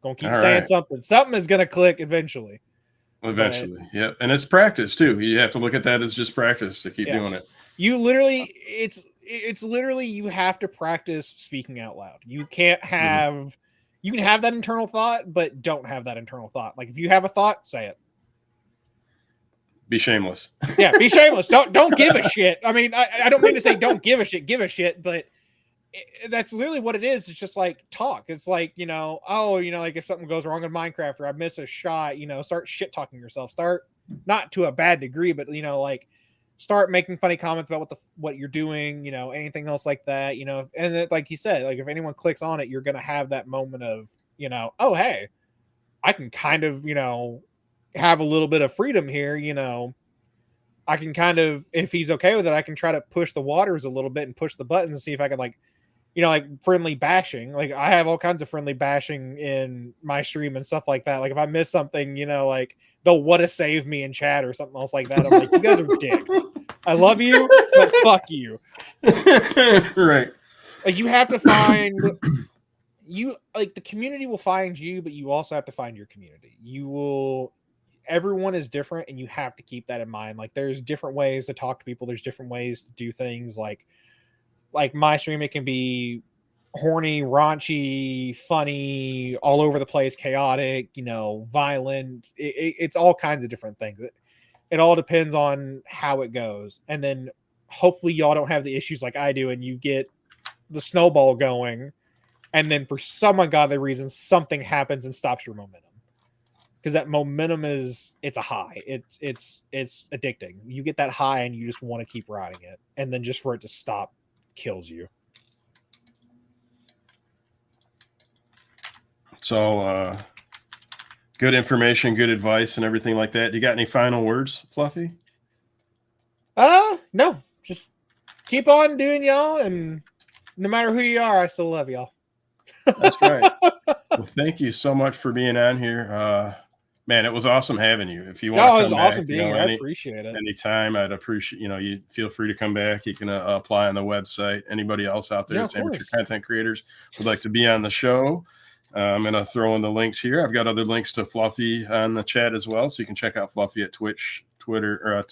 Gonna keep saying something. Something is gonna click eventually. Eventually, yep. And it's practice too. You have to look at that as just practice to keep doing it. You literally, it's literally, you have to practice speaking out loud. You can't have, you can have that internal thought, but don't have that internal thought. Like if you have a thought, say it. Be shameless. Yeah, be shameless. Don't give a shit. I mean, I don't mean to say don't give a shit, but that's literally what it is. It's just like talk. It's like, like if something goes wrong in Minecraft or I miss a shot, start shit talking yourself. Start, not to a bad degree, but like start making funny comments about what you're doing, anything else like that, and then, like you said, like if anyone clicks on it, you're gonna have that moment of, oh hey, I can kind of, have a little bit of freedom here, I can kind of, if he's okay with it, I can try to push the waters a little bit and push the buttons and see if I can like friendly bashing. Like I have all kinds of friendly bashing in my stream and stuff like that. Like if I miss something, like they'll want to save me in chat or something else like that. I'm like, you guys are dicks. I love you, but fuck you. Right. Like you have to find the community will find you, but you also have to find your community. Everyone is different and you have to keep that in mind. Like there's different ways to talk to people. There's different ways to do things. Like my stream, it can be horny, raunchy, funny, all over the place, chaotic, violent. It's all kinds of different things. It all depends on how it goes. And then hopefully y'all don't have the issues like I do and you get the snowball going. And then for some ungodly reason, something happens and stops your momentum. Because that momentum it's a high. It's addicting. You get that high and you just want to keep riding it. And then just for it to stop kills you. So good information, good advice, and everything like that. Do you got any final words, Fluffy? No. Just keep on doing y'all, and no matter who you are, I still love y'all. That's right. Well, thank you so much for being on here. Man, it was awesome having you. If you want to come it was back, awesome being here. I appreciate it. Anytime, I'd appreciate, you feel free to come back. You can apply on the website. Anybody else out there that's amateur content creators would like to be on the show, I'm going to throw in the links here. I've got other links to Fluffy on the chat as well. So you can check out Fluffy at Twitch, Twitter, or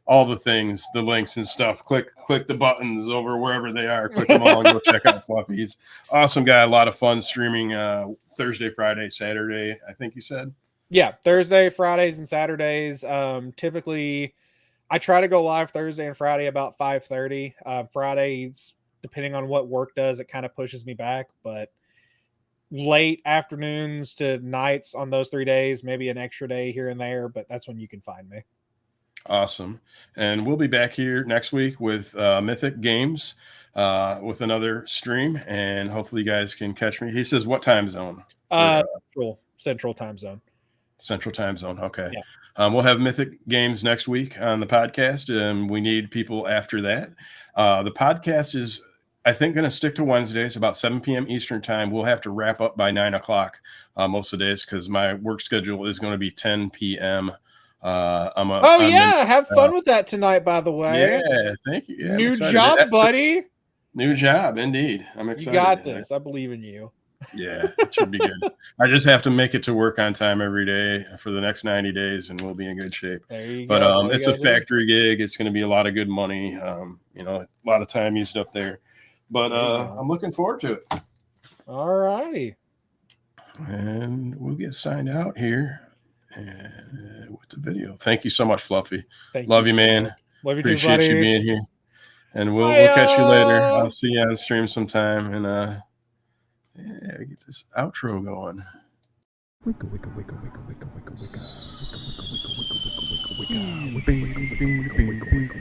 all the things, the links and stuff. Click the buttons over wherever they are. Click them all and go check out Fluffy. He's awesome guy. A lot of fun streaming Thursday, Friday, Saturday, I think you said. Yeah, Thursday, Fridays, and Saturdays. Typically, I try to go live Thursday and Friday about 5:30. Fridays, depending on what work does, it kind of pushes me back. But late afternoons to nights on those 3 days, maybe an extra day here and there. But that's when you can find me. Awesome. And we'll be back here next week with Mythic Games with another stream. And hopefully you guys can catch me. He says, what time zone? Central time zone. Central time zone. Okay. Yeah. We'll have Mythic Games next week on the podcast, and we need people after that. The podcast is, I think, going to stick to Wednesdays about 7 p.m. Eastern time. We'll have to wrap up by 9 o'clock most of the days because my work schedule is going to be 10 p.m. Have fun with that tonight, by the way. Yeah, thank you. Yeah, new job, buddy. New job, indeed. I'm excited. You got this. I believe in you. Yeah, it should be good. I just have to make it to work on time every day for the next 90 days, and we'll be in good shape. But it's a factory gig. It's going to be a lot of good money. A lot of time used up there. But I'm looking forward to it. All righty. And we'll get signed out here with the video. Thank you so much, Fluffy. Love you, man. Love you Appreciate you being here. And we'll catch you later. I'll see you on stream sometime. And get this outro going. Wicca, wicca, wicca, wicca, wicca, wicca, wicca, wicca, wicca, wicca, wicca, wicca, wicca, wicca, wicca, wicca, wicca, wicca, wicca, wicca,